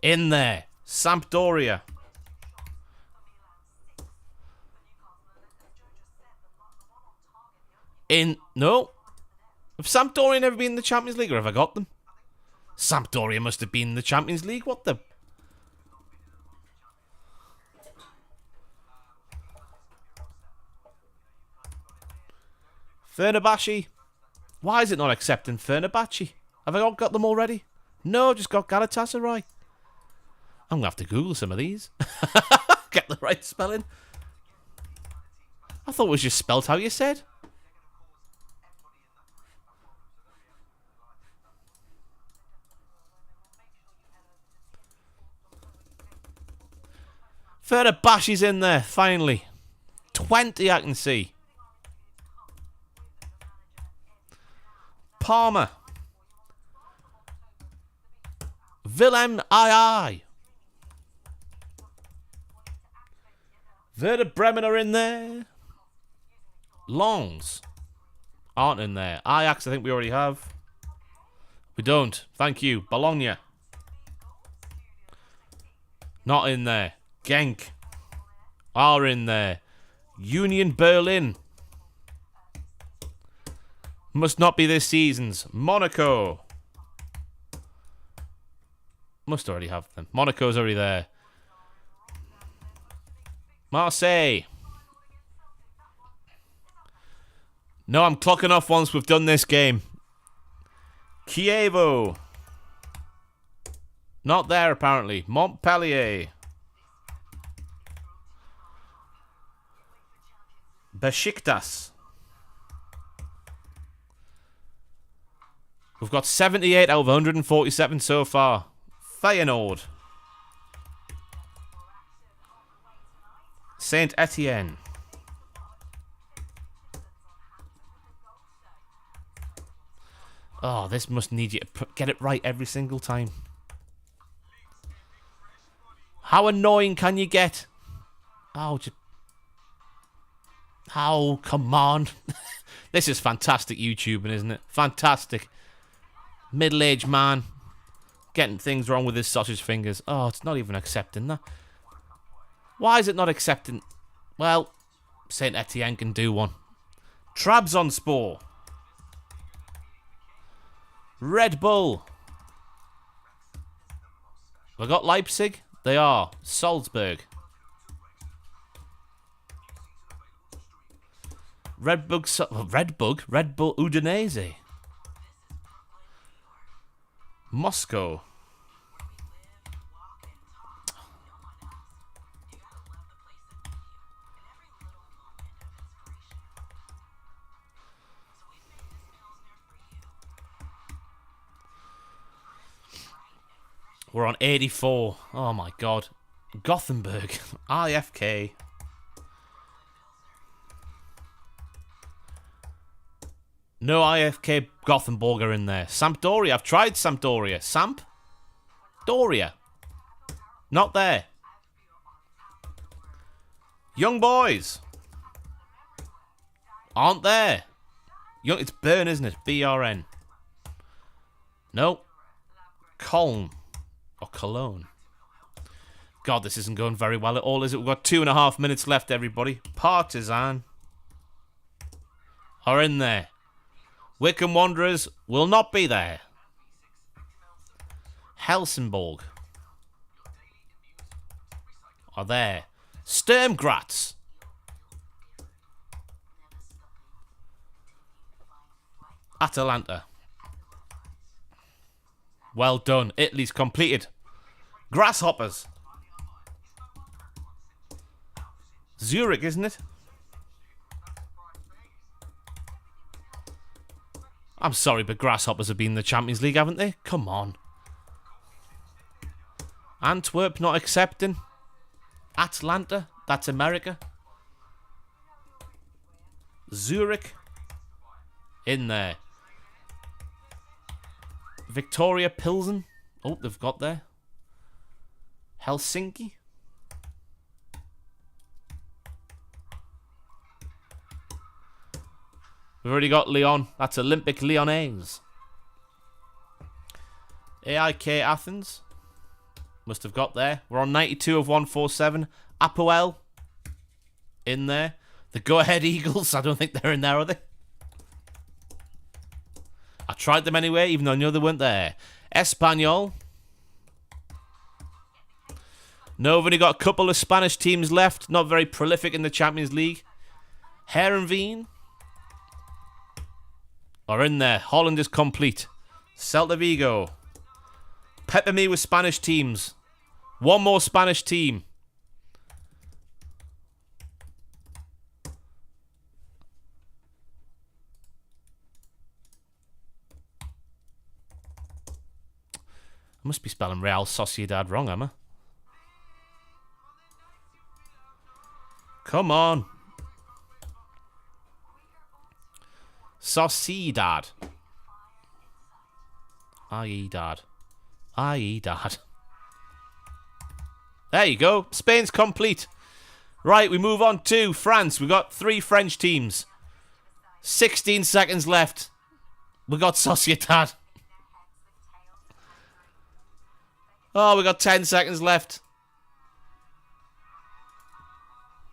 In there. Sampdoria. No. Have Sampdoria never been in the Champions League, or have I got them? Sampdoria must have been in the Champions League. What the... Fenerbahce. Why is it not accepting Fenerbahce? Have I got them already? No, just got Galatasaray. I'm going to have to Google some of these. Get the right spelling. I thought it was just spelt how you said. Fenerbahce's in there, finally. 20 I can see. Parma. Willem II. Werder Bremen are in there. Lens aren't in there. Ajax, I think we already have. We don't. Thank you. Bologna. Not in there. Genk are in there. Union Berlin. Must not be this season's. Monaco. Must already have them. Monaco's already there. Marseille. No, I'm clocking off once we've done this game. Chievo. Not there, apparently. Montpellier. Besiktas. We've got 78 out of 147 so far. Feyenoord. Saint Etienne. Oh, this must need you to get it right every single time. How annoying can you get? Oh, just... Oh, come on. This is fantastic YouTubing, isn't it? Fantastic. Middle-aged man getting things wrong with his sausage fingers. Oh, it's not even accepting that. Why is it not accepting? Well, Saint Etienne can do one. Trabzonspor. Red Bull. Have I got Leipzig? They are. Salzburg. Red Bull Udinese. Moscow. We're on 84. Oh my god. Gothenburg. IFK. No IFK Gothenburg are in there. Sampdoria. I've tried Sampdoria. Sampdoria. Not there. Young Boys. Aren't there. It's Bern, isn't it? BRN. No. Colm. Or Cologne. God, this isn't going very well at all, is it? We've got 2.5 minutes left, everybody. Partizan are in there. Wycombe Wanderers will not be there. Helsingborg are there. Sturm Graz. Atalanta. Well done. Italy's completed. Grasshoppers. Zurich, isn't it? I'm sorry, but Grasshoppers have been in the Champions League, haven't they? Come on. Antwerp not accepting. Atlanta, that's America. Zurich, in there. Victoria Pilsen. Oh, they've got there. Helsinki. We've already got Lyon. That's Olympic Lyonnais. AIK Athens. Must have got there. We're on 92 of 147. Apoel. In there. The Go Ahead Eagles. I don't think they're in there, are they? I tried them anyway, even though I knew they weren't there. Espanyol. No, we've only got a couple of Spanish teams left. Not very prolific in the Champions League. Heerenveen are in there. Holland is complete. Celta Vigo. Pepper me with Spanish teams. One more Spanish team. I must be spelling Real Sociedad wrong, am I? Come on. Sociedad. I.e. dad. I.e. dad. There you go. Spain's complete. Right, we move on to France. We've got 3 French teams. 16 seconds left. We got Sociedad. Oh, we got 10 seconds left.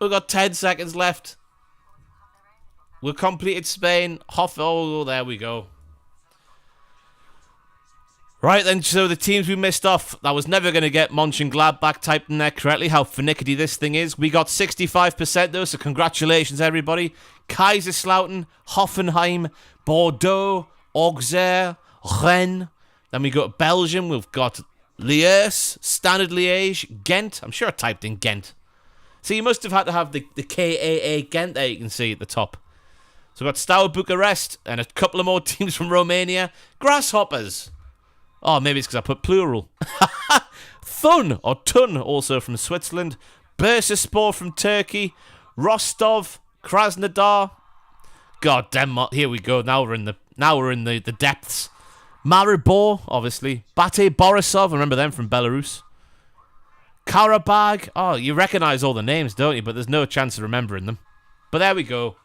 We've got 10 seconds left. We've completed Spain. Oh, there we go. Right then, so the teams we missed off, that was never going to get Mönchengladbach typed in there correctly, how finicky this thing is. We got 65% though, so congratulations everybody. Kaiserslautern, Hoffenheim, Bordeaux, Auxerre, Rennes. Then we got Belgium, we've got Liège, Standard Liège, Ghent. I'm sure I typed in Ghent. So you must have had to have the KAA Ghent there, you can see at the top. So we've got Steaua Bucharest and a couple of more teams from Romania. Grasshoppers. Oh, maybe it's because I put plural. Thun, or Tun, also from Switzerland. Bursaspor from Turkey. Rostov, Krasnodar. God, Denmark. Here we go. Now we're in the depths. Maribor, obviously. Bate Borisov. Remember them from Belarus. Karabag. Oh, you recognise all the names, don't you? But there's no chance of remembering them. But there we go.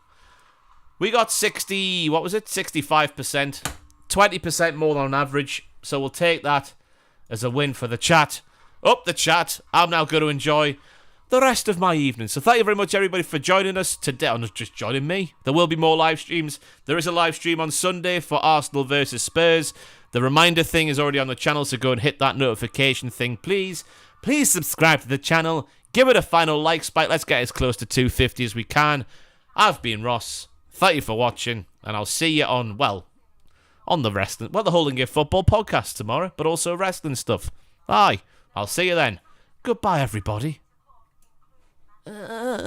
We got 60, what was it? 65%. 20% more than on average. So we'll take that as a win for the chat. Up the chat. I'm now going to enjoy the rest of my evening. So thank you very much, everybody, for joining us today. Or not just joining me. There will be more live streams. There is a live stream on Sunday for Arsenal versus Spurs. The reminder thing is already on the channel, so go and hit that notification thing, please. Please subscribe to the channel. Give it a final like spike. Let's get as close to 250 as we can. I've been Ross. Thank you for watching, and I'll see you on, on the wrestling, the Holding Gear Football podcast tomorrow, but also wrestling stuff. Bye. I'll see you then. Goodbye, everybody.